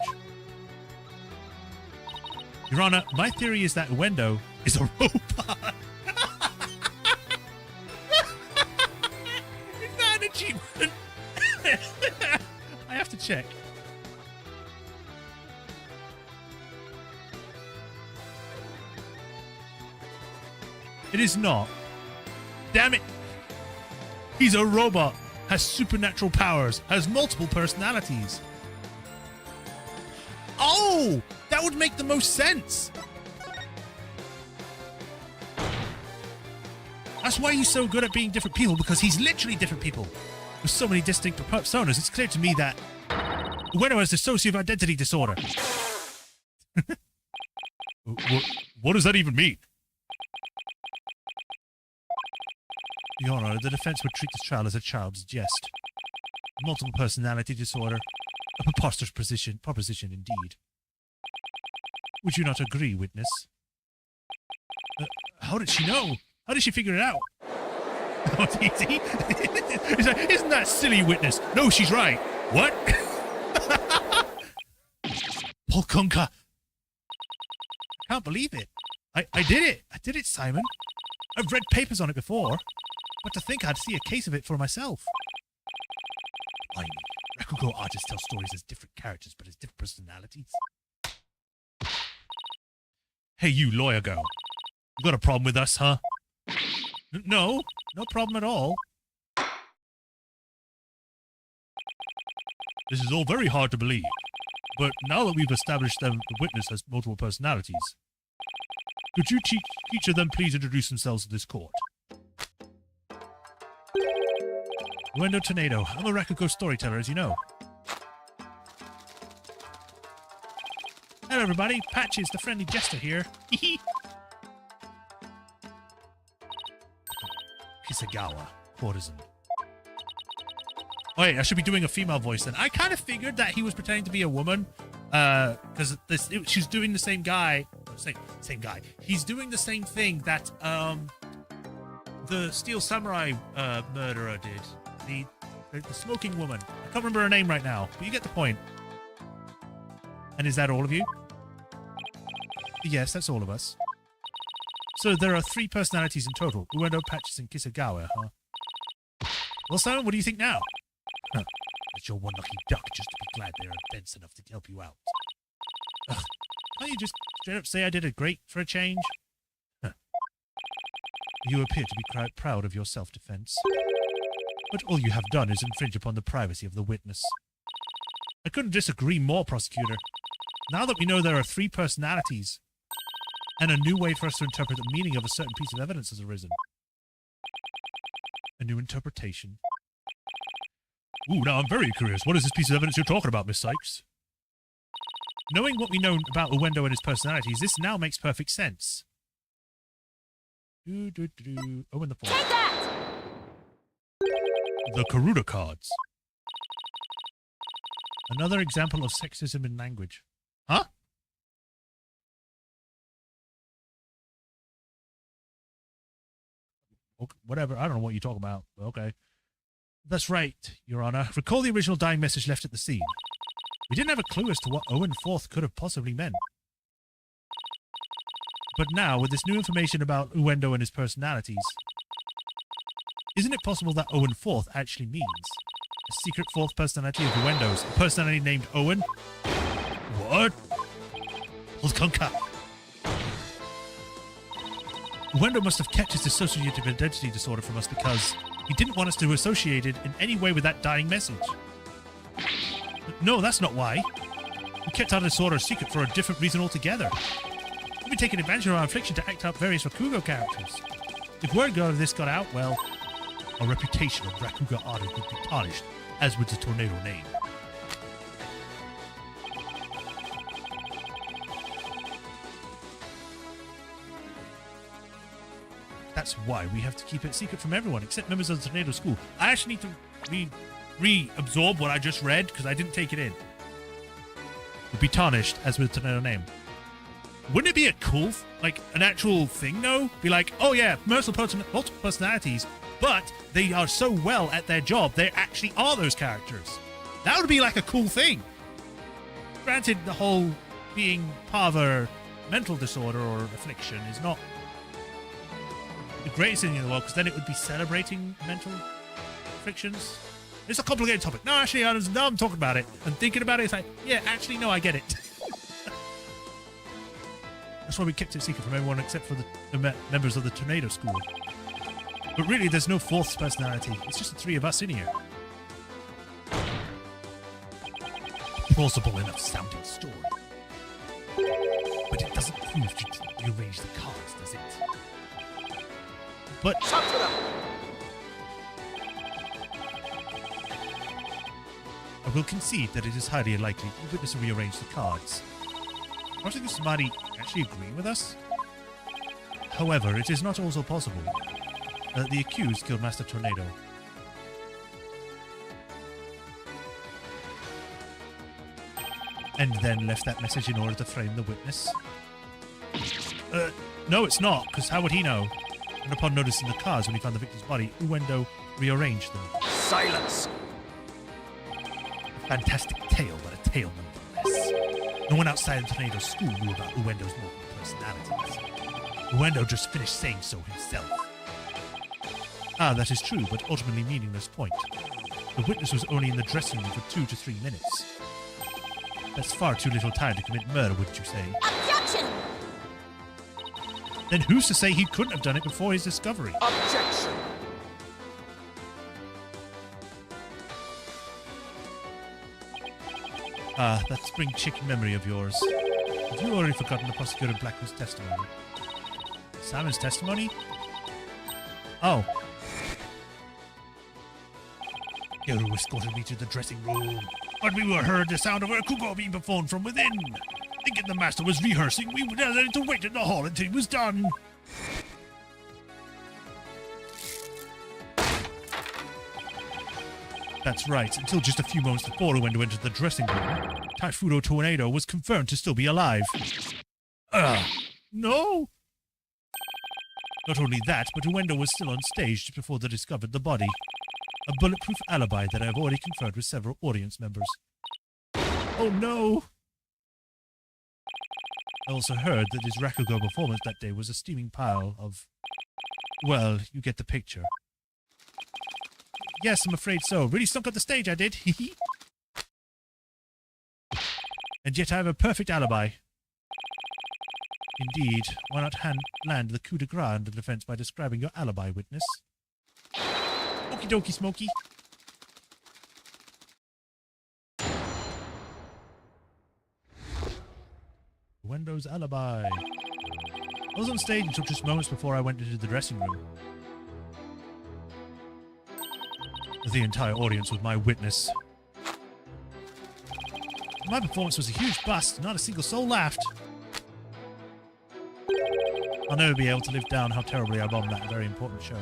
[SPEAKER 1] Your Honor, my theory is that Uendo is a robot. Is that an achievement? I have to check. It is not. Damn it! He's a robot, has supernatural powers, has multiple personalities. Oh! That would make the most sense! That's why he's so good at being different people, because he's literally different people. With so many distinct personas, it's clear to me that Uendo has dissociative identity disorder. What does that even mean? Your Honor, the defense would treat this trial as a child's jest. Multiple personality disorder. A preposterous proposition indeed. Would you not agree, witness? How did she know? How did she figure it out? Oh, it's easy. Isn't that silly, witness? No, she's right. What? Polkonka. I can't believe it. I did it. I did it, Simon. I've read papers on it before. But to think I'd see a case of it for myself. Blimey. Rakugo artists tell stories as different characters, but as different personalities. Hey, you lawyer girl. You got a problem with us, huh? No problem at all. This is all very hard to believe. But now that we've established that the witness has multiple personalities, could you each of them please introduce themselves to this court? Uendo Tornado. I'm a Rakugo storyteller, as you know. Hello, everybody. Patches, the friendly jester here. Kisagawa, courtesan. Oh, wait, I should be doing a female voice then. I kind of figured that he was pretending to be a woman, because she's doing the same guy. Same guy. He's doing the same thing that the Steel Samurai murderer did. The smoking woman. I can't remember her name right now, but you get the point. And is that all of you? Yes, that's all of us. So there are 3 personalities in total. Uendo, Patches, and Kisagawa, huh? Well, Simon, what do you think now? Huh. That's your one lucky duck, just to be glad there are events enough to help you out. Ugh. Can't you just straight up say I did it great for a change? Huh. You appear to be quite proud of your self-defense. But all you have done is infringe upon the privacy of the witness. I couldn't disagree more, prosecutor. Now that we know there are 3 personalities, and a new way for us to interpret the meaning of a certain piece of evidence has arisen. A new interpretation. Ooh, now I'm very curious. What is this piece of evidence you're talking about, Miss Sykes? Knowing what we know about Uwendo and his personalities, this now makes perfect sense. Owen the Fourth.
[SPEAKER 3] Take that!
[SPEAKER 1] The Khu'rain cards. Another example of sexism in language. Huh? Okay, whatever. I don't know what you're talking about. Okay. That's right, Your Honor. Recall the original dying message left at the scene. We didn't have a clue as to what Owen Fourth could have possibly meant. But now, with this new information about Uwendo and his personalities, isn't it possible that Owen Fourth actually means a secret fourth personality of Uwendo's? A personality named Owen? What? Uwendo must have kept his dissociative identity disorder from us because he didn't want us to associate it in any way with that dying message. No, that's not why. We kept our disorder secret for a different reason altogether. We've been taking advantage of our affliction to act out various Rakugo characters. If word of this got out, well, our reputation of Rakugo artists would be tarnished, as would the tornado name. That's why we have to keep it secret from everyone, except members of the Tornado School. I actually need to re-absorb what I just read, because I didn't take it in. Would be tarnished, as with the Tornado name. Wouldn't it be a cool, like, an actual thing, though? Be like, oh yeah, multiple personalities, but they are so well at their job, they actually are those characters. That would be like a cool thing. Granted, the whole being part of a mental disorder or affliction is not the greatest thing in the world, because then it would be celebrating mental afflictions. It's a complicated topic. No, actually, now I'm talking about it and thinking about it, it's like, yeah, actually, no, I get it. That's why we kept it secret from everyone except for the members of the Tornado School. But really, there's no fourth personality. It's just the three of us in here. Plausible enough sounding story. But it doesn't prove to rearrange the cards, does it? But I will concede that it is highly unlikely the witness will rearrange the cards. I don't think somebody actually agree with us. However, it is not also possible that the accused killed Master Tornado. And then left that message in order to frame the witness. No, it's not, because how would he know? And upon noticing the cards when he found the victim's body, Uwendo rearranged them.
[SPEAKER 2] Silence!
[SPEAKER 1] A fantastic tale, but a tale nonetheless. No one outside the Tornado School knew about Uwendo's multiple personalities. Uwendo just finished saying so himself. Ah, that is true, but ultimately meaningless point. The witness was only in the dressing room for 2 to 3 minutes. That's far too little time to commit murder, wouldn't you say?
[SPEAKER 3] Objection!
[SPEAKER 1] Then who's to say he couldn't have done it before his discovery?
[SPEAKER 2] Objection!
[SPEAKER 1] Ah, that spring chicken memory of yours. Have you already forgotten the prosecutor Blackwood's testimony? Simon's testimony? Oh. Yoru escorted me to the dressing room, but we were heard the sound of a Rakugo being performed from within. Thinking the master was rehearsing, we decided to wait in the hall until he was done. That's right, until just a few moments before Uwendo entered the dressing room, Typhoon Tornado was confirmed to still be alive. No! Not only that, but Uwendo was still on stage just before they discovered the body. A bulletproof alibi that I have already confirmed with several audience members. Oh no! I also heard that his Rakugo performance that day was a steaming pile of... Well, you get the picture. Yes, I'm afraid so. Really stunk up the stage, I did. And yet I have a perfect alibi. Indeed, why not land the coup de grace in the defense by describing your alibi, witness? Okie dokie, Smokey. Wendo's alibi. I was on stage until just moments before I went into the dressing room. The entire audience was my witness. My performance was a huge bust. Not a single soul laughed. I'll never be able to live down how terribly I bombed that very important show.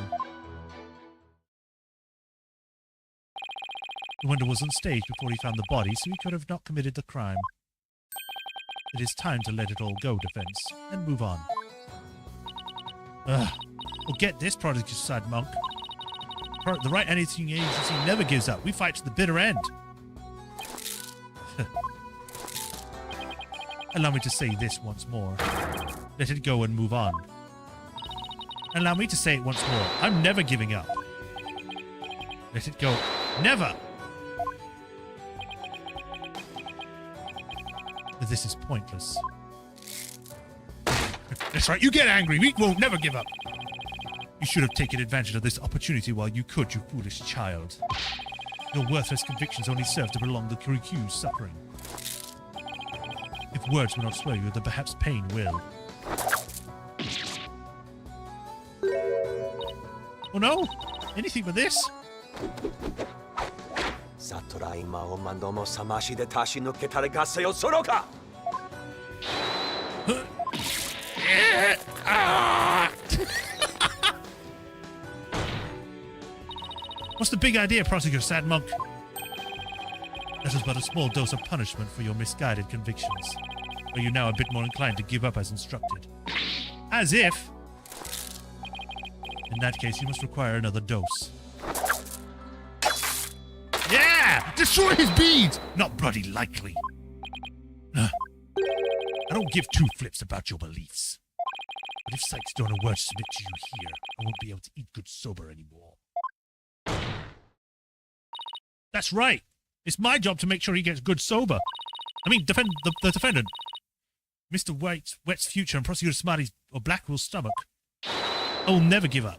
[SPEAKER 1] The wonder was on stage before he found the body, so he could have not committed the crime. It is time to let it all go, Defense, and move on. Ugh. Well, get this, Prodigy Side Monk. The right anything agency never gives up. We fight to the bitter end. Allow me to say this once more. Let it go and move on. Allow me to say it once more. I'm never giving up. Let it go. Never! This is pointless. That's right, you get angry. We will never give up. You should have taken advantage of this opportunity while you could, you foolish child. Your worthless convictions only serve to prolong the Khu'rain's suffering. If words will not sway you, then perhaps pain will. Oh no! Anything but this? What's the big idea, Prosecutor Sad Monk? That was but a small dose of punishment for your misguided convictions. Are you now a bit more inclined to give up as instructed? As if! In that case, you must require another dose. Yeah! Destroy his beads! Not bloody likely. I don't give two flips about your beliefs. But if Sykes don't know where to submit to you here, I won't be able to eat good sober anymore. That's right. It's my job to make sure he gets good sober. I mean, defend the defendant. Mr. Wet's future and Prosecutor Smarty's or Blackwell's stomach. I will never give up.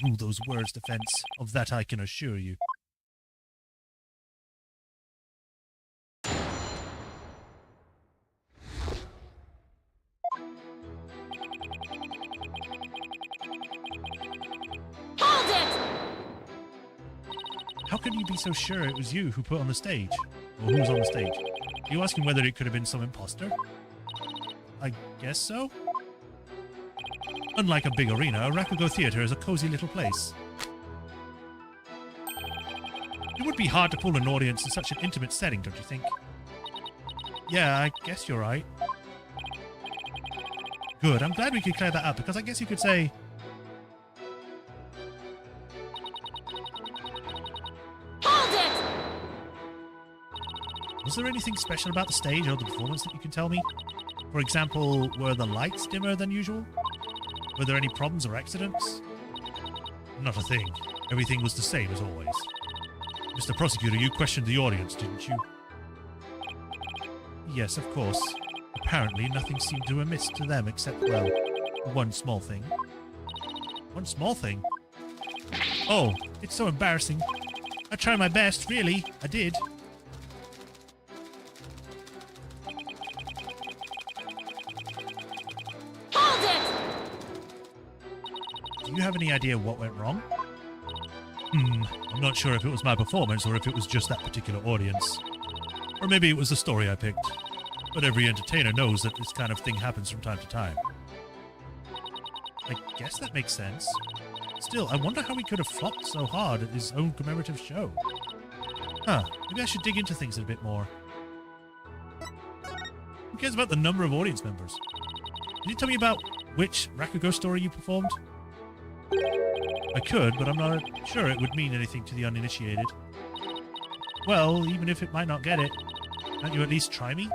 [SPEAKER 1] Rule those words, Defense. Of that I can assure you.
[SPEAKER 3] Hold it!
[SPEAKER 1] How can you be so sure it was you who put on the stage? Or who was on the stage? Are you asking whether it could have been some imposter? I guess so. Unlike a big arena, a Rakugo Theatre is a cozy little place. It would be hard to pull an audience in such an intimate setting, don't you think? Yeah, I guess you're right. Good, I'm glad we could clear that up, because I guess you could say...
[SPEAKER 3] Hold it!
[SPEAKER 1] Was there anything special about the stage or the performance that you can tell me? For example, were the lights dimmer than usual? Were there any problems or accidents? Not a thing. Everything was the same as always. Mr. Prosecutor, you questioned the audience, didn't you? Yes, of course. Apparently, nothing seemed to amiss to them except, well, one small thing. One small thing? Oh, it's so embarrassing. I tried my best, really. I did.
[SPEAKER 3] Hold it!
[SPEAKER 1] Do you have any idea what went wrong? I'm not sure if it was my performance or if it was just that particular audience. Or maybe it was the story I picked. But every entertainer knows that this kind of thing happens from time to time. I guess that makes sense. Still, I wonder how he could have flopped so hard at his own commemorative show. Huh, maybe I should dig into things a bit more. Who cares about the number of audience members? Can you tell me about which Rakugo story you performed? I could, but I'm not sure it would mean anything to the uninitiated. Well, even if it might not get it, can't you at least try me?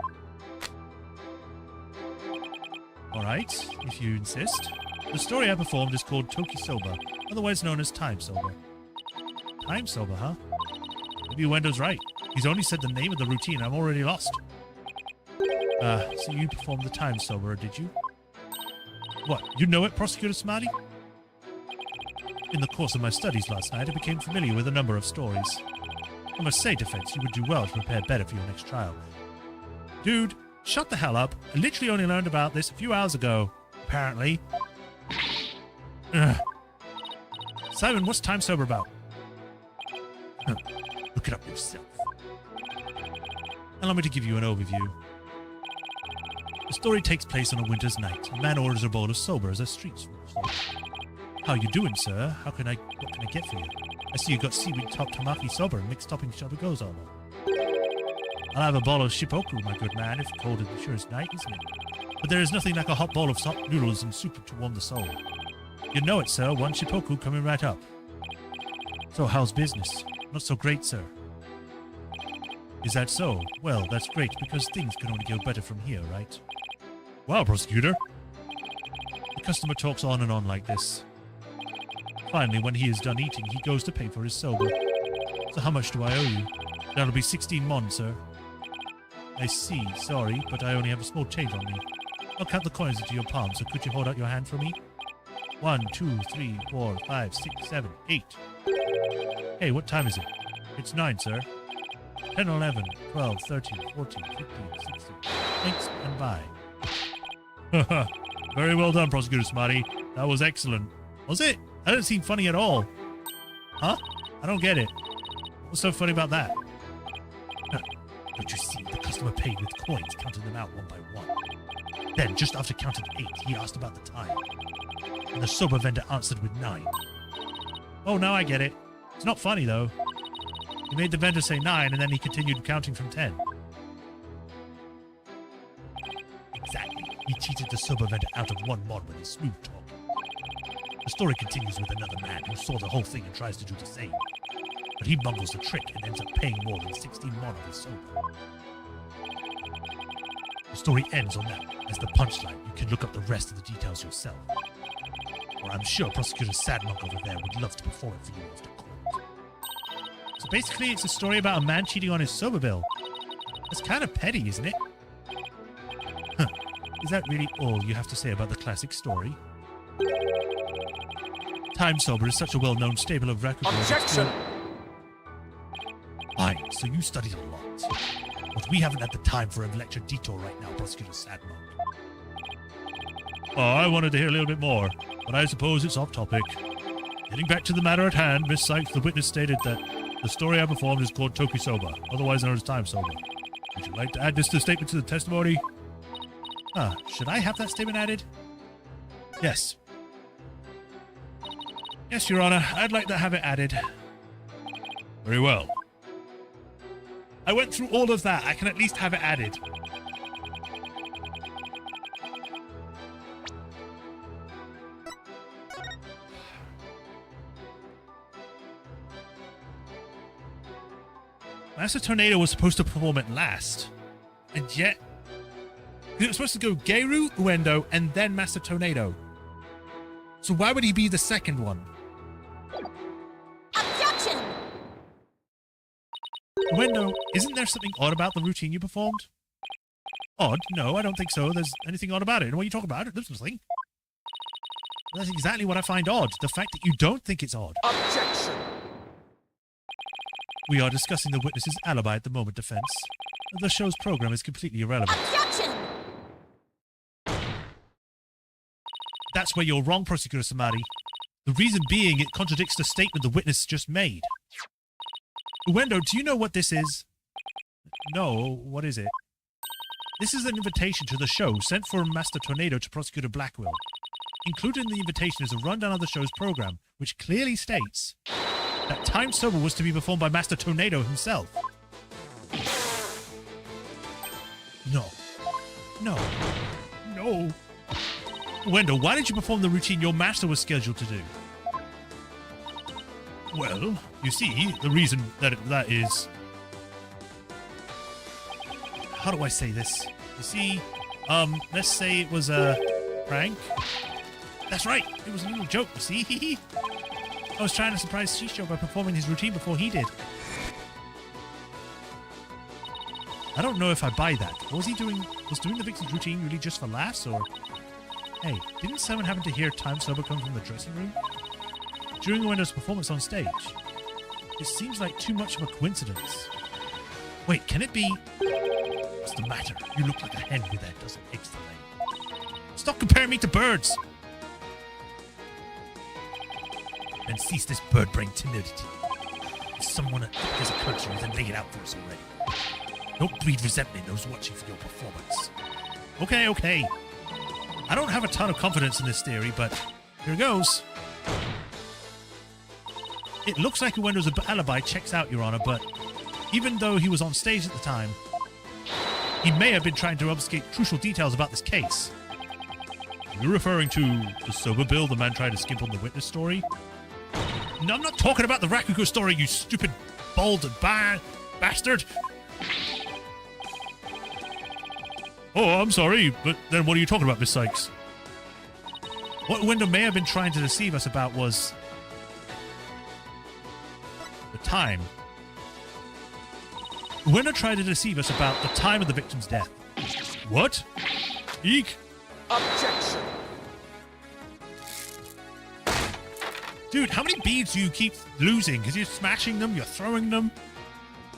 [SPEAKER 1] Alright, if you insist. The story I performed is called Toki Soba, otherwise known as Time Soba. Time Soba, huh? Maybe Wendo's right. He's only said the name of the routine. I'm already lost. So you performed the Time Soba, did you? What, you know it, Prosecutor Smarty? In the course of my studies last night, I became familiar with a number of stories. I must say, Defense, you would do well to prepare better for your next trial. Dude, shut the hell up. I literally only learned about this a few hours ago, apparently. Ugh. Simon, what's Time Sober about? Look it up yourself. Allow me to give you an overview. The story takes place on a winter's night. A man orders a bowl of soba as a street food. How you doing, sir? What can I get for you? I see you got seaweed topped tamaki soba and mixed topping shoba goes on. I'll have a bowl of shippoku, my good man, if cold is the surest night, isn't it? But there is nothing like a hot bowl of soft noodles and soup to warm the soul. You know it, sir. One shippoku coming right up. So, how's business? Not so great, sir. Is that so? Well, that's great, because things can only go better from here, right? Wow, prosecutor. The customer talks on and on like this. Finally, when he is done eating, he goes to pay for his soba. So how much do I owe you? That'll be 16 mon, sir. I see. Sorry, but I only have a small change on me. I'll count the coins into your palm, so could you hold out your hand for me? 1, 2, 3, 4, 5, 6, 7, 8. Hey, what time is it? It's 9, sir. 10, 11, 12, 13, 14, 15, 16. Thanks and bye. Very well done, Prosecutor Smarty. That was excellent. Was it? That didn't seem funny at all. Huh? I don't get it. What's so funny about that? Don't you see, the customer paid with coins, counting them out one by one. Then, just after counting 8, he asked about the time. And the soba vendor answered with 9. Oh, now I get it. It's not funny, though. He made the vendor say 9, and then he continued counting from 10. Exactly. He cheated the soba vendor out of 1 mon with his smooth talk. The story continues with another man who saw the whole thing and tries to do the same. But he bungled the trick and ends up paying more than 16 mon of his soba. The story ends on that as the punchline. You can look up the rest of the details yourself. Or I'm sure Prosecutor Sadmonk over there would love to perform it for you after court. So basically, it's a story about a man cheating on his soba bill. That's kind of petty, isn't it? Huh. Is that really all you have to say about the classic story? Time soba is such a well-known stable of records.
[SPEAKER 2] Objection!
[SPEAKER 1] Fine, so you studied a lot. But we haven't had the time for a lecture detour right now, Prosecutor Sadmonk. Oh, I wanted to hear a little bit more, but I suppose it's off topic. Getting back to the matter at hand, Miss Sykes, the witness, stated that the story I performed is called Toki Soba, otherwise known as Time Soba. Would you like to add this to the statement to the testimony? Should I have that statement added? Yes. Yes, Your Honor, I'd like to have it added. Very well. I went through all of that. I can at least have it added. Master Tornado was supposed to perform it last. And yet... it was supposed to go Geiru, Uendo, and then Master Tornado. So why would he be the second one?
[SPEAKER 3] Objection!
[SPEAKER 1] Uendo, isn't there something odd about the routine you performed? Odd? No, I don't think so. There's anything odd about it. What are you talking about? There's nothing. That's exactly what I find odd. The fact that you don't think it's odd.
[SPEAKER 2] Objection!
[SPEAKER 1] We are discussing the witness's alibi at the moment, defense. The show's program is completely irrelevant.
[SPEAKER 3] Objection!
[SPEAKER 1] That's where you're wrong, Prosecutor Samari. The reason being it contradicts the statement the witness just made. Uendo, do you know what this is? No, what is it? This is an invitation to the show sent from Master Tornado to Prosecutor Blackwell. Included in the invitation is a rundown of the show's program, which clearly states that Time Soba was to be performed by Master Tornado himself. No. No. No. Wendell, why did you perform the routine your master was scheduled to do? Well, you see, the reason that is... How do I say this? You see, let's say it was a prank. That's right, it was a little joke, you see? I was trying to surprise Shisho by performing his routine before he did. I don't know if I buy that. Was doing the Vixen's routine really just for laughs, or... Hey, didn't someone happen to hear Time Soba come from the dressing room? During Uendo's performance on stage? It seems like too much of a coincidence. Wait, can it be... What's the matter? You look like a hen with that doesn't eggs to lay. Stop comparing me to birds! And cease this bird-brain timidity. If someone has a country, then lay it out for us already. Don't breed resentment in those watching for your performance. Okay, okay. I don't have a ton of confidence in this theory, but here goes. It looks like Uendo's alibi checks out, Your Honor, but even though he was on stage at the time, he may have been trying to obfuscate crucial details about this case. You're referring to the sober Bill, the man trying to skimp on the witness story? No, I'm not talking about the Rakugo story, you stupid, bald bastard. Oh, I'm sorry, but then what are you talking about, Miss Sykes? What Uendo may have been trying to deceive us about was the time. Uendo tried to deceive us about the time of the victim's death. What? Eek?
[SPEAKER 2] Objection.
[SPEAKER 1] Dude, how many beads do you keep losing? Because you're smashing them, you're throwing them,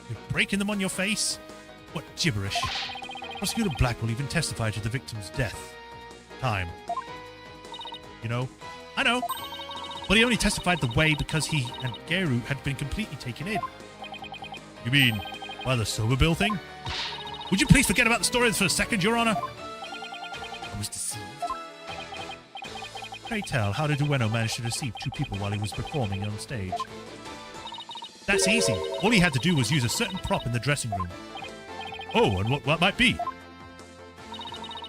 [SPEAKER 1] you're breaking them on your face? What gibberish. Prosecutor Black will even testify to the victim's death. Time. You know? I know. But he only testified the way because he and Geru had been completely taken in. You mean by the sober bill thing? Would you please forget about the story for a second, Your Honor? I was deceived. Pray tell, how did Ueno manage to deceive two people while he was performing on stage? That's easy. All he had to do was use a certain prop in the dressing room. Oh, and what might be?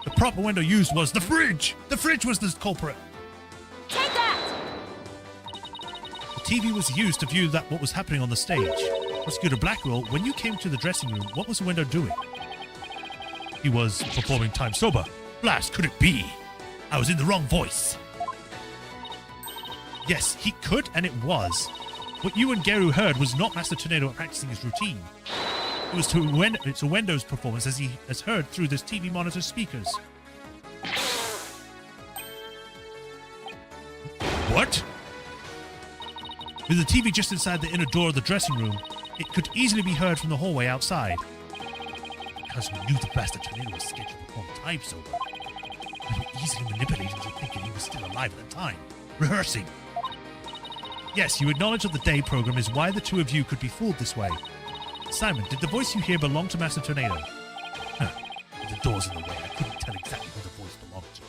[SPEAKER 1] The prop Ueno used was the fridge! The fridge was the culprit!
[SPEAKER 3] Take that!
[SPEAKER 1] The TV was used to view what was happening on the stage. Prosecutor Blackwell, when you came to the dressing room, what was Ueno doing? He was performing time sober. Blast, could it be? I was in the wrong voice. Yes, he could, and it was. What you and Geru heard was not Master Tornado practicing his routine. It was it's Uendo's performance as he has heard through this TV monitor speakers. What? With the TV just inside the inner door of the dressing room, it could easily be heard from the hallway outside. Because we knew the Master Tornado was scheduled to perform time sober, we were easily manipulated into thinking he was still alive at the time, rehearsing. Yes, you acknowledge that the day program is why the two of you could be fooled this way. Simon, did the voice you hear belong to Master Tornado? Huh. The door's in the way. I couldn't tell exactly who the voice belonged to.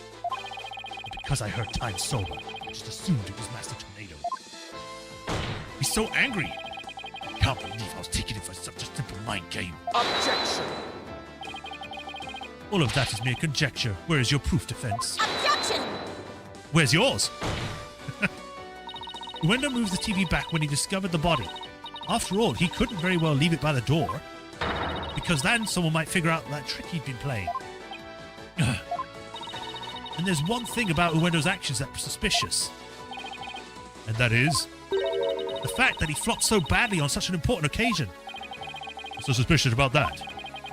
[SPEAKER 1] But because I heard time sober, I just assumed it was Master Tornado. He's so angry. I can't believe I was taking it for such a simple mind game.
[SPEAKER 2] Objection.
[SPEAKER 1] All of that is mere conjecture. Where is your proof, defense?
[SPEAKER 3] Objection!
[SPEAKER 1] Where's yours? Uendo moved the TV back when he discovered the body. After all, he couldn't very well leave it by the door, because then someone might figure out that trick he'd been playing. And there's one thing about Uendo's actions that's suspicious. And that is the fact that he flopped so badly on such an important occasion. What's so suspicious about that?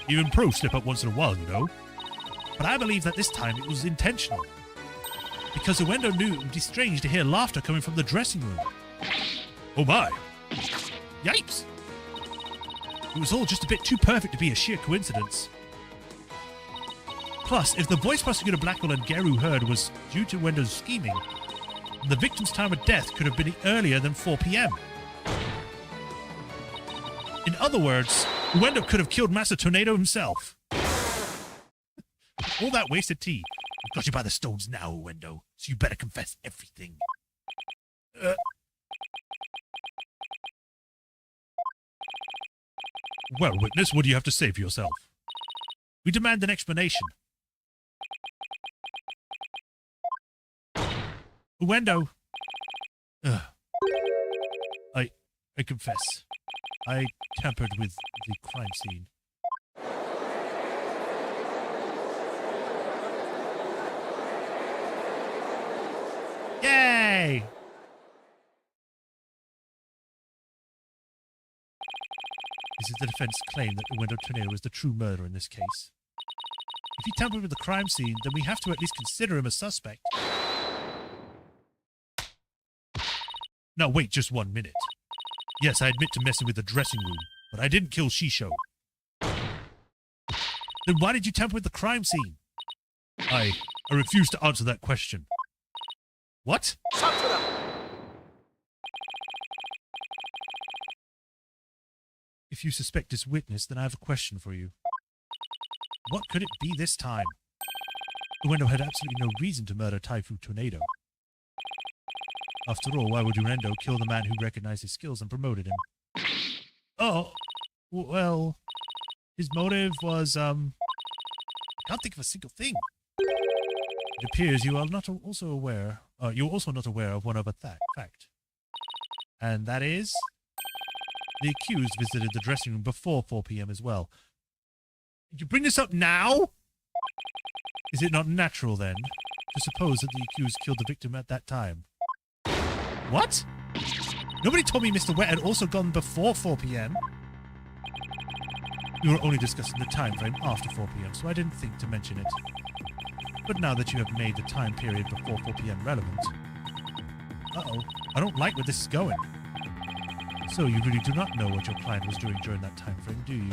[SPEAKER 1] Even pros slip up once in a while, you know. But I believe that this time it was intentional. Because Uendo knew it would be strange to hear laughter coming from the dressing room. Oh my! Yipes! It was all just a bit too perfect to be a sheer coincidence. Plus, if the voice Prosecutor Blackwell and Geru heard was due to Uendo's scheming, then the victim's time of death could have been earlier than 4 p.m. In other words, Uendo could have killed Master Tornado himself. All that wasted tea. I've got you by the stones now, Uendo, so you better confess everything. Well, witness, what do you have to say for yourself? We demand an explanation. Uendo. I confess. I tampered with the crime scene. Yay! This is the defense claim that Uendo Tornado is the true murderer in this case. If he tampered with the crime scene, then we have to at least consider him a suspect. Now wait just 1 minute. Yes, I admit to messing with the dressing room, but I didn't kill Shisho. Then why did you tamper with the crime scene? I refuse to answer that question. What?
[SPEAKER 2] Shut it up.
[SPEAKER 1] If you suspect this witness, then I have a question for you. What could it be this time? Uendo had absolutely no reason to murder Typhoon Tornado. After all, why would Uendo kill the man who recognized his skills and promoted him? Oh, well, his motive was, I can't think of a single thing. It appears you are not also aware, you're also not aware of one other fact. And that is, the accused visited the dressing room before 4 p.m. as well. Did you bring this up now? Is it not natural, then, to suppose that the accused killed the victim at that time? What? Nobody told me Mr. Wet had also gone before 4 p.m. We were only discussing the time frame after 4 p.m., so I didn't think to mention it. But now that you have made the time period before 4 p.m. relevant... Uh-oh, I don't like where this is going. So you really do not know what your client was doing during that time frame, do you?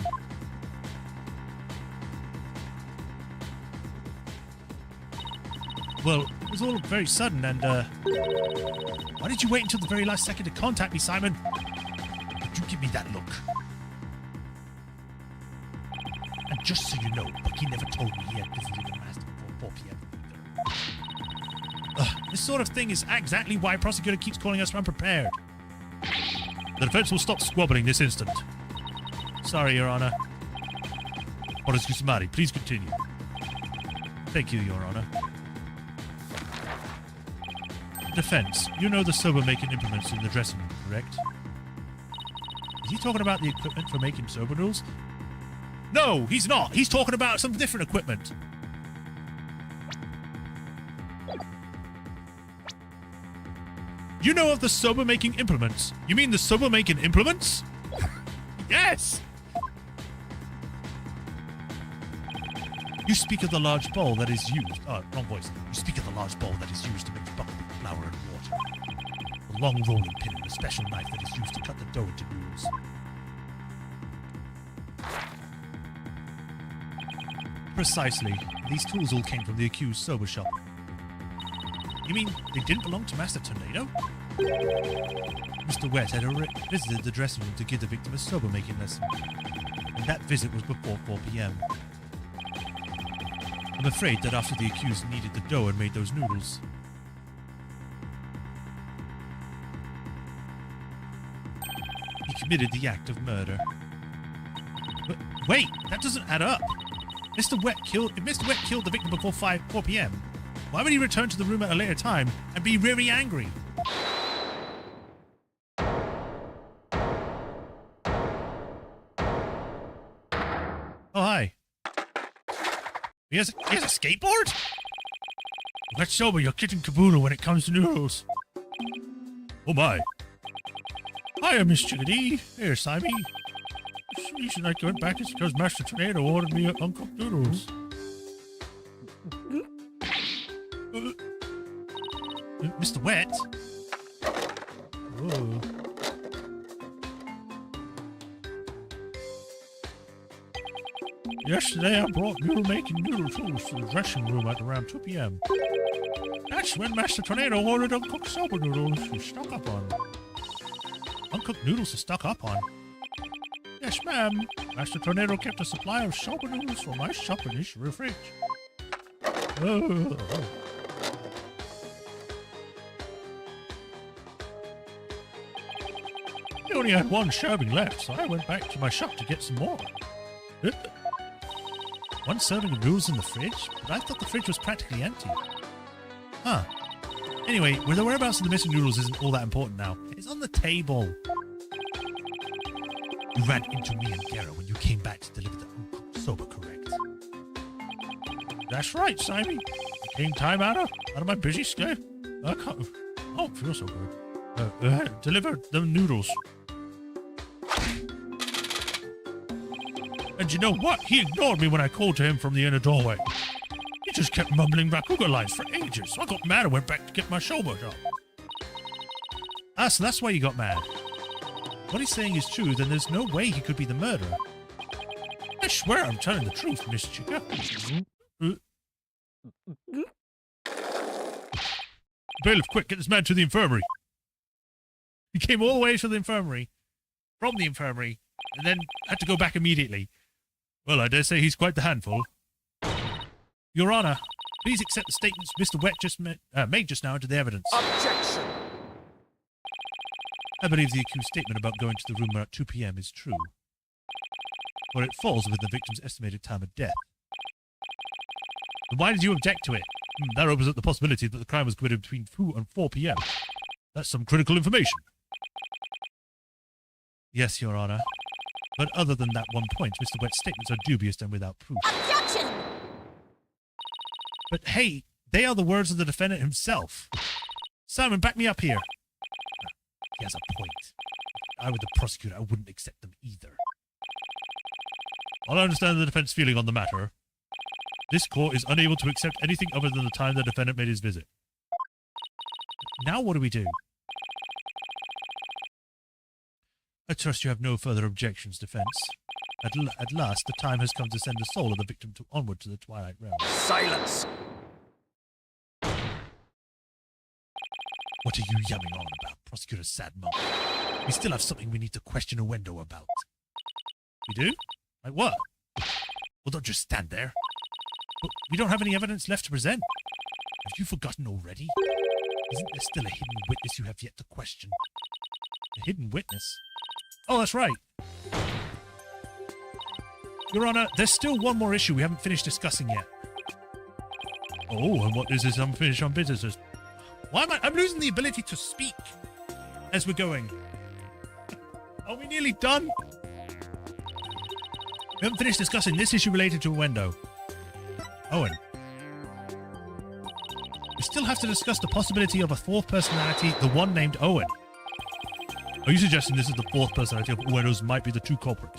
[SPEAKER 1] Well, it was all very sudden and, why did you wait until the very last second to contact me, Simon? Did you give me that look? And just so you know, Bucky never told me he had visited the master before 4 p.m. either. This sort of thing is exactly why prosecutor keeps calling us unprepared. The defense will stop squabbling this instant. Sorry, Your Honor. Oraskusamari, please continue. Thank you, Your Honor. Defense, you know the sober-making implements in the dressing room, correct? Is he talking about the equipment for making sober noodles? No, he's not. He's talking about some different equipment. You know of the sober-making implements? You mean the sober-making implements? Yes! You speak of the large bowl that is used... Oh, wrong voice. You speak of the large bowl that is used to mix butter, flour, and water. The long rolling pin and the special knife that is used to cut the dough into noodles. Precisely. These tools all came from the accused sober shop. You mean they didn't belong to Master Tornado? Mr. Wet had visited the dressing room to give the victim a sober-making lesson. And that visit was before 4 p.m. I'm afraid that after the accused kneaded the dough and made those noodles, he committed the act of murder. But wait, that doesn't add up. If Mr. Wet killed the victim before 4 p.m., why would he return to the room at a later time and be really angry? Oh, hi. He has a skateboard? Let's sober your kit and caboodle when it comes to noodles. Oh my. Hiya, Miss Chickadee. Here, Simon. The reason I went back is because Master Tornado ordered me uncooked noodles. Mr. Wet? Whoa. Yesterday I brought noodle-making noodle tools to the dressing room at around 2 p.m. That's when Master Tornado ordered uncooked soba noodles to stock up on. Uncooked noodles to stock up on? Yes, ma'am. Master Tornado kept a supply of soba noodles for my shop in his fridge. Oh. I only had one serving left, so I went back to my shop to get some more. One serving of noodles in the fridge? But I thought the fridge was practically empty. Huh. Anyway, where the whereabouts of the missing noodles isn't all that important now. It's on the table. You ran into me and Gera when you came back to deliver the uncooked soba, correct? That's right, Simon. I came time out of my busy schedule. I don't feel so good. Delivered the noodles. And you know what? He ignored me when I called to him from the inner doorway. He just kept mumbling Rakuga lines for ages, so I got mad and went back to get my soba job. Ah, so that's why you got mad. What he's saying is true, then there's no way he could be the murderer. I swear I'm telling the truth, Miss Chica. Bailiff, quick, get this man to the infirmary. He came all the way to the infirmary, from the infirmary, and then had to go back immediately. Well, I dare say he's quite the handful. Your Honor, please accept the statements Mr. Wet just made just now into the evidence.
[SPEAKER 2] Objection!
[SPEAKER 1] I believe the accused's statement about going to the room at 2 p.m. is true, for it falls within the victim's estimated time of death. Then why did you object to it? That opens up the possibility that the crime was committed between 2 and 4 p.m. That's some critical information. Yes, Your Honor. But other than that one point, Mr. Wet's statements are dubious and without proof.
[SPEAKER 3] Objection!
[SPEAKER 1] But hey, they are the words of the defendant himself. Simon, back me up here. He has a point. If I were the prosecutor, I wouldn't accept them either. While I understand the defense's feeling on the matter, this court is unable to accept anything other than the time the defendant made his visit. Now what do we do? I trust you have no further objections, defense. At last, the time has come to send the soul of the victim onward to the Twilight Realm.
[SPEAKER 2] Silence!
[SPEAKER 1] What are you yamming on about, Prosecutor Sadmonk? We still have something we need to question Owendo about. We do? Like what? Well, don't just stand there. But we don't have any evidence left to present. Have you forgotten already? Isn't there still a hidden witness you have yet to question? A hidden witness? Oh, that's right. Your Honor, there's still one more issue we haven't finished discussing yet. Oh, and what is this unfinished on business? Why am I'm losing the ability to speak as we're going. Are we nearly done? We haven't finished discussing this issue related to Owendo. Owen. We still have to discuss the possibility of a fourth personality, the one named Owen. Are you suggesting this is the fourth personality of Owendo's might be the true culprit?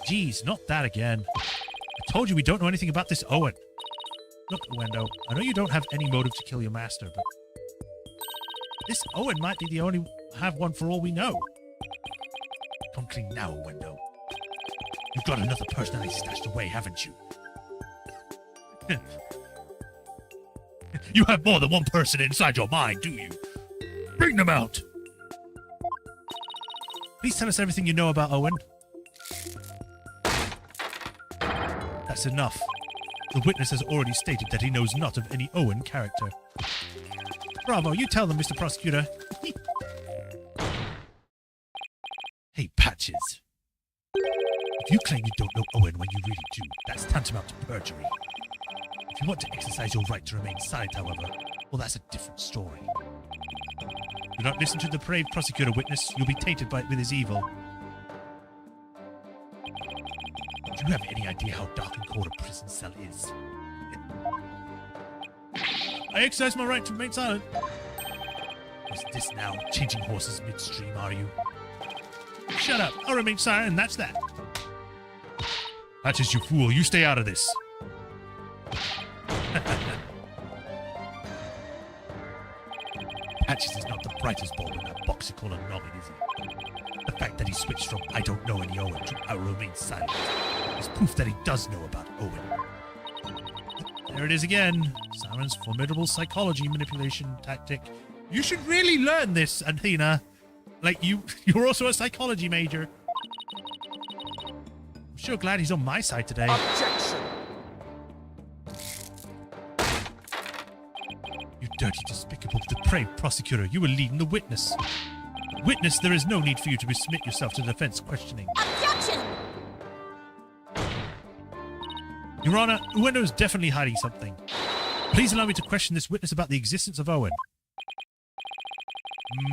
[SPEAKER 1] Geez, not that again. I told you we don't know anything about this Owen. Look, Owendo, I know you don't have any motive to kill your master, but this Owen might be the only have one for all we know. Come clean now, Owendo. You've got another personality stashed away, haven't you? You have more than one person inside your mind, do you? Bring them out! Please tell us everything you know about Owen. That's enough. The witness has already stated that he knows not of any Owen character. Bravo, you tell them, Mr. Prosecutor. Hey, Patches. If you claim you don't know Owen when you really do, that's tantamount to perjury. If you want to exercise your right to remain silent, however, well, that's a different story. Do not listen to the depraved prosecutor, witness. You'll be tainted with his evil. Do you have any idea how dark and cold a prison cell is? I exercise my right to remain silent. What's this now? Changing horses midstream, are you? Shut up. I'll remain silent, and that's that. Patches, you fool. You stay out of this. Patches is not the brightest bulb in that box you call a noggin, is he? The fact that he switched from I don't know any Owen to I will remain silent is proof that he does know about Owen. There it is again. Simon's formidable psychology manipulation tactic. You should really learn this, Athena. Like, you're also a psychology major. I'm sure glad he's on my side today.
[SPEAKER 2] Objection!
[SPEAKER 1] You dirty, despicable, depraved prosecutor. You were leading the witness. Witness, there is no need for you to submit yourself to defense questioning.
[SPEAKER 3] Objection!
[SPEAKER 1] Your Honor, Owendo is definitely hiding something. Please allow me to question this witness about the existence of Owen.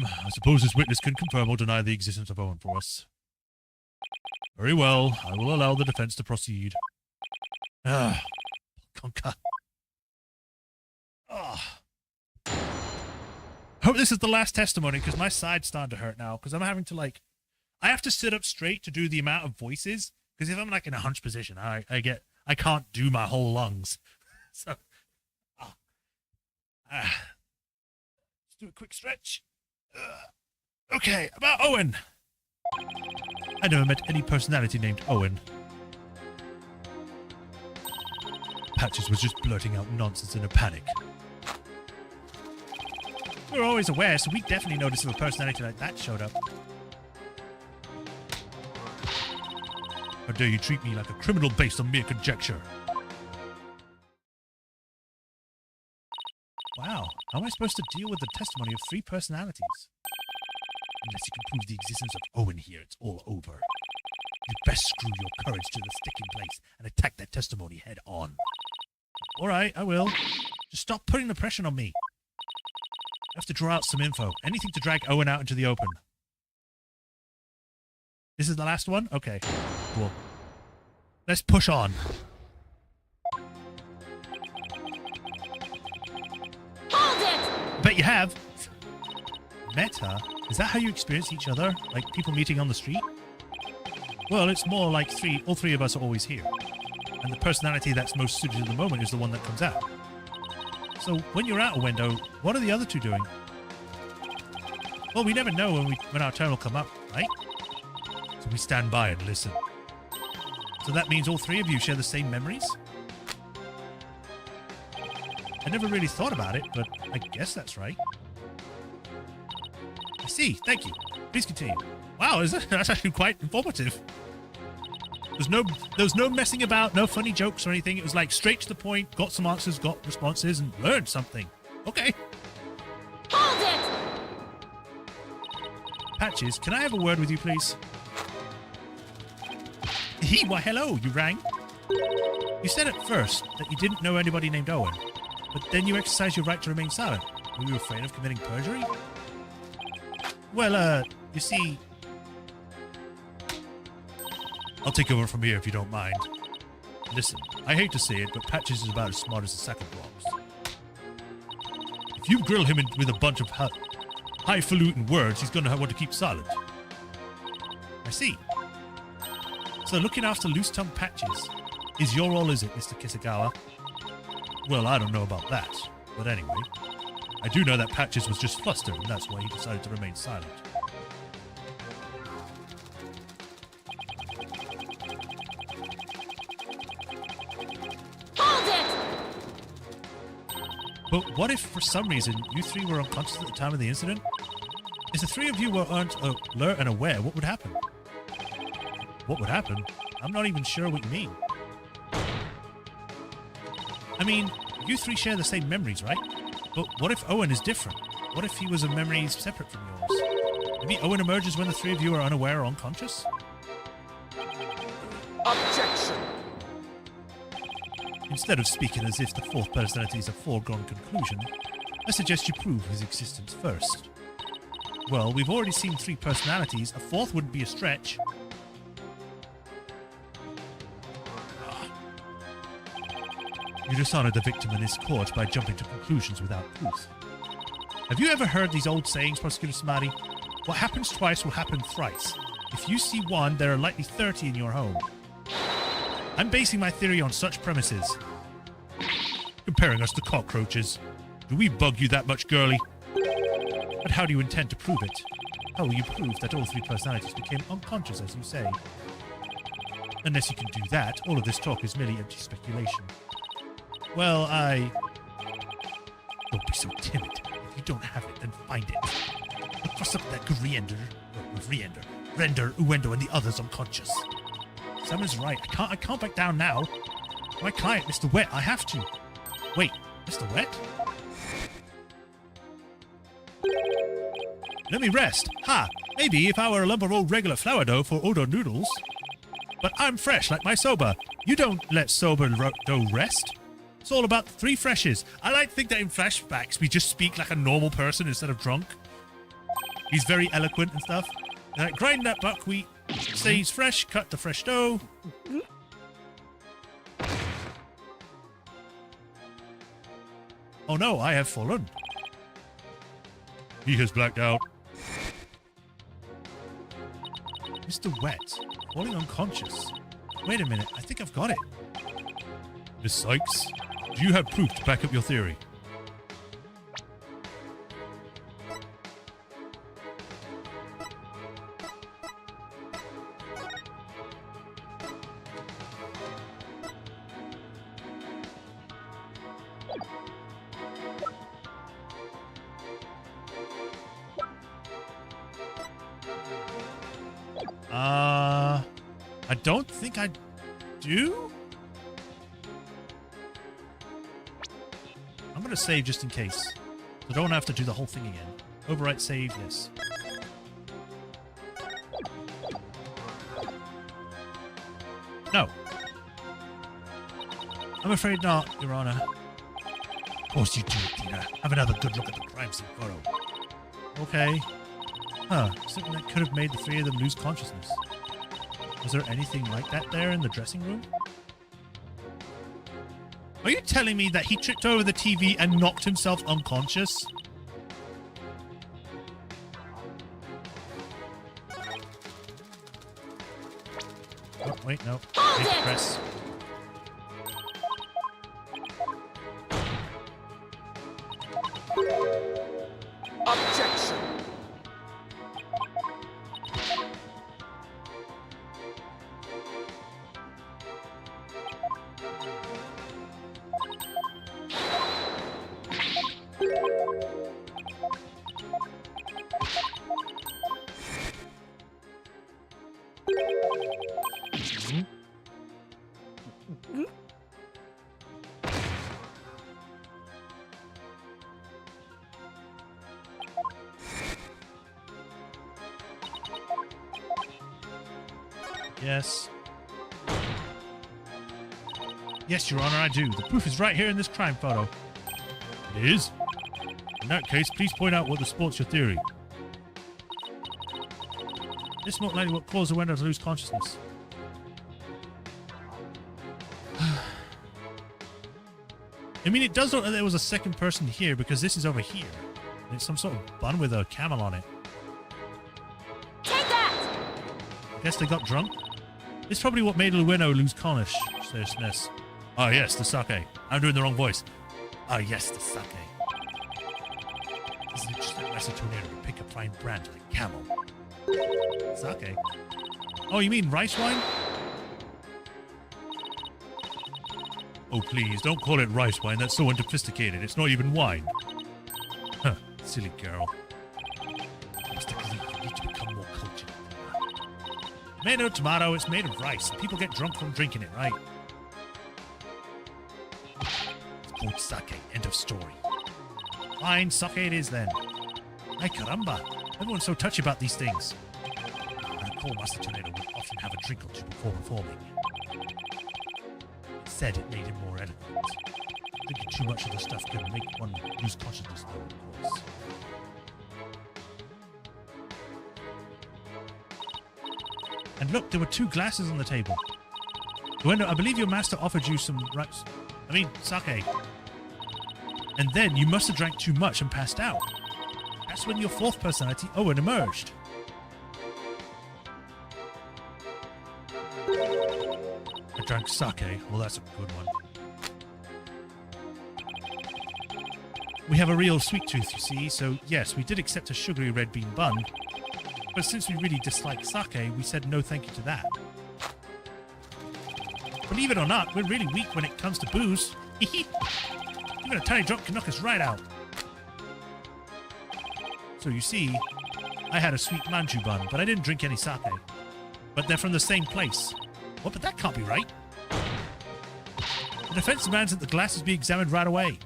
[SPEAKER 1] I suppose this witness can confirm or deny the existence of Owen for us. Very well, I will allow the defense to proceed. Conker. Hope this is the last testimony, because my side's starting to hurt now, because I'm having to, I have to sit up straight to do the amount of voices, because if I'm, in a hunch position, I can't do my whole lungs. So, let's do a quick stretch. Okay, about Owen. I never met any personality named Owen. Patches was just blurting out nonsense in a panic. We were always aware, so we definitely noticed if a personality like that showed up. How dare you treat me like a criminal based on mere conjecture? Wow, how am I supposed to deal with the testimony of 3 personalities? Unless you can prove the existence of Owen here, it's all over. You best screw your courage to the sticking place and attack that testimony head on. Alright, I will. Just stop putting the pressure on me. I have to draw out some info. Anything to drag Owen out into the open. This is the last one? Okay, cool. Let's push on.
[SPEAKER 3] Hold it!
[SPEAKER 1] Bet you have. Meta? Is that how you experience each other? Like people meeting on the street? Well, it's more like all three of us are always here. And the personality that's most suited to the moment is the one that comes out. So when you're out a window, what are the other 2 doing? Well, we never know when our turn will come up, right? So we stand by and listen. So that means all 3 of you share the same memories? I never really thought about it, but I guess that's right. I see. Thank you. Please continue. Wow, that's actually quite informative. There was no messing about, no funny jokes or anything. It was like straight to the point, got some answers, got responses, and learned something. Okay.
[SPEAKER 3] Hold it!
[SPEAKER 1] Patches, can I have a word with you, please? Why, hello, you rang? You said at first that you didn't know anybody named Owen, but then you exercised your right to remain silent. Were you afraid of committing perjury? Well, you see... I'll take over from here if you don't mind. Listen, I hate to say it, but Patches is about as smart as a sack of rocks. If you grill him with a bunch of highfalutin words, he's going to want to keep silent. I see. So looking after loose-tongued Patches is your role, is it, Mr. Kisagawa? Well, I don't know about that. But anyway, I do know that Patches was just flustered, and that's why he decided to remain silent.
[SPEAKER 3] Hold it!
[SPEAKER 1] But what if, for some reason, you 3 were unconscious at the time of the incident? If the 3 of you weren't alert and aware, what would happen? What would happen? I'm not even sure what you mean. I mean, you 3 share the same memories, right? But what if Owen is different? What if he was a memory separate from yours? Maybe Owen emerges when the 3 of you are unaware or unconscious?
[SPEAKER 2] Objection!
[SPEAKER 1] Instead of speaking as if the 4th personality is a foregone conclusion, I suggest you prove his existence first. Well, we've already seen 3 personalities. A 4th wouldn't be a stretch. You dishonored the victim in this court by jumping to conclusions without proof. Have you ever heard these old sayings, Prosecutor Samadi? What happens twice will happen thrice. If you see 1, there are likely 30 in your home. I'm basing my theory on such premises. Comparing us to cockroaches. Do we bug you that much, girlie? But how do you intend to prove it? How will you prove that all 3 personalities became unconscious, as you say? Unless you can do that, all of this talk is merely empty speculation. Well, Don't be so timid. If you don't have it, then find it. Look for something that could render Uendo and the others unconscious. Someone's right. I can't back down now. My client, Mr. Wet, I have to. Wait, Mr. Wet? Let me rest. Ha! Maybe if I were a lump of old regular flour dough for Odo noodles. But I'm fresh like my soba. You don't let soba dough rest. It's all about the 3 freshes. I like to think that in flashbacks we just speak like a normal person instead of drunk. He's very eloquent and stuff. Grind that buckwheat. Say he's fresh. Cut the fresh dough. Oh no, I have fallen. He has blacked out. Mr. Wet, falling unconscious. Wait a minute, I think I've got it. Miss Sykes, do you have proof to back up your theory? I don't think I do. I'm going to save just in case. So I don't have to do the whole thing again. Overwrite save, yes. No. I'm afraid not, Your Honor. Of course you do, Tina. Have another good look at the crime scene photo. Okay. Huh. Something that could have made the three of them lose consciousness. Was there anything like that there in the dressing room? Are you telling me that he tripped over the TV and knocked himself unconscious? Oh, wait, no. Press.
[SPEAKER 2] Objection!
[SPEAKER 1] Yes. Yes, Your Honor, I do. The proof is right here in this crime photo. It is? In that case, please point out what supports your theory. This is not likely what caused the window to lose consciousness. I mean, it does look like there was a second person here because this is over here. And it's some sort of bun with a camel on it.
[SPEAKER 3] Take that!
[SPEAKER 1] I guess they got drunk? This is probably what made Lueno lose consciousness. Ah, yes, the sake. I'm doing the wrong voice. Ah, yes, the sake. Isn't it just like Master Tornado to pick a fine brand like camel? Sake? Oh, you mean rice wine? Oh, please, don't call it rice wine. That's so unsophisticated. It's not even wine. Huh, silly girl. I must agree, you need to become more cultured. Tomato, tomato, it's made of rice. People get drunk from drinking it, right? It's called sake. End of story. Fine, sake it is then. Ay caramba. Everyone's so touchy about these things. I recall Master Tornado would often have a drink or two before performing. It said it made him more eloquent. Drinking too much of the stuff can make one lose consciousness, though, of course. And look, there were 2 glasses on the table. Luendo, I believe your master offered you some rice. Sake. And then you must have drank too much and passed out. That's when your 4th personality, Owen, emerged. I drank sake. Well, that's a good one. We have a real sweet tooth, you see, so yes, we did accept a sugary red bean bun. But since we really dislike sake, we said no thank you to that. Believe it or not, we're really weak when it comes to booze. Even a tiny drop can knock us right out. So you see, I had a sweet manju bun, but I didn't drink any sake. But they're from the same place. What? But that can't be right. The defense demands that the glasses be examined right away.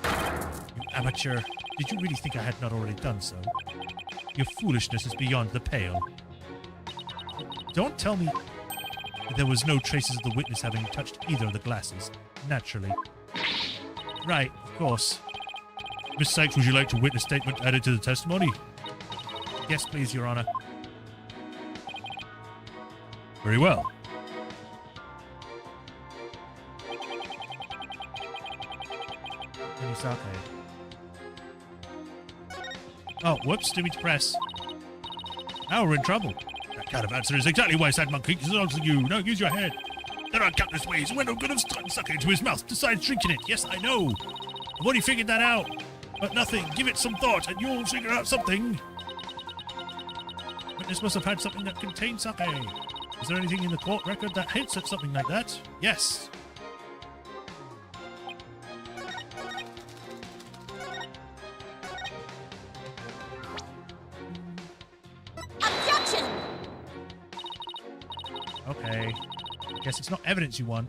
[SPEAKER 1] You amateur. Did you really think I had not already done so? Your foolishness is beyond the pale. Don't tell me there was no traces of the witness having touched either of the glasses. Naturally. Right, of course. Miss Sykes, would you like a witness statement added to the testimony? Yes, please, Your Honor. Very well. Any sake? Oh, whoops, didn't mean to press. Now we're in trouble. That kind of answer is exactly why Sad Monkey is answering you. Now use your head. There are countless ways Wendell could have stuck sake into his mouth besides drinking it. Yes, I know. I've already figured that out. But nothing. Give it some thought and you'll figure out something. Witness must have had something that contained sake. Is there anything in the court record that hints at something like that? Yes. Okay. Okay. Guess it's not evidence you want.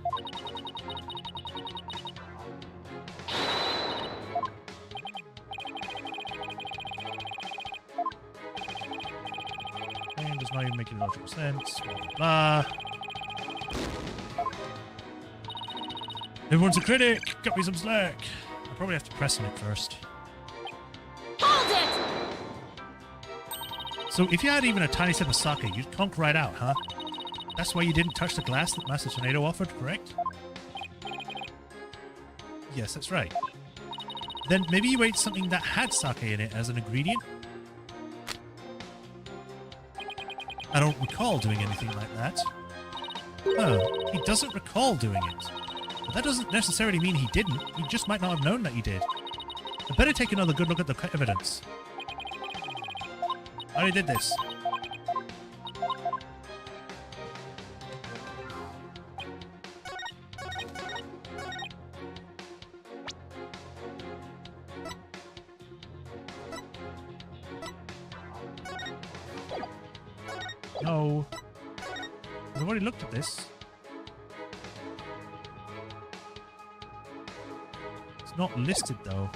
[SPEAKER 1] And does not even make any logical sense. Blah, blah. Everyone's a critic! Cut me some slack! I'll probably have to press on it first.
[SPEAKER 3] Hold it!
[SPEAKER 1] So if you had even a tiny sip of sake, you'd conk right out, huh? That's why you didn't touch the glass that Master Tornado offered, correct? Yes, that's right. Then maybe you ate something that had sake in it as an ingredient? I don't recall doing anything like that. Oh, he doesn't recall doing it. But that doesn't necessarily mean he didn't. He just might not have known that he did. I'd better take another good look at the evidence. I already did this. No. I've already looked at this. It's not listed, though.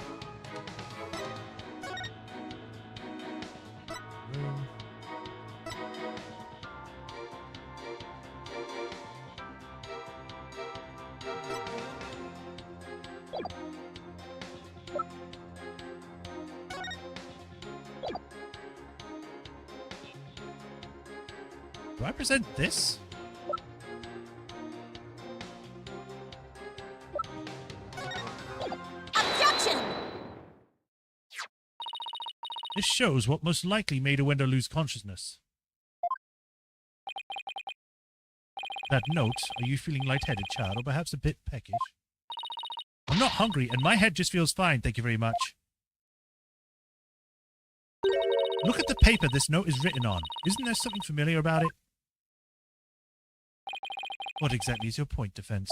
[SPEAKER 1] Do I present this?
[SPEAKER 3] Objection!
[SPEAKER 1] This shows what most likely made Owendo lose consciousness. That note, are you feeling lightheaded, child, or perhaps a bit peckish? I'm not hungry, and my head just feels fine, thank you very much. Look at the paper this note is written on. Isn't there something familiar about it? What exactly is your point, Defense?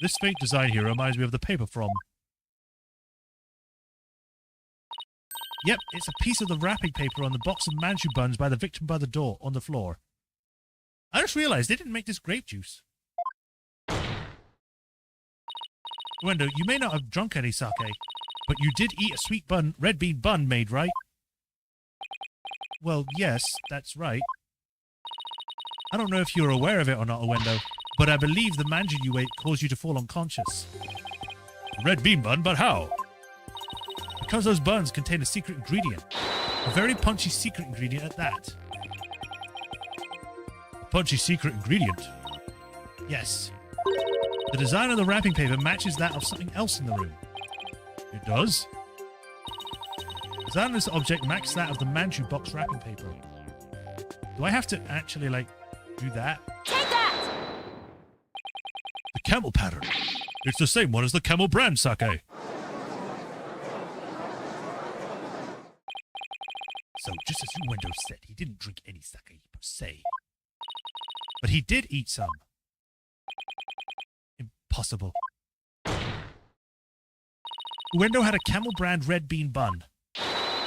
[SPEAKER 1] This faint design here reminds me of the paper from... Yep, it's a piece of the wrapping paper on the box of manchu buns by the victim by the door, on the floor. I just realized they didn't make this grape juice. Owendo, you may not have drunk any sake, but you did eat a sweet bun, red bean bun made, right? Well, yes, that's right. I don't know if you're aware of it or not, Owendo, but I believe the manju you ate caused you to fall unconscious. Red bean bun, but how? Because those buns contain a secret ingredient. A very punchy secret ingredient at that. A punchy secret ingredient? Yes. The design of the wrapping paper matches that of something else in the room. It does? The design of this object matches that of the manchu box wrapping paper. Do I have to actually, like, do that?
[SPEAKER 3] Take that!
[SPEAKER 1] The camel pattern. It's the same one as the camel brand sake. So, just as Owendo said, he didn't drink any sake per se. But he did eat some. Impossible. Owendo had a camel brand red bean bun,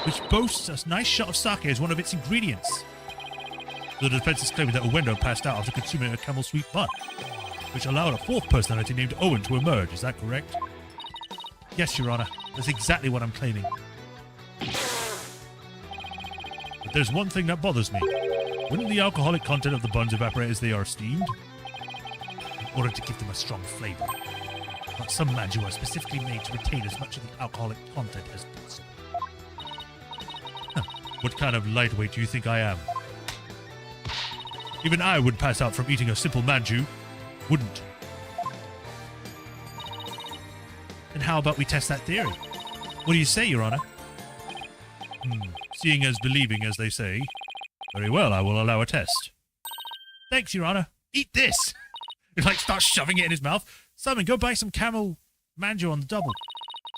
[SPEAKER 1] which boasts a nice shot of sake as one of its ingredients. The defense is claiming that Owendo passed out after consuming a camel sweet bun, which allowed a fourth personality named Owen to emerge. Is that correct? Yes, Your Honor. That's exactly what I'm claiming. But there's one thing that bothers me. Wouldn't the alcoholic content of the buns evaporate as they are steamed? In order to give them a strong flavor. But some manju are specifically made to retain as much of the alcoholic content as possible. Huh. What kind of lightweight do you think I am? Even I would pass out from eating a simple manju, wouldn't. And how about we test that theory? What do you say, Your Honor? Seeing as believing, as they say. Very well, I will allow a test. Thanks, Your Honor. Eat this! He like starts shoving it in his mouth. Simon, go buy some camel manju on the double.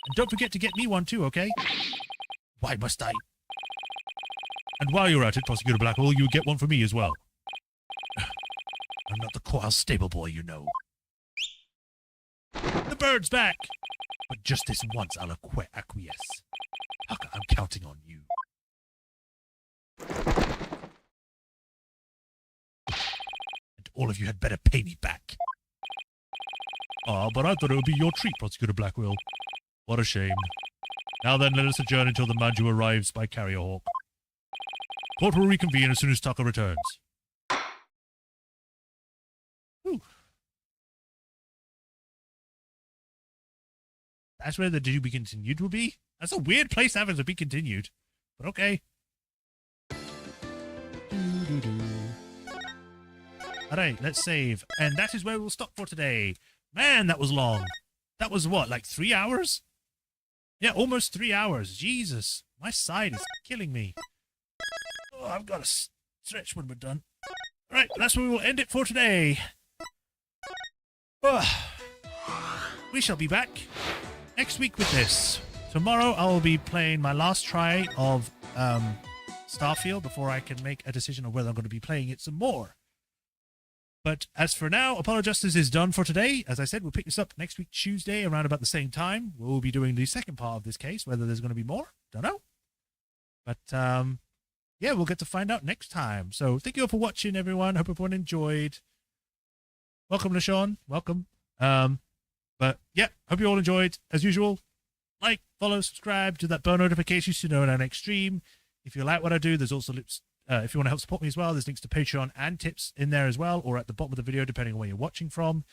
[SPEAKER 1] And don't forget to get me one too, okay? Why must I? And while you're at it, Prosecutor Blackwell, you get one for me as well. I'm not the coil stable boy, you know. The bird's back! But just this once I'll acquiesce. Hucker, I'm counting on you. All of you had better pay me back. Ah, but I thought it would be your treat, Prosecutor Blackwell. What a shame. Now then, let us adjourn until the Manju arrives by Carrier Hawk. Court will reconvene as soon as Tucker returns. Whew. That's where the to be continued will be? That's a weird place having to be continued. But okay. Alright, let's save. And that is where we'll stop for today. Man, that was long. That was what, like 3 hours? Yeah, almost 3 hours. Jesus. My side is killing me. Oh, I've got to stretch when we're done. Alright, that's where we will end it for today. Oh, we shall be back next week with this. Tomorrow I'll be playing my last try of Starfield before I can make a decision on whether I'm going to be playing it some more. But as for now, Apollo Justice is done for today. As I said, we'll pick this up next week Tuesday around about the same time. We'll be doing the second part of this case. Whether there's going to be more, don't know. But yeah, we'll get to find out next time. So thank you all for watching, everyone. Hope everyone enjoyed. Welcome, LaShawn. Welcome. But yeah, hope you all enjoyed. As usual, like, follow, subscribe to that bell notification so you know when our next stream. If you like what I do, there's also links. If you want to help support me as well, there's links to Patreon and tips in there as well, or at the bottom of the video, depending on where you're watching from.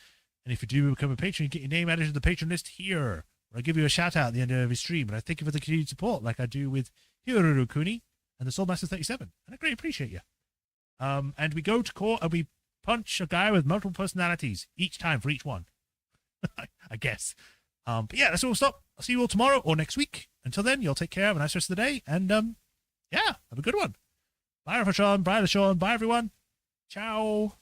[SPEAKER 1] And if you do become a patron, you get your name added to the patron list here. Where I give you a shout out at the end of every stream. And I thank you for the continued support, like I do with Hiruru Kuni and the Soulmaster 37. And I greatly appreciate you. And we go to court and we punch a guy with multiple personalities each time for each one. I guess. But yeah, that's where we'll stop. I'll see you all tomorrow or next week. Until then, you'll take care. Have a nice rest of the day. And yeah, have a good one. Bye, LaShawn. Bye, LaShawn. Bye, everyone. Ciao.